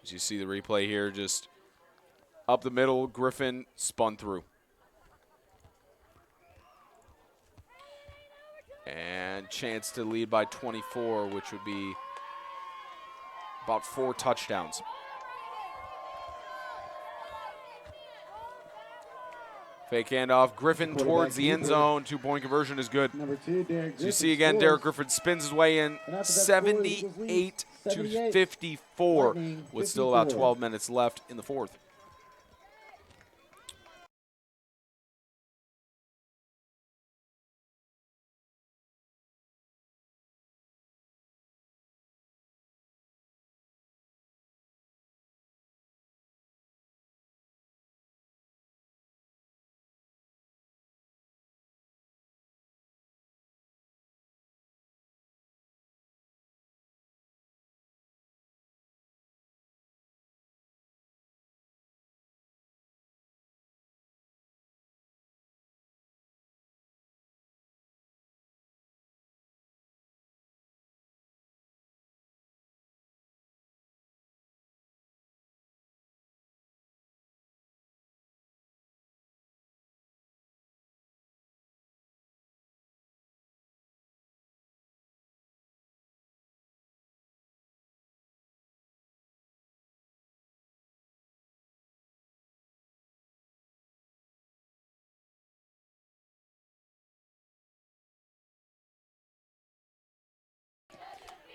As you see the replay here, just up the middle, Griffin spun through. And chance to lead by 24, which would be about 4 touchdowns. Fake handoff, Griffin towards the end zone. 2-point conversion is good. Number 2, Derek As you see again, Derek Griffin spins his way in, 78-54, with still about 12 minutes left in the fourth.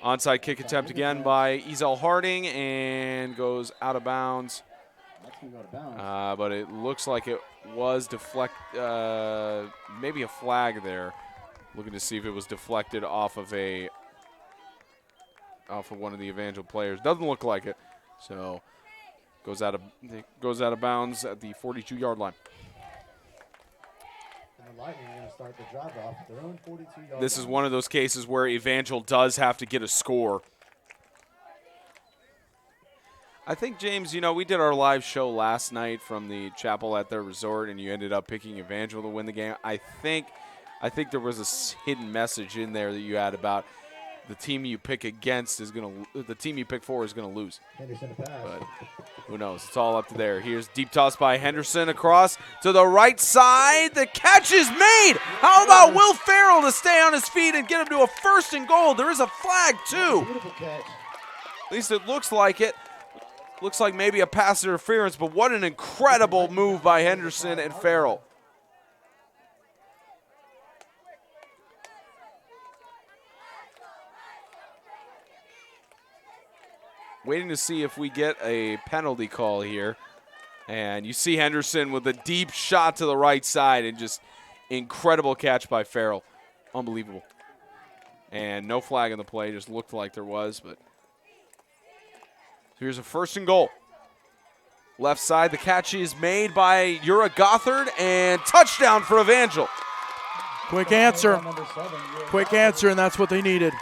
Onside kick attempt again by Ezell-Harding, and goes out of bounds. But it looks like it was maybe a flag there. Looking to see if it was deflected off of one of the Evangel players. Doesn't look like it. So goes out of bounds at the 42-yard line. And the Lightning are going to start the drive off at their own 42-yard line. This is one of those cases where Evangel does have to get a score. I think, James, we did our live show last night from the chapel at their resort, and you ended up picking Evangel to win the game. I think there was a hidden message in there that you had about the team you pick against the team you pick for is gonna lose. Henderson to pass. But who knows? It's all up to there. Here's deep toss by Henderson across to the right side. The catch is made. How about Will Farrell to stay on his feet and get him to a 1st and goal? There is a flag too. Beautiful catch. At least it looks like it. Looks like maybe a pass interference, but what an incredible move by Henderson and Farrell. Waiting to see if we get a penalty call here. And you see Henderson with a deep shot to the right side, and just incredible catch by Farrell. Unbelievable. And no flag on the play, just looked like there was, but here's a 1st and goal. Left side, the catch is made by Ura Gothard, and touchdown for Evangel. Quick answer. Quick answer, and that's what they needed.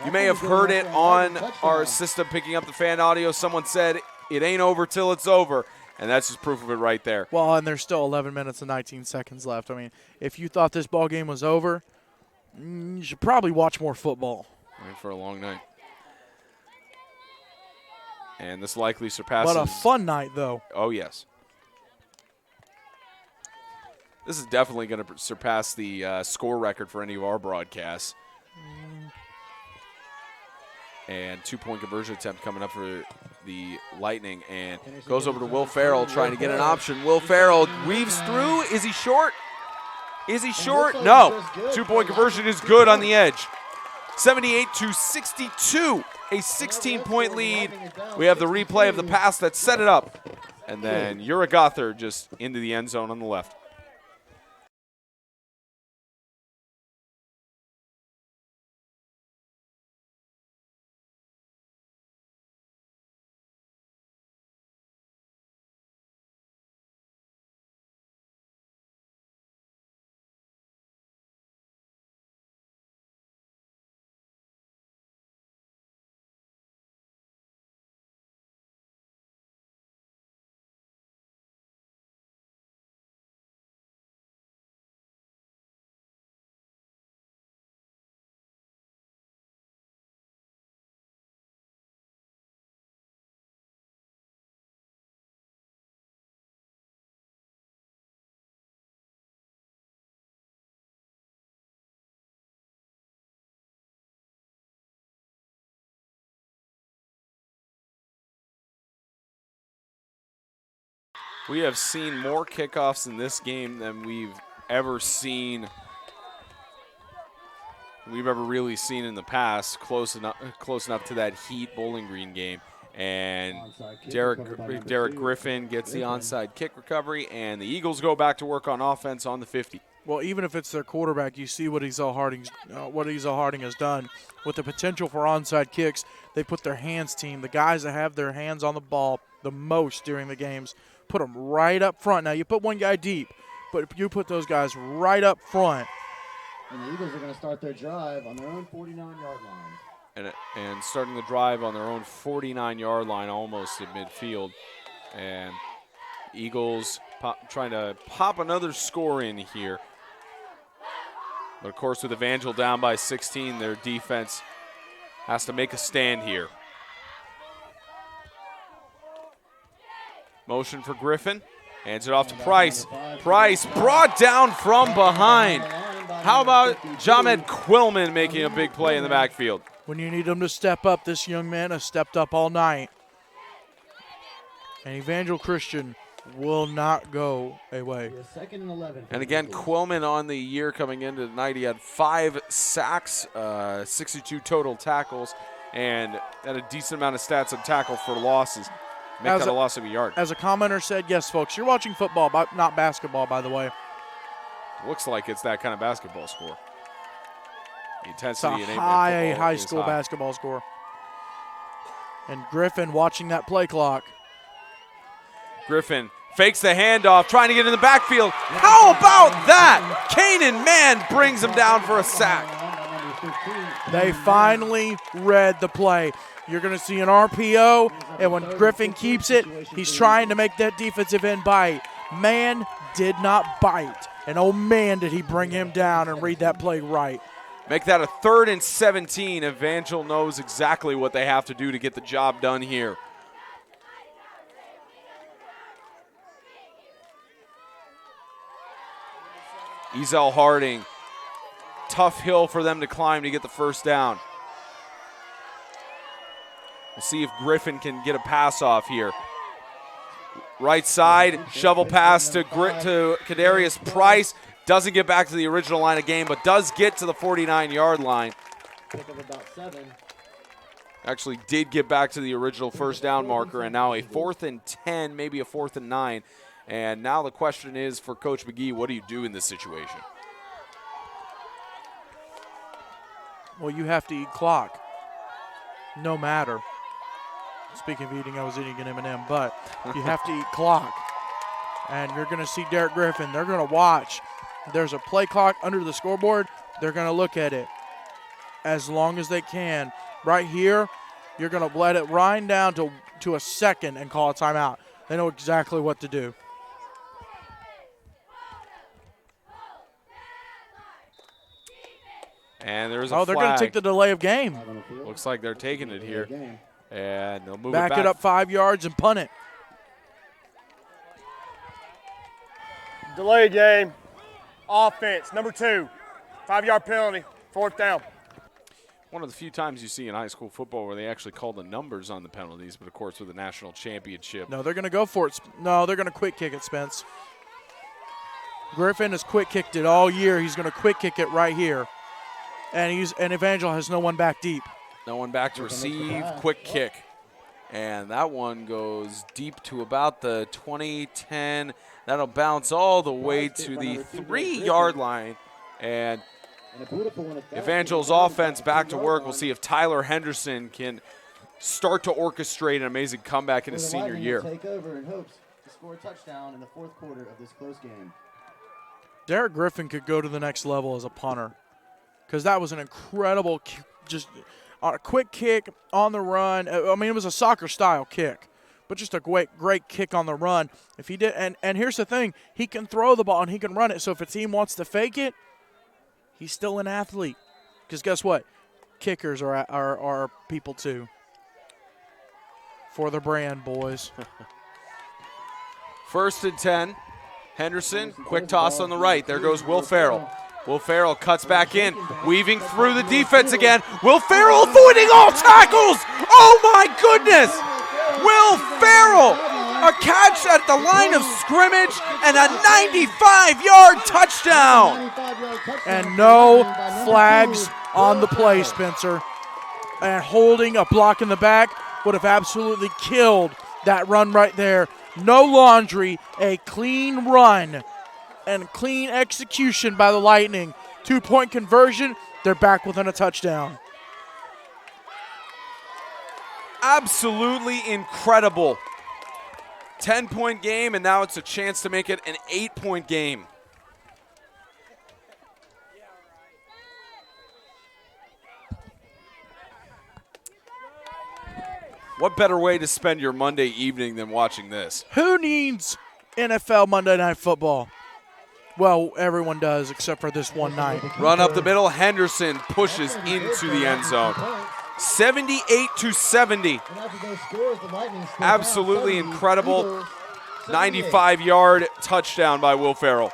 You may have heard it on our system picking up the fan audio. Someone said, it ain't over till it's over, and that's just proof of it right there. Well, and there's still 11 minutes and 19 seconds left. I mean, if you thought this ball game was over, you should probably watch more football. Right, for a long night. And this likely surpasses. But a fun night, though. Oh, yes. This is definitely going to surpass the score record for any of our broadcasts. And 2-point conversion attempt coming up for the Lightning. And goes over to Will Farrell trying to get an option. Will Farrell weaves through. Is he short? Is he short? No. 2-point conversion is good on the edge. 78-62. A 16-point lead. We have the replay of the pass that set it up. And then Ura Gothard just into the end zone on the left. We have seen more kickoffs in this game than we've ever seen. We've ever really seen in the past, close enough to that Heat Bowling Green game. And Derek Griffin gets the onside kick recovery, and the Eagles go back to work on offense on the 50. Well, even if it's their quarterback, you see what Ezell-Harding has done with the potential for onside kicks. They put their hands team, the guys that have their hands on the ball the most during the games, put them right up front. Now, you put one guy deep, but you put those guys right up front. And the Eagles are going to start their drive on their own 49-yard line. And starting the drive on their own 49-yard line, almost at midfield. And Eagles trying to pop another score in here. But, of course, with Evangel down by 16, their defense has to make a stand here. Motion for Griffin. Hands it off to Price. Price brought down from behind. How about Jamed Quillman making a big play in the backfield? When you need him to step up, this young man has stepped up all night. And Evangel Christian will not go away. Second and 11. And again, Quillman on the year coming into tonight, he had 5 sacks, 62 total tackles, and had a decent amount of stats on tackle for losses. Make that a loss of a yard. As a commenter said, yes, folks, you're watching football, not basketball, by the way. Looks like it's that kind of basketball score. The intensity it's in a high school basketball score. And Griffin watching that play clock. Griffin fakes the handoff, trying to get in the backfield. How about that? Kanan Mann brings him down for a sack. They finally read the play. You're going to see an RPO, and when Griffin keeps it, he's trying to make that defensive end bite. Man did not bite. And, oh, man, did he bring him down and read that play right. Make that a 3rd and 17. Evangel knows exactly what they have to do to get the job done here. Ezell-Harding. Tough hill for them to climb to get the first down. We'll see if Griffin can get a pass off here. Right side, shovel pass to Kadarius Price. Doesn't get back to the original line of game, but does get to the 49-yard line. Actually did get back to the original first down marker, and now a 4th and 10, maybe a 4th and 9. And now the question is for Coach McGee, what do you do in this situation? Well, you have to eat clock, no matter. Speaking of eating, I was eating an M&M, but you have to eat clock. And you're going to see Derek Griffin. They're going to watch. There's a play clock under the scoreboard. They're going to look at it as long as they can. Right here, you're going to let it wind down to a second and call a timeout. They know exactly what to do. And there's a flag. They're going to take the delay of game. Looks like they're taking it here. And they'll move back it back. It up 5 yards and punt it. Delay game. Offense, number 2. 5-yard penalty, 4th down. One of the few times you see in high school football where they actually call the numbers on the penalties, but of course with the national championship. No, they're going to go for it. No, they're going to quick kick it, Spence. Griffin has quick kicked it all year. He's going to quick kick it right here. And Evangel has no one back deep. No one back to receive, quick kick. And that one goes deep to about the 20-10. That'll bounce all the way to the 3-yard line. And Evangel's offense back to work. We'll see if Tyler Henderson can start to orchestrate an amazing comeback in his senior year. Take over in hopes to score a touchdown in the 4th quarter of this close game. Derek Griffin could go to the next level as a punter because that was an incredible just a quick kick on the run. I mean, it was a soccer-style kick, but just a great kick on the run. If he did, and here's the thing, he can throw the ball and he can run it. So if a team wants to fake it, he's still an athlete. Because guess what? Kickers are people too. For the brand, boys. 1st and 10. Henderson, quick toss on the right. There goes Will Farrell. Will Farrell cuts back in, weaving through the defense again. Will Farrell avoiding all tackles. Oh, my goodness. Will Farrell a catch at the line of scrimmage, and a 95-yard touchdown. And no flags on the play, Spencer. And holding a block in the back would have absolutely killed that run right there. No laundry, a clean run and clean execution by the Lightning. 2-point conversion, they're back within a touchdown. Absolutely incredible. 10-point game, and now it's a chance to make it an 8-point game. What better way to spend your Monday evening than watching this? Who needs NFL Monday Night Football? Well, everyone does except for this one night. Run up the middle. Henderson pushes into the end zone. 78-70. Absolutely incredible 95-yard touchdown by Will Ferrell.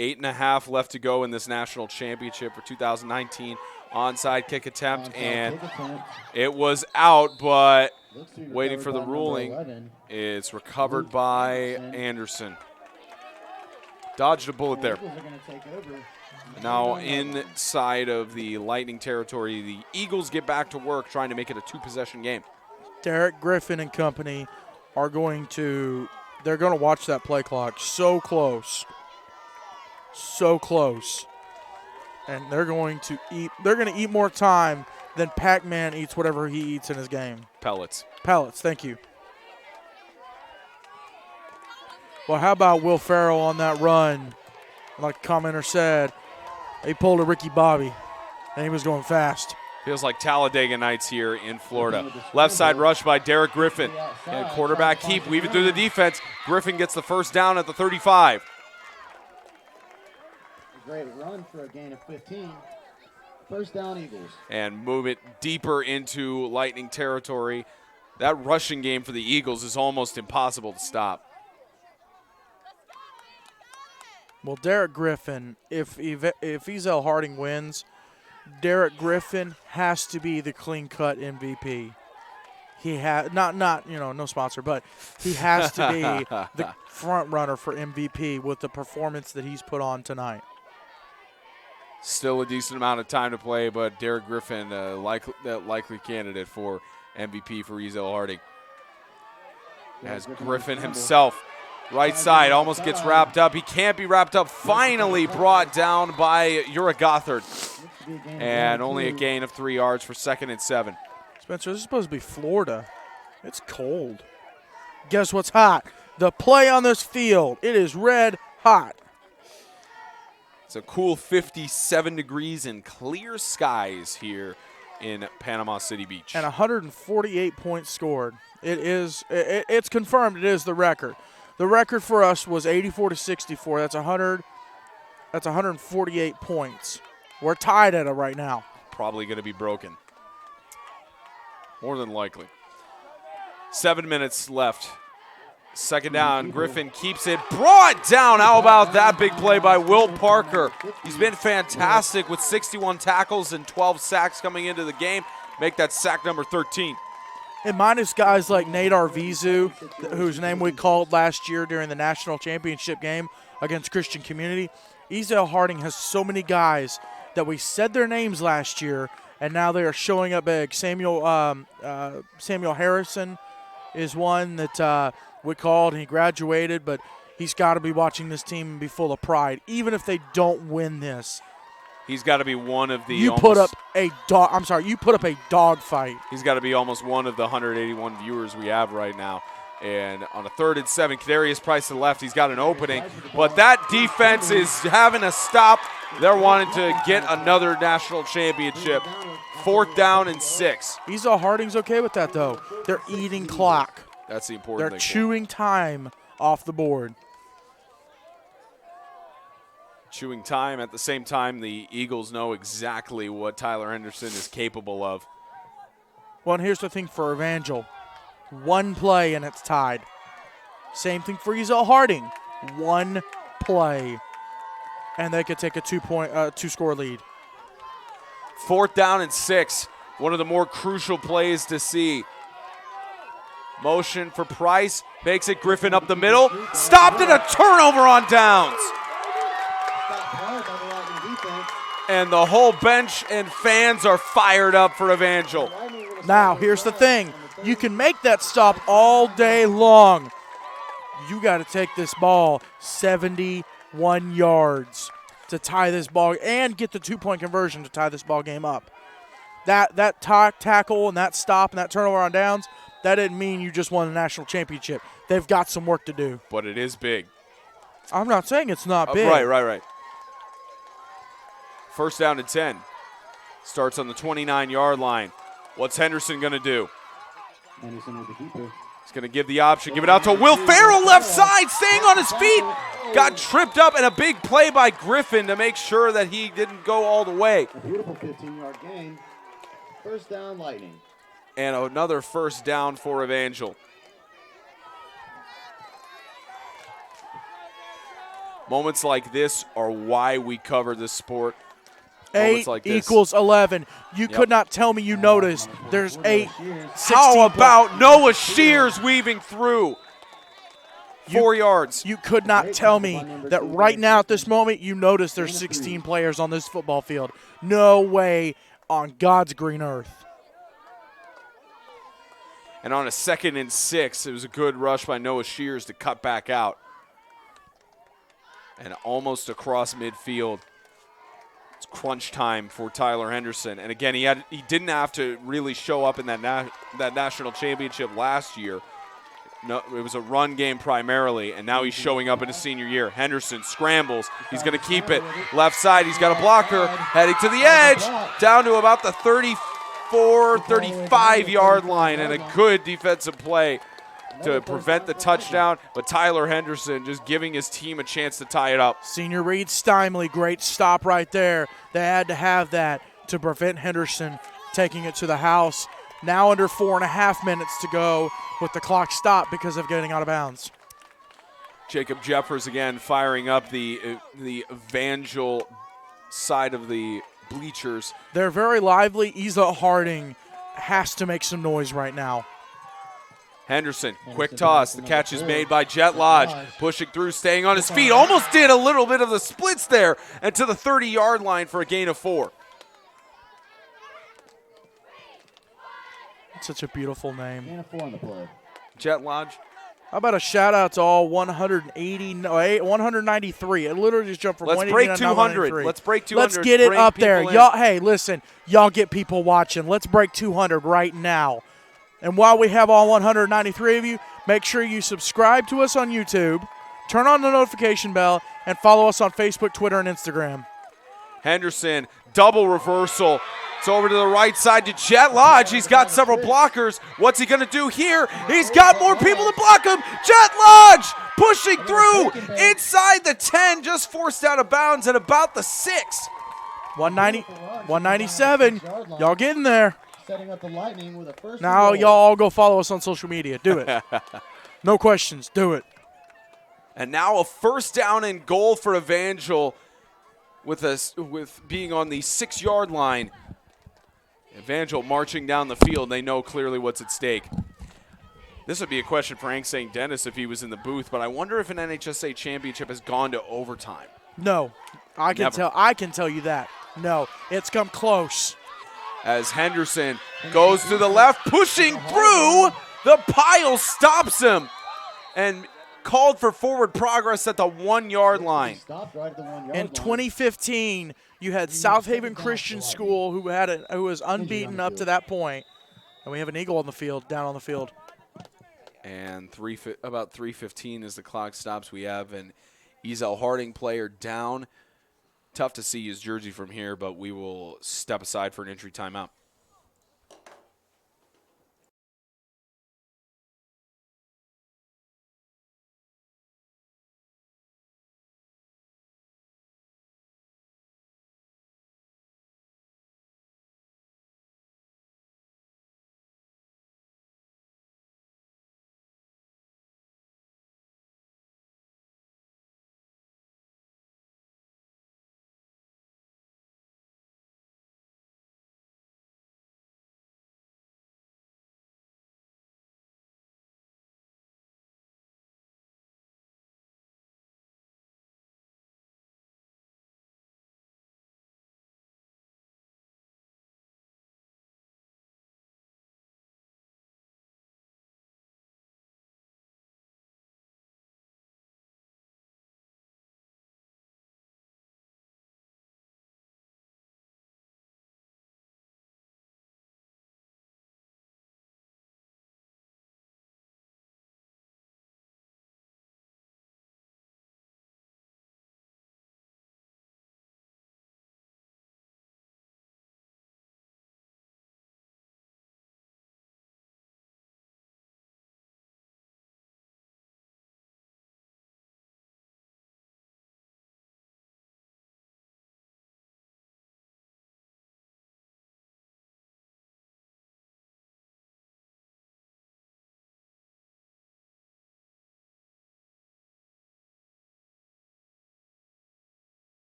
Eight and a half left to go in this national championship for 2019. Onside kick attempt, and it was out, but waiting for the ruling. It's recovered by Anderson. Dodged a bullet there. Now inside of the Lightning territory, the Eagles get back to work trying to make it a two-possession game. Derek Griffin and company are they're going to watch that play clock so close. So close. And they're going to eat more time than Pac-Man eats whatever he eats in his game. Pellets, thank you. Well, how about Will Ferrell on that run? Like the commenter said, he pulled a Ricky Bobby, and he was going fast. Feels like Talladega nights here in Florida. Left side rush by Derek Griffin. And quarterback keep, weaving through the defense. Griffin gets the first down at the 35. Great run for a gain of 15. First down, Eagles. And move it deeper into Lightning territory. That rushing game for the Eagles is almost impossible to stop. Well, Derek Griffin, if Ezell-Harding wins, Derek Griffin has to be the clean-cut MVP. He has no sponsor, but he has to be the front runner for MVP with the performance that he's put on tonight. Still a decent amount of time to play, but Derek Griffin, likely candidate for MVP for Ezell-Harding. As Griffin himself, right side, almost gets wrapped up. He can't be wrapped up. Finally brought down by Ura Gothard. And only a gain of 3 yards for 2nd and 7. Spencer, this is supposed to be Florida. It's cold. Guess what's hot? The play on this field. It is red hot. It's a cool 57 degrees and clear skies here in Panama City Beach. And 148 points scored. It's confirmed it is the record. The record for us was 84-64. That's 148 points. We're tied at it right now. Probably going to be broken. More than likely. 7 minutes left. 2nd down. Griffin keeps it. Brought down. How about that big play by Will Parker? He's been fantastic with 61 tackles and 12 sacks coming into the game. make that sack number 13. And minus guys like Nate Arvizu, whose name we called last year during the national championship game against Christian Community, Ezell-Harding has so many guys that we said their names last year, and now they are showing up big. Samuel Harrison is one that we called, and he graduated, but he's got to be watching this team and be full of pride. Even if they don't win this, he's got to be one of the. You put up a dog fight. He's got to be almost one of the 181 viewers we have right now. And on a 3rd and 7, Kadarius Price to the left. He's got an opening, but that defense is having a stop. They're wanting to get another national championship. 4th down and 6. Ezell-Harding's okay with that, though. They're eating clock. That's the important They're thing. chewing time off the board. Chewing time. At the same time, the Eagles know exactly what Tyler Henderson is capable of. Well, and here's the thing for Evangel. One play and it's tied. Same thing for Ezell-Harding. One play and they could take a two-score lead. 4th down and 6. One of the more crucial plays to see. Motion for Price. Makes it Griffin up the middle. Stopped and a turnover on downs. And the whole bench and fans are fired up for Evangel. Now, here's the thing. You can make that stop all day long. You got to take this ball 71 yards to tie this ball and get the 2-point conversion to tie this ball game up. That tackle and that stop and that turnover on downs, that didn't mean you just won a national championship. They've got some work to do. But it is big. I'm not saying it's not big. Right. 1st down and 10. Starts on the 29-yard line. What's Henderson going to do? Henderson with the keeper. He's going to give the option. Give it out to Will Farrell, left side, staying on his feet. Got tripped up, and a big play by Griffin to make sure that he didn't go all the way. A beautiful 15-yard gain. 1st down, Lightning. And another 1st down for Evangel. Moments like this are why we cover this sport. 8 like this. equals 11. You could not tell me you noticed. There's 8. How about Noah Shears weaving through? 4 yards. You could not tell me that right now at this moment you notice there's 16 players on this football field. No way on God's green earth. And on a 2nd and 6, it was a good rush by Noah Shears to cut back out. And almost across midfield. It's crunch time for Tyler Henderson. And again, he didn't have to really show up in that national championship last year. No, it was a run game primarily, and now he's showing up in his senior year. Henderson scrambles. He's going to keep it. Left side, he's got a blocker. Heading to the edge, down to about the 34, 35-yard line, and a good defensive play to prevent the touchdown. But Tyler Henderson just giving his team a chance to tie it up. Senior Reed Stymley, great stop right there. They had to have that to prevent Henderson taking it to the house. Now under 4.5 minutes to go with the clock stopped because of getting out of bounds. Jacob Jeffers again firing up the Evangel side of the bleachers. They're very lively. Ezell-Harding has to make some noise right now. Henderson, quick toss. The catch is made by Jet Lodge. Pushing through, staying on his feet. Almost did a little bit of the splits there. And to the 30-yard line for a gain of 4. Such a beautiful name. Gain of 4 on the play. Jet Lodge. How about a shout-out to all 193. It literally just jumped from Let's 180 break to 200. Let's break 200. Let's get it Bring up there. people in. Y'all, hey, listen. Y'all get people watching. Let's break 200 right now. And while we have all 193 of you, make sure you subscribe to us on YouTube, turn on the notification bell, and follow us on Facebook, Twitter, and Instagram. Henderson, double reversal. It's over to the right side to Jet Lodge. He's got several blockers. What's he going to do here? He's got more people to block him. Jet Lodge pushing through inside the 10, just forced out of bounds at about the 6. 197. Y'all getting there. Setting up the Lightning with a 1st. Now y'all all go follow us on social media. Do it. No questions. Do it. And now a 1st down and goal for Evangel with being on the 6-yard line. Evangel marching down the field. They know clearly what's at stake. This would be a question for Hank St. Dennis if he was in the booth, but I wonder if an NHSA championship has gone to overtime. No, I can tell you that. No, it's come close. As Henderson goes to the left, pushing through, the pile stops him and called for forward progress at the 1 yard line. Stopped right at the 1 yard In line. 2015, you had South Haven Christian School who was unbeaten up to that point, and we have an Eagle on the field, down on the field. And about 3:15 as the clock stops, we have an Ezell-Harding player down. Tough to see his jersey from here, but we will step aside for an injury timeout.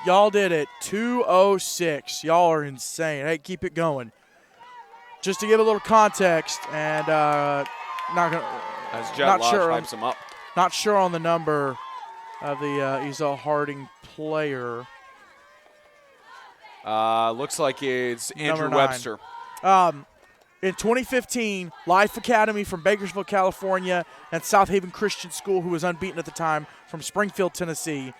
Y'all did it. 2:06. Y'all are insane. Hey, keep it going. Just to give a little context, and As Jet not Lodge sure hypes him up. not sure on the number of the Ezell-Harding player. Looks like it's Andrew Number 9. Webster. In 2015, Life Academy from Bakersville, California, and South Haven Christian School, who was unbeaten at the time, from Springfield, Tennessee.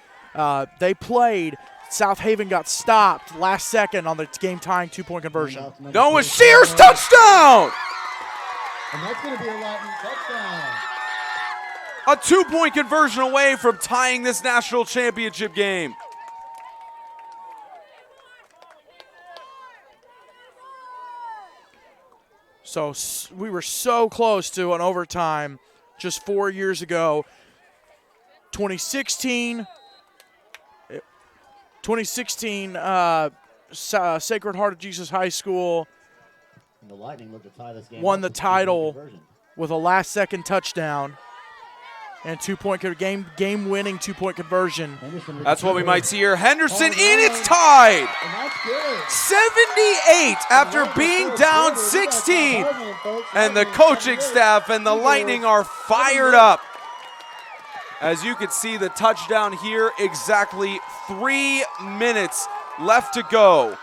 They played. South Haven got stopped last second on the game-tying two-point conversion. Noah Shears, touchdown! And that's going to be a Lightning touchdown. A two-point conversion away from tying this national championship game. So we were so close to an overtime just 4 years ago. 2016, Sacred Heart of Jesus High School And the Lightning look to tie this game won up the with a two-point title conversion. with a last-second touchdown and game-winning two-point conversion. Henderson with That's the what we two. might see here. Henderson All in, right. it's tied. And that's good. 78 after being down 16. And the coaching staff and the Lightning are fired up. As you can see, the touchdown here, exactly 3 minutes left to go.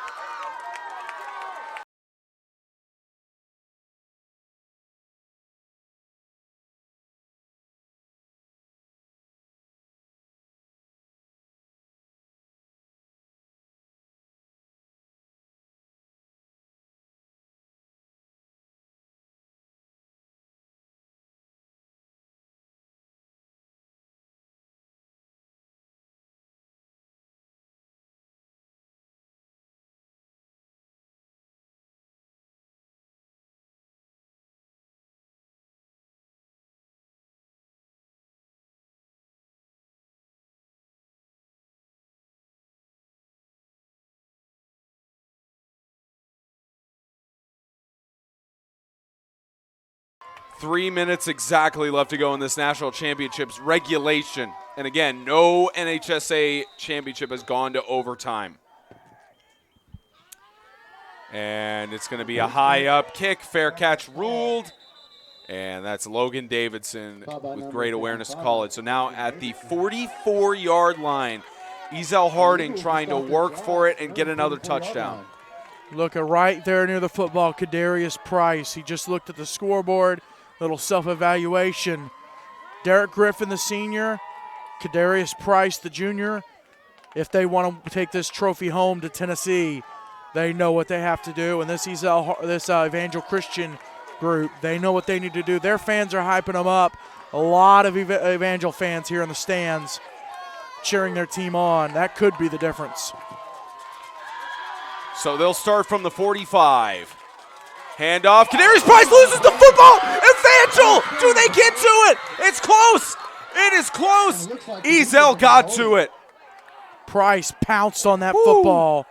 3 minutes exactly left to go in this national championships regulation. And again, no NHSA championship has gone to overtime. And it's going to be a high up kick, fair catch ruled. And that's Logan Davidson with great awareness to call it. So now at the 44-yard line, Ezell-Harding trying to work for it and get another touchdown. Looking right there near the football, Kadarius Price. He just looked at the scoreboard, little self-evaluation. Derek Griffin, the senior, Kadarius Price, the junior. If they want to take this trophy home to Tennessee, they know what they have to do. And this Evangel Christian group, they know what they need to do. Their fans are hyping them up. A lot of Evangel fans here in the stands cheering their team on. That could be the difference. So they'll start from the 45. Handoff. Kadarius Price loses the football. Evangel, do they get to it? It's close. It is close. Ezell got to it. Price pounced on that football.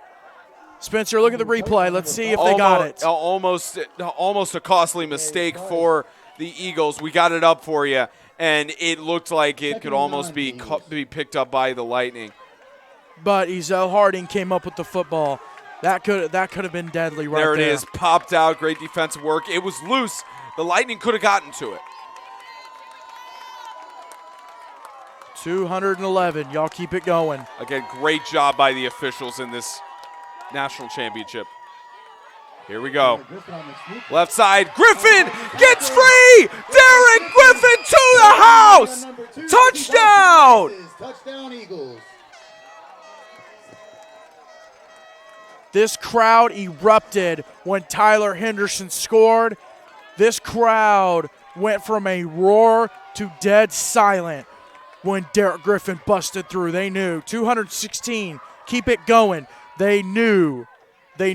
Spencer, look at the replay. Let's see if they got it. Almost a costly mistake for the Eagles. We got it up for you, and it looked like it could almost be picked up by the Lightning. But Ezell-Harding came up with the football. That could have been deadly right there. There it is, popped out, great defensive work. It was loose. The Lightning could have gotten to it. 211. Y'all keep it going. Again, great job by the officials in this national championship. Here we go. Left side, Griffin gets free! Derek Griffin to the house! Touchdown! Touchdown, Eagles. This crowd erupted when Tyler Henderson scored. This crowd went from a roar to dead silent when Derek Griffin busted through. They knew 216, keep it going. They knew that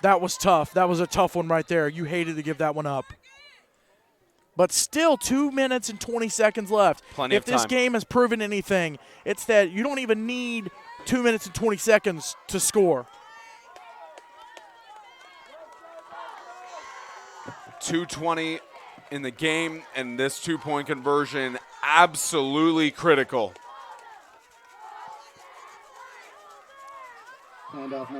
was tough. That was a tough one right there. You hated to give that one up. But still 2 minutes and 20 seconds left. Plenty of time. If this game has proven anything, it's that you don't even need 2 minutes and 20 seconds to score. 2:20 in the game, and this two-point conversion absolutely critical.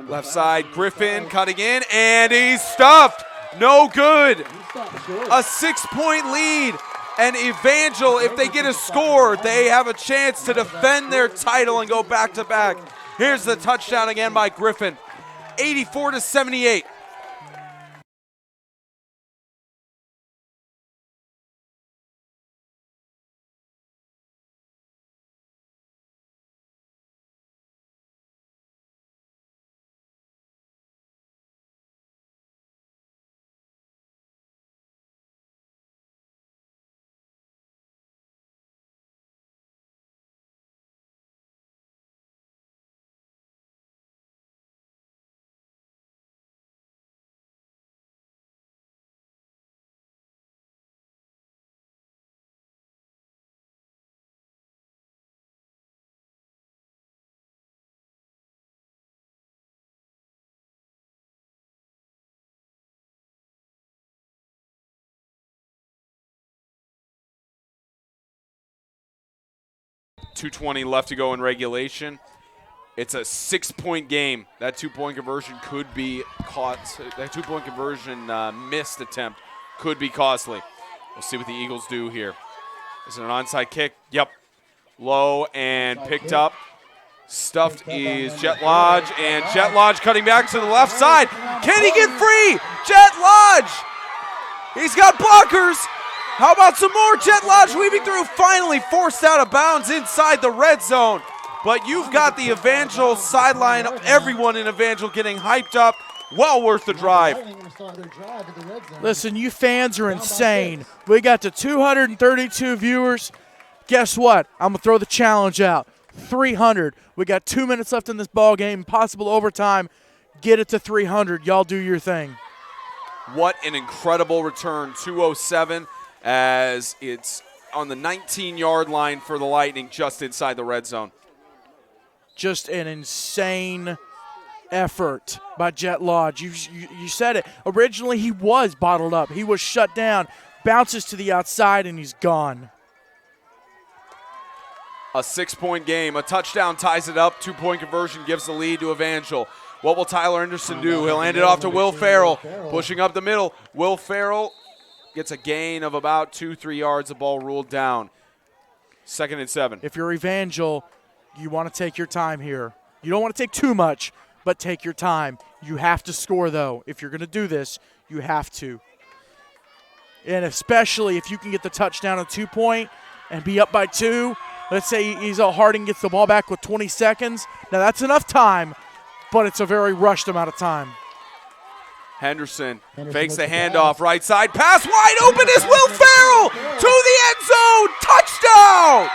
Left side, Griffin cutting in, and he's stuffed. No good. A 6-point lead. And Evangel, if they get a score, they have a chance to defend their title and go back-to-back. Here's the touchdown again by Griffin. 84-78. .220 left to go in regulation. It's a 6-point game. That 2-point conversion could be caught. That 2-point conversion missed attempt could be costly. We'll see what the Eagles do here. Is it an onside kick? Yep. Low and picked up. Stuffed is Jet Lodge, and Jet Lodge cutting back to the left side. Can he get free? Jet Lodge! He's got blockers. How about some more? Jet Lodge weaving through, finally forced out of bounds inside the red zone. But you've got the Evangel sideline, everyone in Evangel getting hyped up. Well worth the drive. Listen, you fans are insane. We got to 232 viewers. Guess what? I'm going to throw the challenge out. 300. We got 2 minutes left in this ball game, possible overtime. Get it to 300. Y'all do your thing. What an incredible return. 207 as it's on the 19-yard line for the Lightning just inside the red zone. Just an insane effort by Jet Lodge. You said it. Originally, he was bottled up. He was shut down. Bounces to the outside, and he's gone. A 6-point game. A touchdown ties it up. 2-point conversion gives the lead to Evangel. What will Tyler Henderson do? He'll hand it off to Will Farrell. Pushing up the middle. Will Farrell gets a gain of about 2-3 yards. The ball ruled down. 2nd and 7. If you're Evangel, you want to take your time here. You don't want to take too much, but take your time. You have to score, though. If you're going to do this, you have to. And especially if you can get the touchdown at 2-point and be up by 2. Let's say Ezell-Harding gets the ball back with 20 seconds. Now, that's enough time, but it's a very rushed amount of time. Henderson fakes the handoff, right side, pass wide open is Will Farrell to the end zone, touchdown!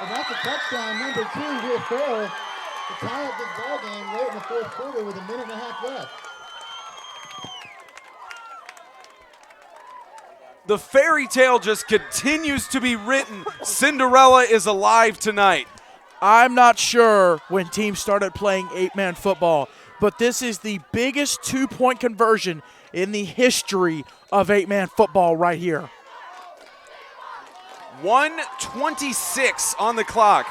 And that's a touchdown, number 2, Will Farrell, to tie up this ball game late in the 4th quarter with 1.5 minutes left. The fairy tale just continues to be written. Cinderella is alive tonight. I'm not sure when teams started playing 8-man football, but this is the biggest 2-point conversion in the history of 8-man football right here. 1:26 on the clock.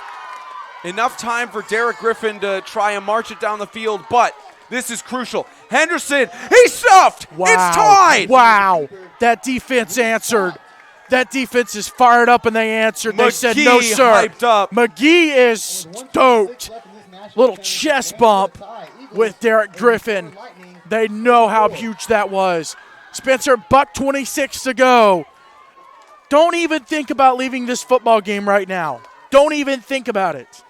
Enough time for Derek Griffin to try and march it down the field, but this is crucial. Henderson, he's stuffed. Wow. It's tied. Wow. That defense answered. That defense is fired up, and they answered. They said, no, McGee sir. hyped up. McGee is stoked. Little chest bump with Derek Griffin. They know how huge that was. Spencer, $1:26 to go. Don't even think about leaving this football game right now. Don't even think about it.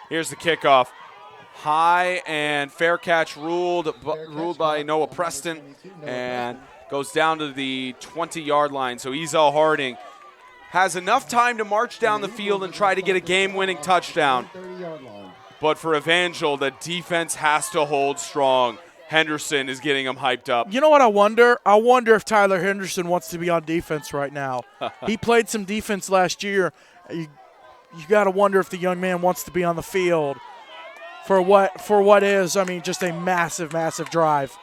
Here's the kickoff. High and fair catch ruled by Noah Preston and goes down to the 20-yard line. So Ezell-Harding has enough time to march down the field and try to get a game-winning touchdown. But for Evangel, the defense has to hold strong. Henderson is getting him hyped up. You know what I wonder? I wonder if Tyler Henderson wants to be on defense right now. He played some defense last year. You got to wonder if the young man wants to be on the field for what is, I mean, just a massive, massive drive.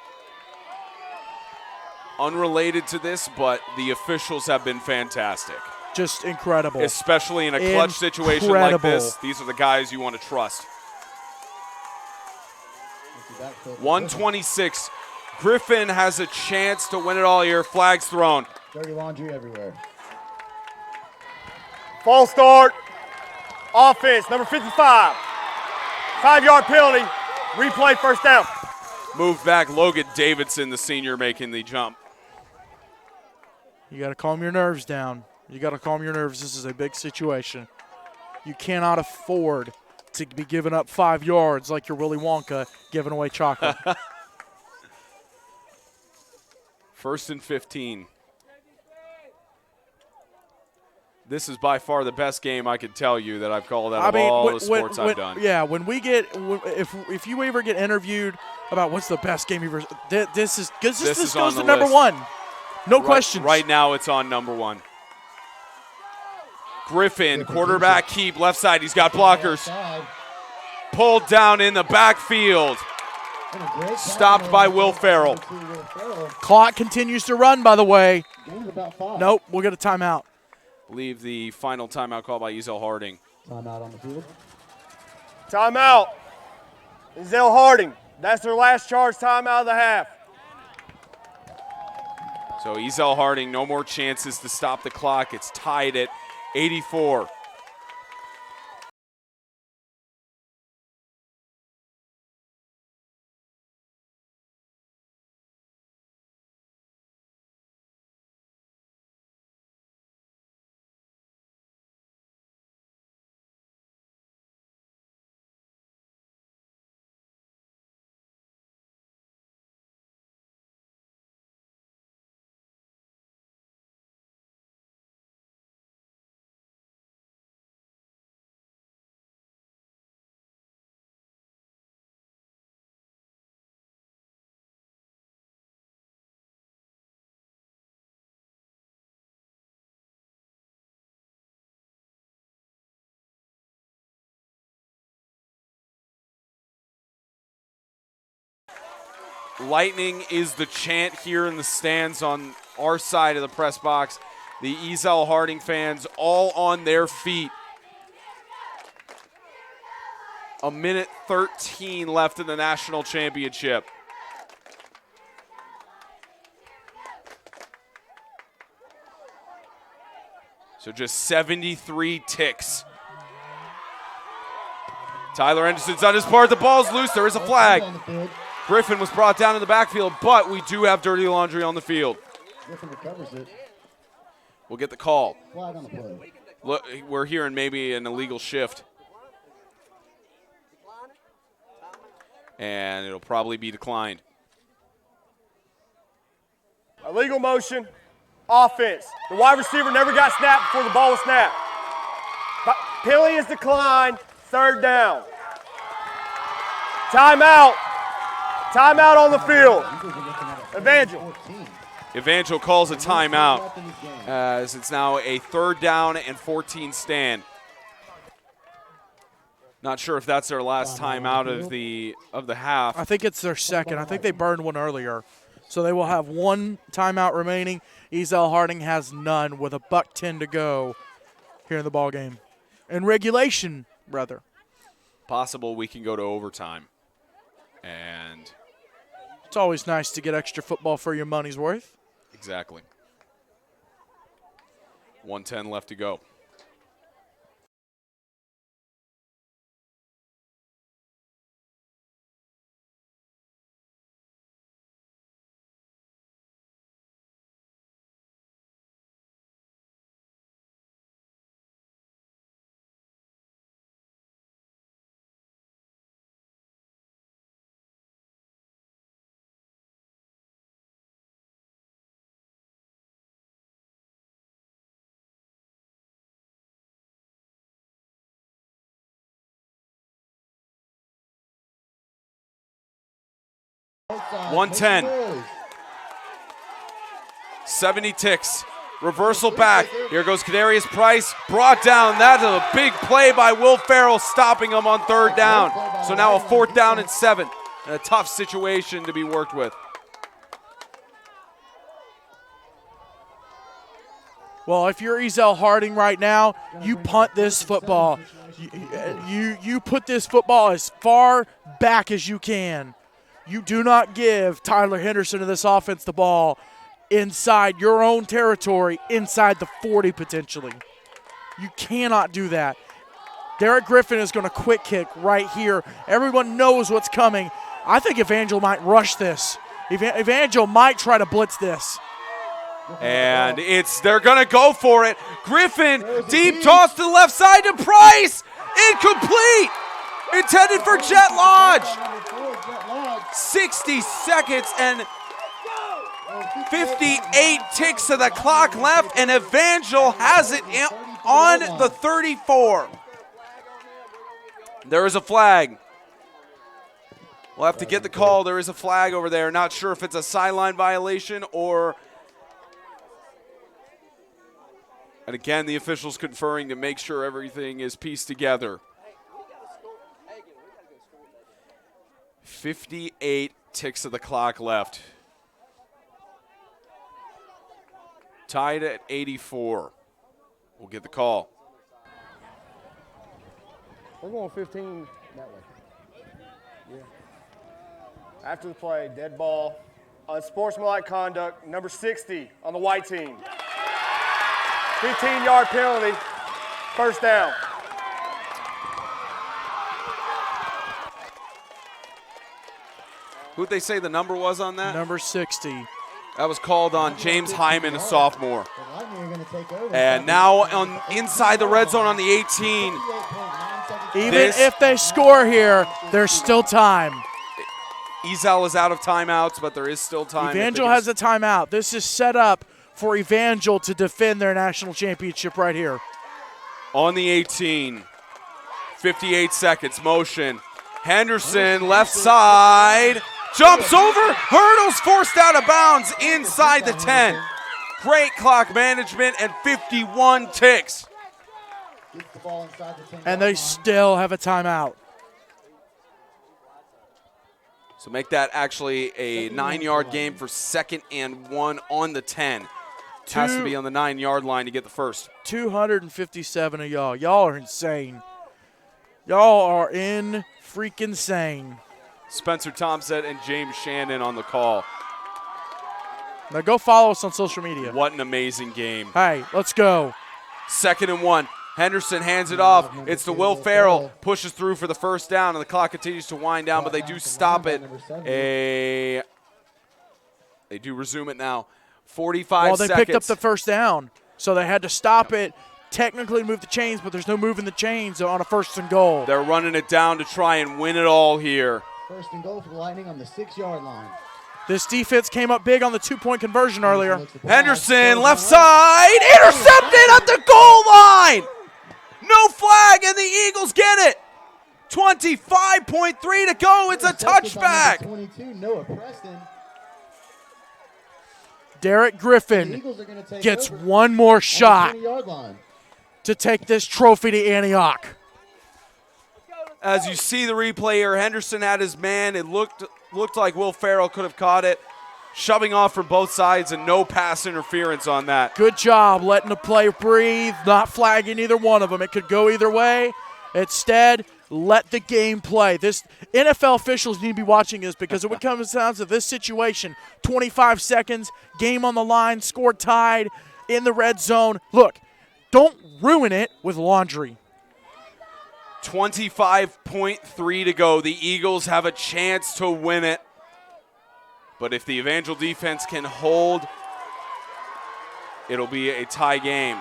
Unrelated to this, but the officials have been fantastic. Just incredible. Especially in a clutch situation like this. These are the guys you want to trust. 1:26. Griffin has a chance to win it all here. Flags thrown. Dirty laundry everywhere. False start. Offense, number 55. 5-yard penalty. Replay, first down. Move back. Logan Davidson, the senior, making the jump. You got to calm your nerves down. You got to calm your nerves. This is a big situation. You cannot afford to be giving up 5 yards like you're Willy Wonka giving away chocolate. 1st and 15. This is by far the best game I can tell you that I've called out of all the sports I've done. Yeah, when we get if you ever get interviewed about what's the best game you've ever, this goes to number 1. No questions. Right now it's on number 1. Griffin, quarterback keep, left side. He's got blockers. Pulled down in the backfield. Stopped by Will Farrell. Clock continues to run, by the way. Nope, we'll get a timeout. I believe the final timeout called by Ezell-Harding. Timeout on the field. Timeout. Ezell-Harding. That's their last charge timeout of the half. So Ezell-Harding, no more chances to stop the clock. It's tied at 84. Lightning is the chant here in the stands on our side of the press box. The Ezell-Harding fans all on their feet. A minute 13 left in the national championship. So just 73 ticks. Tyler Henderson's done his part. The ball's loose. There is a flag. Griffin was brought down in the backfield, but we do have dirty laundry on the field. Griffin recovers it. We'll get the call. Flag on the play. Look, we're hearing maybe an illegal shift. And it'll probably be declined. Illegal motion, offense. The wide receiver never got snapped before the ball was snapped. Penalty is declined, third down. Timeout. Timeout on the field. Evangel. Evangel calls a timeout as it's now a 3rd down and 14 stand. Not sure if that's their last timeout of the half. I think it's their second. I think they burned one earlier. So they will have 1 timeout remaining. Ezell-Harding has none with $1:10 to go here in the ball game. In regulation, rather. Possible we can go to overtime. And it's always nice to get extra football for your money's worth. Exactly. 1:10 left to go. Outside. 110. 70 ticks. Reversal back. Here goes Kadarius Price. Brought down. That's a big play by Will Farrell, stopping him on 3rd down. So now a 4th down and 7. And a tough situation to be worked with. Well, if you're Ezell-Harding right now, you punt this football. You put this football as far back as you can. You do not give Tyler Henderson of this offense the ball inside your own territory, inside the 40 potentially. You cannot do that. Derek Griffin is going to quick kick right here. Everyone knows what's coming. I think Evangel might rush this. Evangel might try to blitz this. And they're going to go for it. Griffin, deep toss to the left side to Price. Incomplete. Intended for Jet Lodge. 60 seconds and 58 ticks of the clock left, and Evangel has it on the 34. There is a flag. We'll have to get the call. There is a flag over there. Not sure if it's a sideline violation or... And again, the officials conferring to make sure everything is pieced together. 58 ticks of the clock left. Tied at 84. We'll get the call. We're going 15 that way. Yeah. After the play, dead ball. Unsportsmanlike conduct, number 60 on the white team. 15-yard penalty, 1st down. Who'd they say the number was on that? Number 60. That was called on James Hyman, a sophomore. And now on inside the red zone on the 18. Even if they score here, there's still time. Ezell is out of timeouts, but there is still time. Evangel has a timeout. This is set up for Evangel to defend their national championship right here. On the 18. 58 seconds, motion. Henderson, left side. Jumps over, hurdles, forced out of bounds inside the 10. Great clock management and 51 ticks. And they still have a timeout. So make that actually a 9-yard game for 2nd and 1 on the 10. Has to be on the 9-yard line to get the first. 257 of y'all. Y'all are insane. Y'all are in freaking insane. Spencer Thompson and James Shannon on the call. Now go follow us on social media. What an amazing game. Hey, let's go. 2nd and 1. Henderson hands it off. It's to Will Farrell. Pushes through for the first down, and the clock continues to wind down, but they do stop it. They do resume it now. 45 seconds. Well, they picked up the first down, so they had to stop it, technically move the chains, but there's no moving the chains on a 1st and goal. They're running it down to try and win it all here. 1st and goal for the Lightning on the 6-yard line. This defense came up big on the 2-point conversion earlier. Henderson, left side, intercepted at the goal line. No flag, and the Eagles get it. 25.3 to go. It's a touchback. 22, Noah Preston. Derek Griffin gets one more shot to take this trophy to Antioch. As you see the replay here, Henderson had his man. It looked like Will Farrell could have caught it. Shoving off from both sides and no pass interference on that. Good job letting the play breathe, not flagging either one of them. It could go either way. Instead, let the game play. This NFL officials need to be watching this because if it comes down to this situation, 25 seconds, game on the line, score tied in the red zone. Look, don't ruin it with laundry. 25.3 to go. The Eagles have a chance to win it. But if the Evangel defense can hold, it'll be a tie game.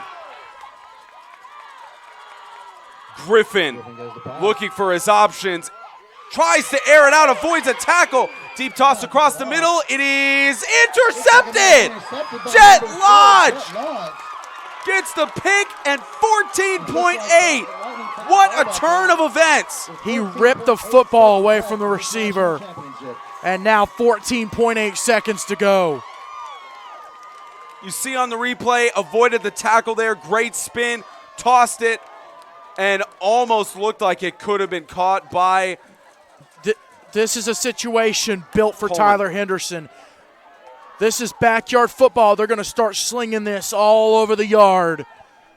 Griffin looking for his options. Tries to air it out, avoids a tackle. Deep toss across the middle. It is intercepted. Jet Lodge gets the pick and 14.8. What a turn of events. He ripped the football away from the receiver. And now 14.8 seconds to go. You see on the replay, avoided the tackle there. Great spin, tossed it, and almost looked like it could have been caught by. This is a situation built for Tyler Henderson. This is backyard football. They're going to start slinging this all over the yard.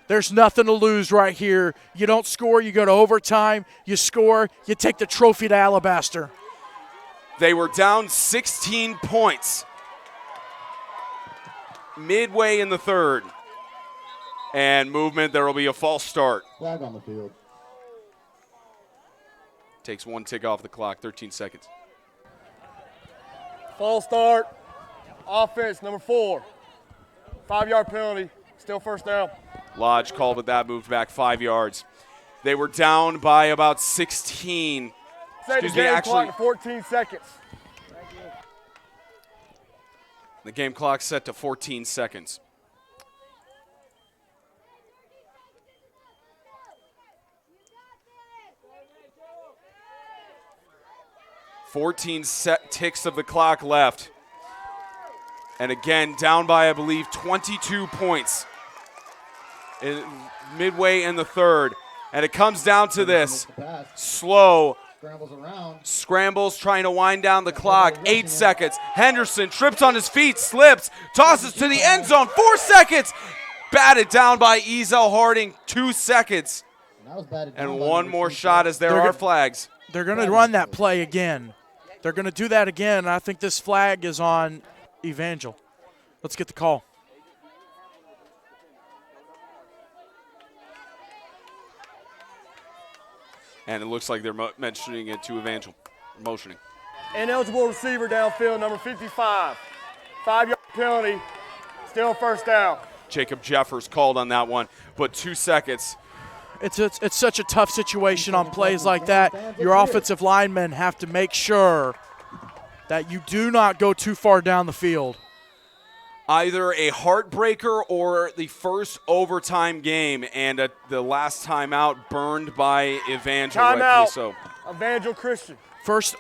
There's nothing to lose right here. You don't score, you go to overtime. You score, you take the trophy to Alabaster. They were down 16 points midway in the 3rd. And movement, there will be a false start. Flag on the field. Takes 1 tick off the clock, 13 seconds. False start. Offense, number 4. 5-yard penalty. Still first down. Lodge called it that, moved back 5 yards. They were down by about 16. Set the game clock to 14 seconds. The game clock set to 14 seconds. Ticks of the clock left. And again, down by, I believe, 22 points midway in the 3rd. And it comes down to this. Slow. Scrambles, trying to wind down the clock. 8 seconds. Henderson trips on his feet, slips, tosses to the end zone. 4 seconds. Batted down by Ezell-Harding. 2 seconds. And one more shot as there are flags. They're going to run that play again. They're going to do that again. And I think this flag is on Evangel. Let's get the call. And it looks like they're mentioning it to Evangel. Motioning. Ineligible receiver downfield, number 55. 5-yard penalty. Still first down. Jacob Jeffers called on that one, but 2 seconds. It's such a tough situation on plays like that. Your offensive linemen have to make sure that you do not go too far down the field. Either a heartbreaker or the first overtime game, and the last time out burned by Evangel. Timeout. So. Evangel Christian. First.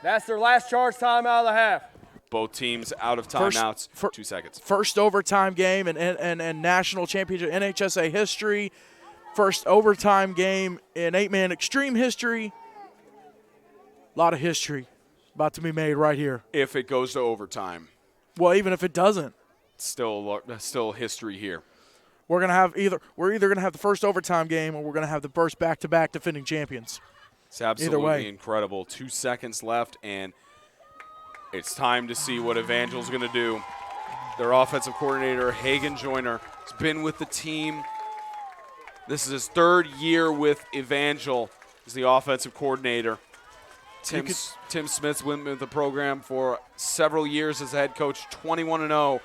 That's their last charge timeout of the half. Both teams out of timeouts. 2 seconds. First overtime game in national championship NHSA history. First overtime game in 8-man extreme history. A lot of history. about to be made right here. If it goes to overtime. Well, even if it doesn't, still history here. we're either gonna have the first overtime game or we're gonna have the first back-to-back defending champions. It's absolutely incredible. 2 seconds left, and it's time to see what Evangel's going to do. Their offensive coordinator, Hagen Joyner, has been with the team. This is his 3rd year with Evangel as the offensive coordinator. Tim Smith's been with the program for several years as a head coach, 21-0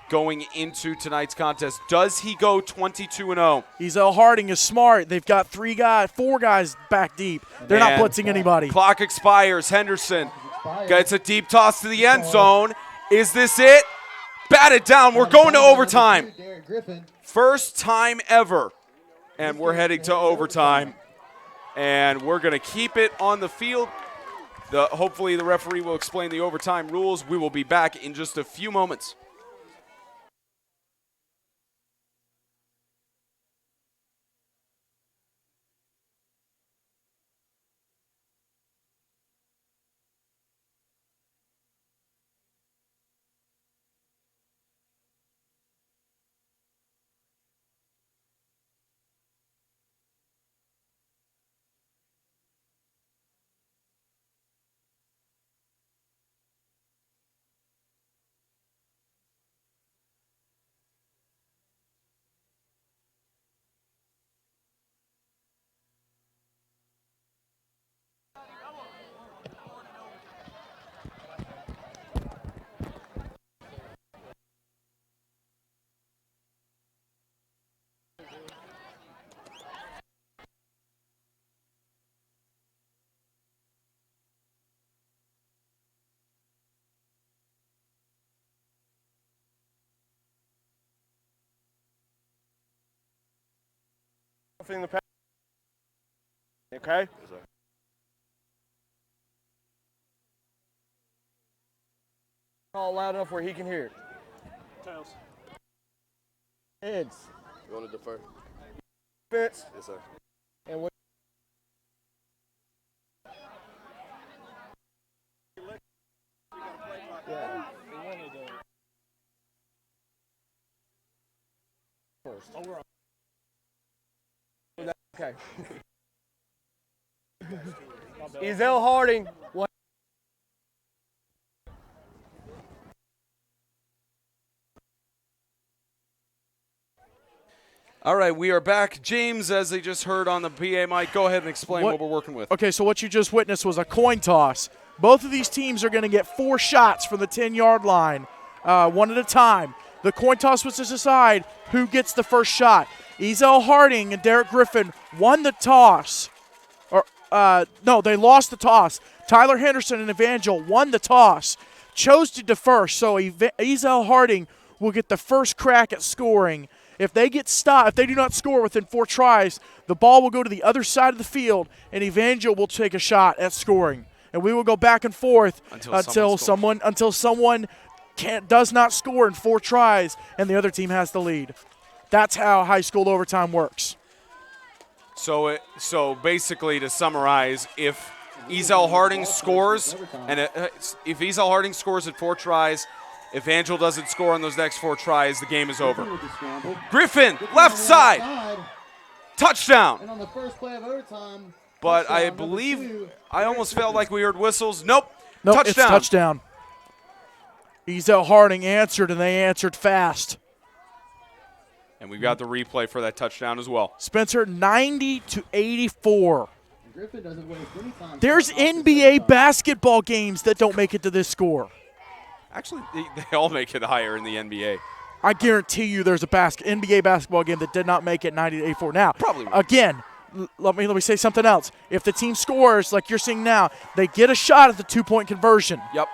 going into tonight's contest. Does he go 22-0? Ezell-Harding is smart. They've got 4 guys back deep. They're not blitzing anybody. Clock expires. Henderson gets a deep toss to the end zone. Is this it? Batted down. We're going to overtime. First time ever. And we're heading to overtime. And we're going to keep it on the field. Hopefully the referee will explain the overtime rules. We will be back in just a few moments. Okay? Call loud enough where he can hear it. Tails. Heads. You want to defer? Defense. Yes, sir. And what? Yeah. First. Oh, we're on. Okay. Ezell-Harding. All right, we are back. James, as they just heard on the PA mic, go ahead and explain what we're working with. Okay, so what you just witnessed was a coin toss. Both of these teams are going to get 4 shots from the 10-yard line, one at a time. The coin toss was to decide who gets the first shot. Ezell-Harding and Derek Griffin won the toss. No, they lost the toss. Tyler Henderson and Evangel won the toss, chose to defer, so Ezell-Harding will get the first crack at scoring. If they get stopped, if they do not score within 4 tries, the ball will go to the other side of the field, and Evangel will take a shot at scoring. And we will go back and forth until someone does not score in 4 tries, and the other team has the lead. That's how high school overtime works. So basically, to summarize, if Ezell-Harding scores, and if Ezell-Harding scores at 4 tries, if Evangel doesn't score on those next 4 tries, the game is over. Griffin, left side, touchdown. And on the first play of overtime, but I believe I almost felt like we heard whistles. Nope, touchdown. It's touchdown. Ezell-Harding answered, and they answered fast. And we've got the replay for that touchdown as well. Spencer, 90-84. Griffin doesn't waste any time. There's NBA basketball games that don't make it to this score. Actually, they all make it higher in the NBA. I guarantee you there's a NBA basketball game that did not make it 90-84. Now, probably again, let me say something else. If the team scores like you're seeing now, they get a shot at the 2-point conversion. Yep.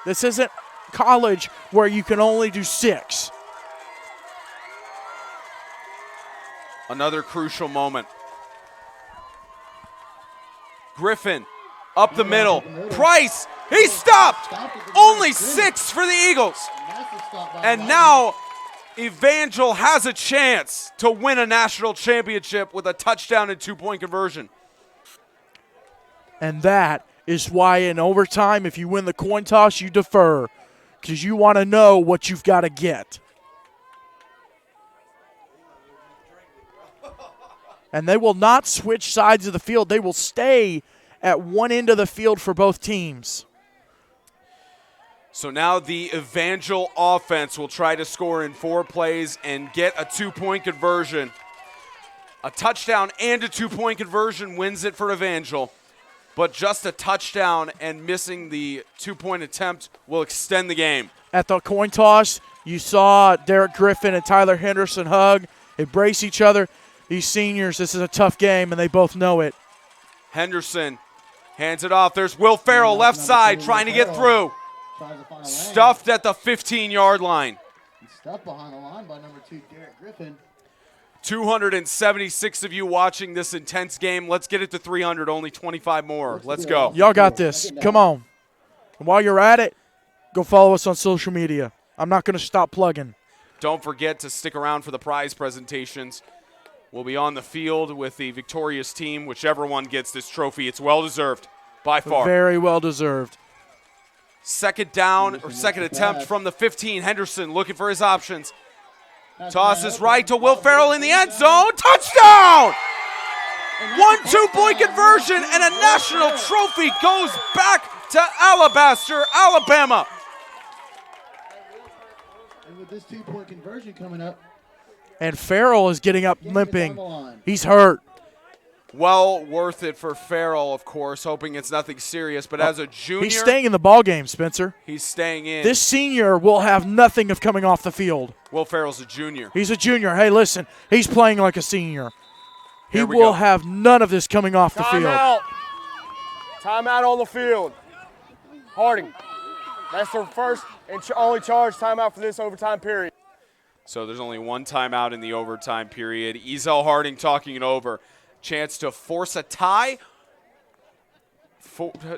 This isn't college where you can only do 6. Another crucial moment. Griffin up the middle. Price, he stopped. Only 6 for the Eagles. And now Evangel has a chance to win a national championship with a touchdown and 2-point conversion. And that is why in overtime, if you win the coin toss, you defer because you want to know what you've got to get. And they will not switch sides of the field. They will stay at one end of the field for both teams. So now the Evangel offense will try to score in 4 plays and get a 2-point conversion. A touchdown and a 2-point conversion wins it for Evangel. But just a touchdown and missing the 2-point attempt will extend the game. At the coin toss, you saw Derek Griffin and Tyler Henderson hug, embrace each other. These seniors, this is a tough game, and they both know it. Henderson hands it off. There's Will Farrell left side trying to get through. Stuffed at the 15-yard line. Stuffed behind the line by number 2, Derek Griffin. 276 of you watching this intense game. Let's get it to 300, only 25 more. Let's go. Y'all got this. Come on. And while you're at it, go follow us on social media. I'm not going to stop plugging. Don't forget to stick around for the prize presentations. We'll be on the field with the victorious team. Whichever one gets this trophy, it's well-deserved by far. Very well-deserved. Second down or second attempt from the 15. Henderson looking for his options. Tosses right to Will Farrell in the end zone. Touchdown! 1 2-point conversion and a national trophy goes back to Alabaster, Alabama. And with this 2-point conversion coming up, And Farrell is getting up limping. He's hurt. Well worth it for Farrell, of course, hoping it's nothing serious. But as a junior, He's staying in the ball game, Spencer. he's staying in. This senior will have nothing of coming off the field. Will Farrell's a junior. He's a junior. Hey, listen, he's playing like a senior. He Here we will go. have none of this coming off the field. Timeout. Timeout on the field. Harding. That's their first and only charge timeout for this overtime period. So there's only one timeout in the overtime period. Ezell-Harding talking it over. Chance to force a tie.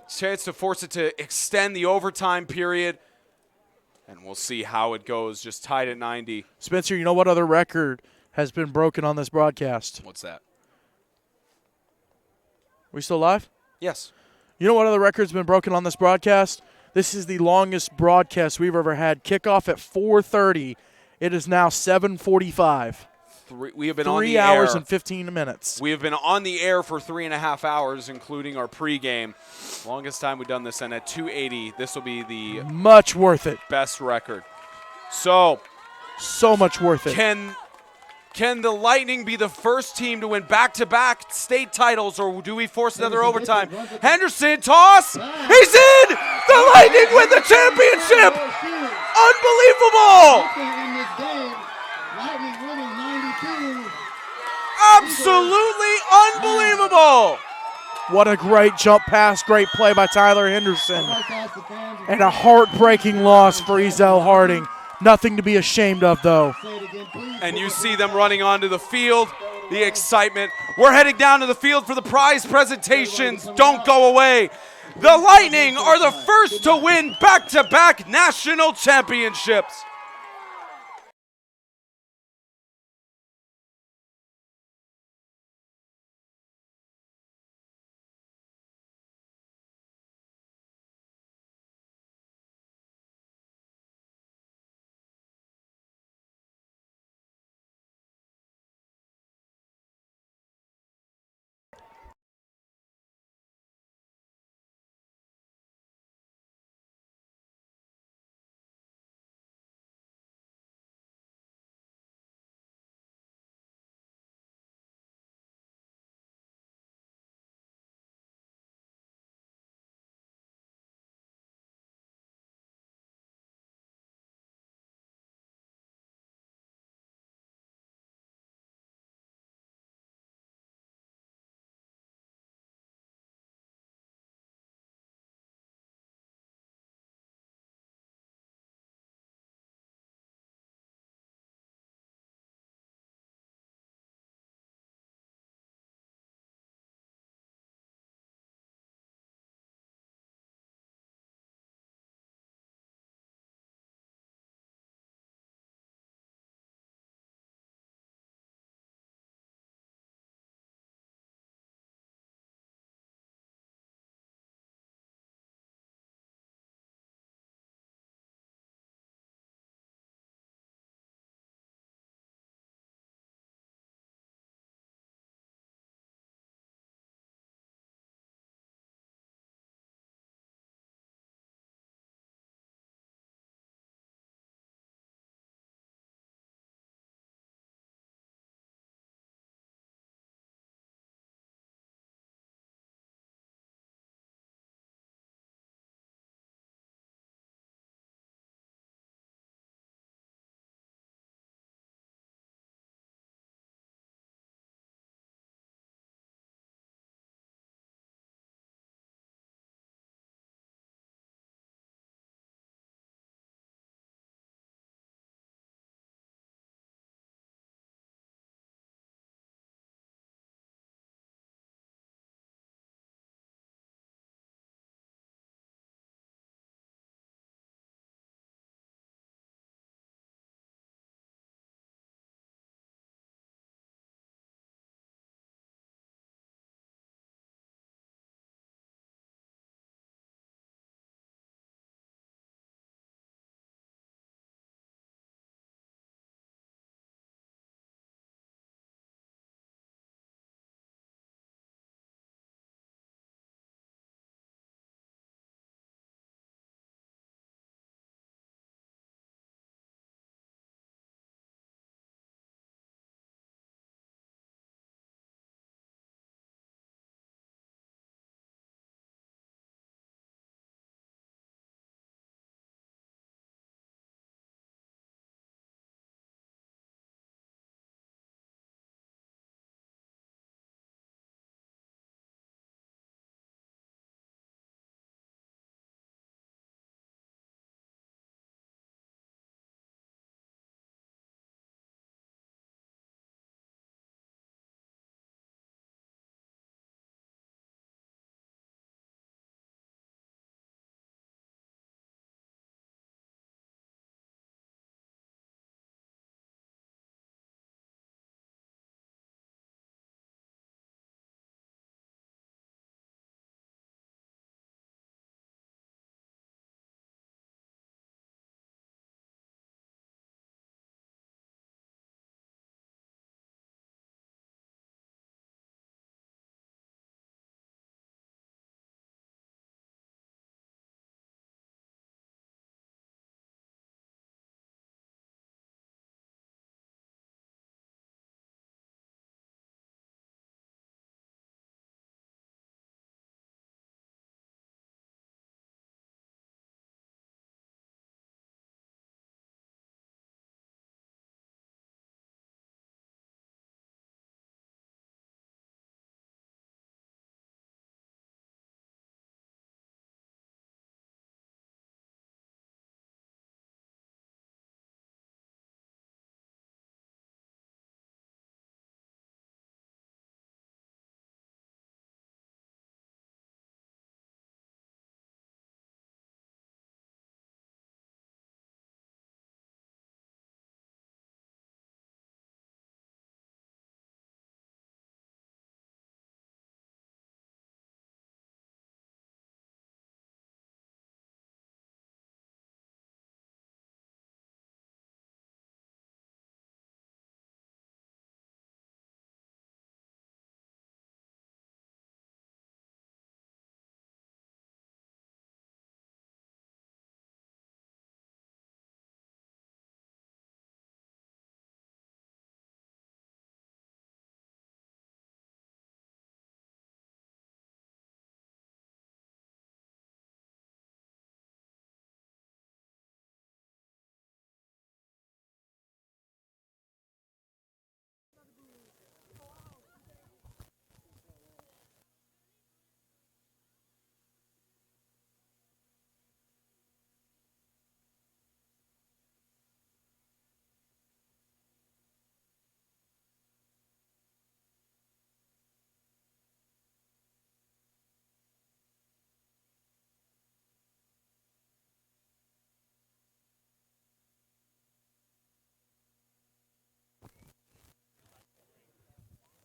Chance to force it to extend the overtime period. And we'll see how it goes. Just tied at 90. Spencer, you know what other record has been broken on this broadcast? What's that? We still live? Yes. You know what other record's been broken on this broadcast? This is the longest broadcast we've ever had. Kickoff at 4:30. It is now 7:45. We have been on the 3 hours air. and 15 minutes. We have been on the air for 3.5 hours, including our pregame. Longest time we've done this, and at 280, this will be the Much worth it. best record. So much worth it. Can the Lightning be the first team to win back-to-back state titles, or do we force another overtime? Henderson, toss. He's in! The Lightning win the championship! Unbelievable! in this game, Lightning winning 92. Absolutely unbelievable! What a great jump pass, great play by Tyler Henderson. And a heartbreaking loss for Ezell-Harding. Nothing to be ashamed of, though. And you see them running onto the field, the excitement. We're heading down to the field for the prize presentations. Don't go away. The Lightning are the first to win back-to-back national championships.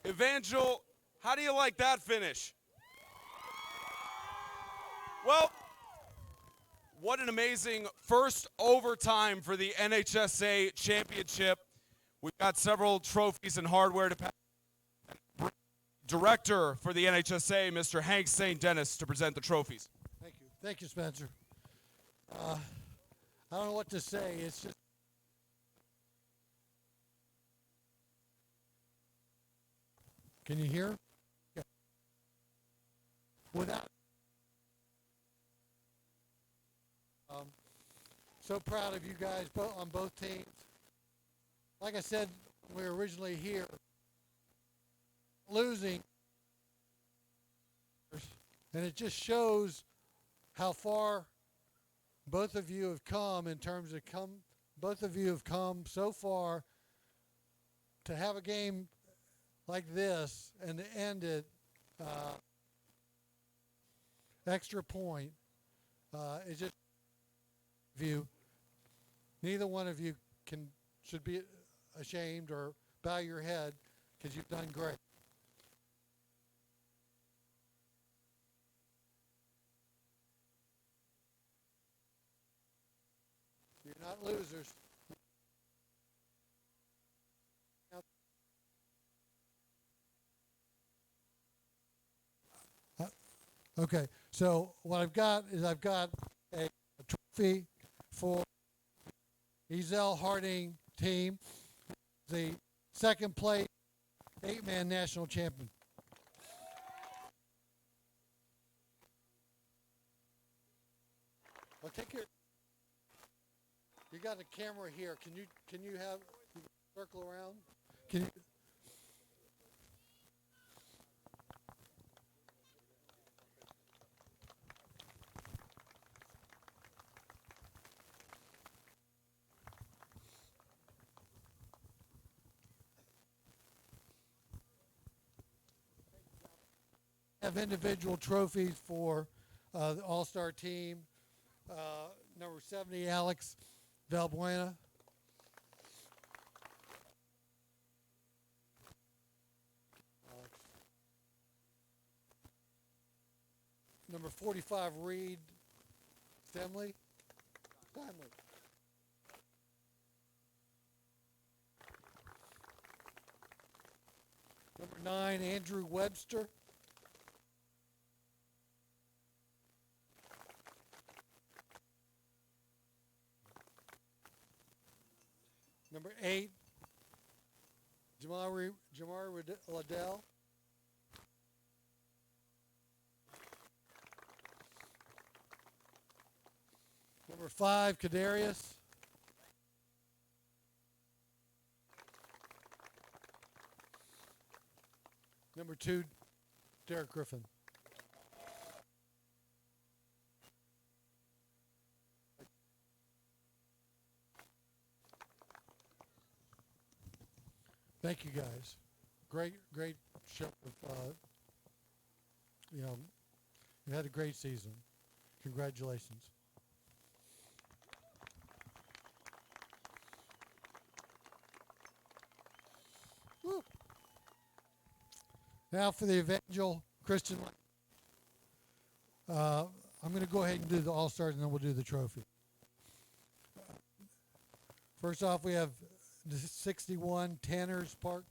Evangel, how do you like that finish? Well, what an amazing first overtime for the NHSA Championship. We've got several trophies and hardware to pass. Director for the NHSA, Mr. Hank St. Dennis, to present the trophies. Thank you. Thank you, Spencer. I don't know what to say. It's just can you hear? Yeah. Without so proud of you guys on both teams. Like I said, when we were originally here, losing, and it just shows how far both of you have come in terms of both of you have come so far to have a game like this and to end it extra point. It's just view. Neither one of you should be ashamed or bow your head because you've done great. You're not losers. Okay, so what I've got is I've got a trophy for Ezell-Harding team, the second place 8-man national champion. Well, take your. You got a camera here. Can you have circle around? Can you? Have individual trophies for the All-Star team. Number 70, Alex Valbuena. Number 45, Reed Stemley. Number 9, Andrew Webster. Number 8, Jamari Liddell. Number 5, Kadarius. Number 2, Derek Griffin. Thank you guys. Great show. You had a great season. Congratulations. Woo. Now for the Evangel Christian. I'm going to go ahead and do the All-Stars and then we'll do the trophy. First off, we have 61 Tanners Park.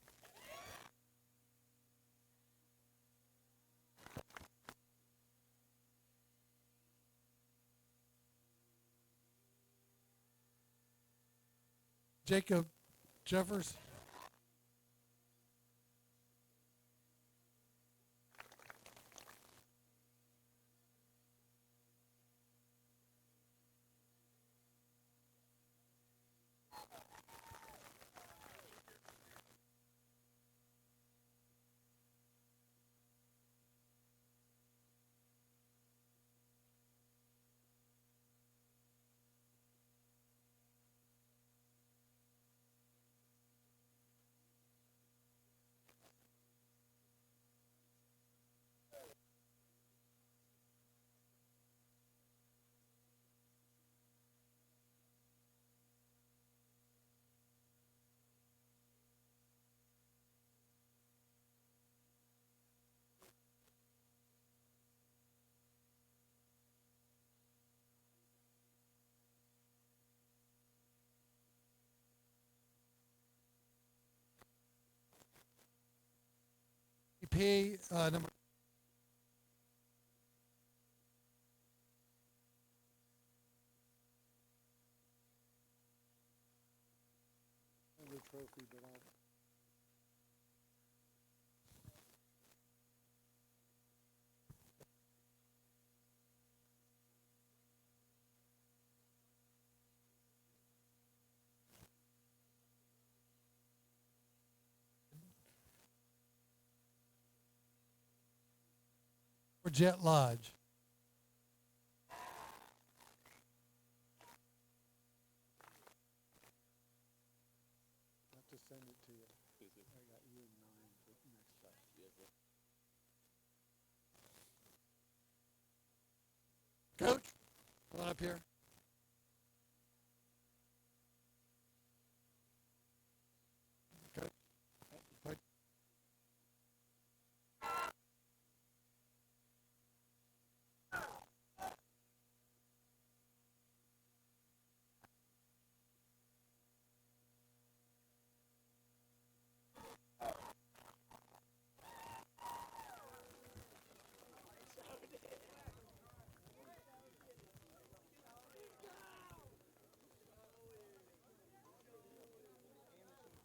Jacob Jeffers. he, number trophy, but for Jet Lodge. Send it to you. I got you in 9 for next time. Coach, come on up here. Coach.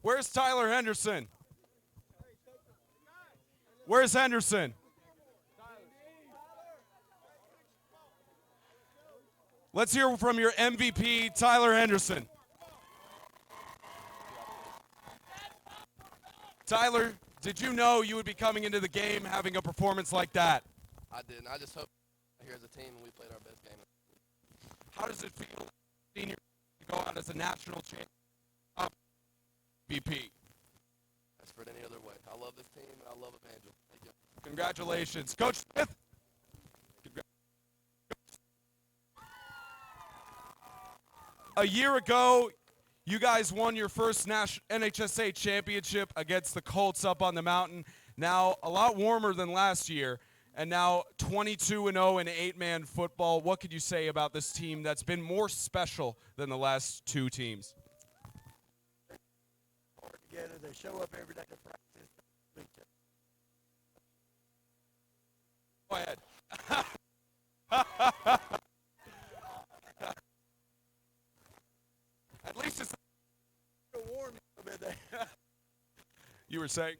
Where's Tyler Henderson? Where's Henderson? Let's hear from your MVP, Tyler Henderson. Tyler, did you know you would be coming into the game having a performance like that? I didn't. I just hope here as a team and we played our best game. How does it feel senior to go out as a national champion? MVP. That's for any other way. I love this team and I love Evangel. Thank you. Congratulations. Coach Smith. A year ago, you guys won your first NHSA championship against the Colts up on the mountain. Now, a lot warmer than last year, and now 22-0 in 8-man football. What could you say about this team that's been more special than the last two teams? Together, they show up every day to practice. Go ahead. At least it's warm a little bit there. You were saying?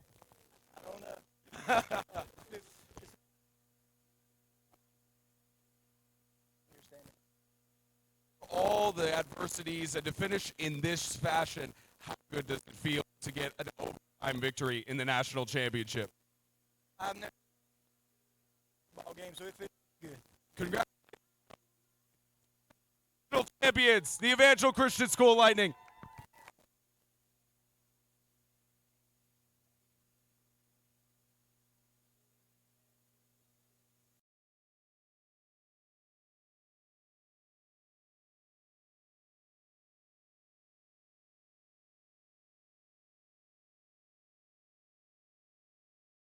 I don't know. All the adversities and to finish in this fashion, how good does it feel to get an overtime victory in the national championship? I've never ball game, so it feels good. Congratulations, champions, the Evangel Christian School Lightning.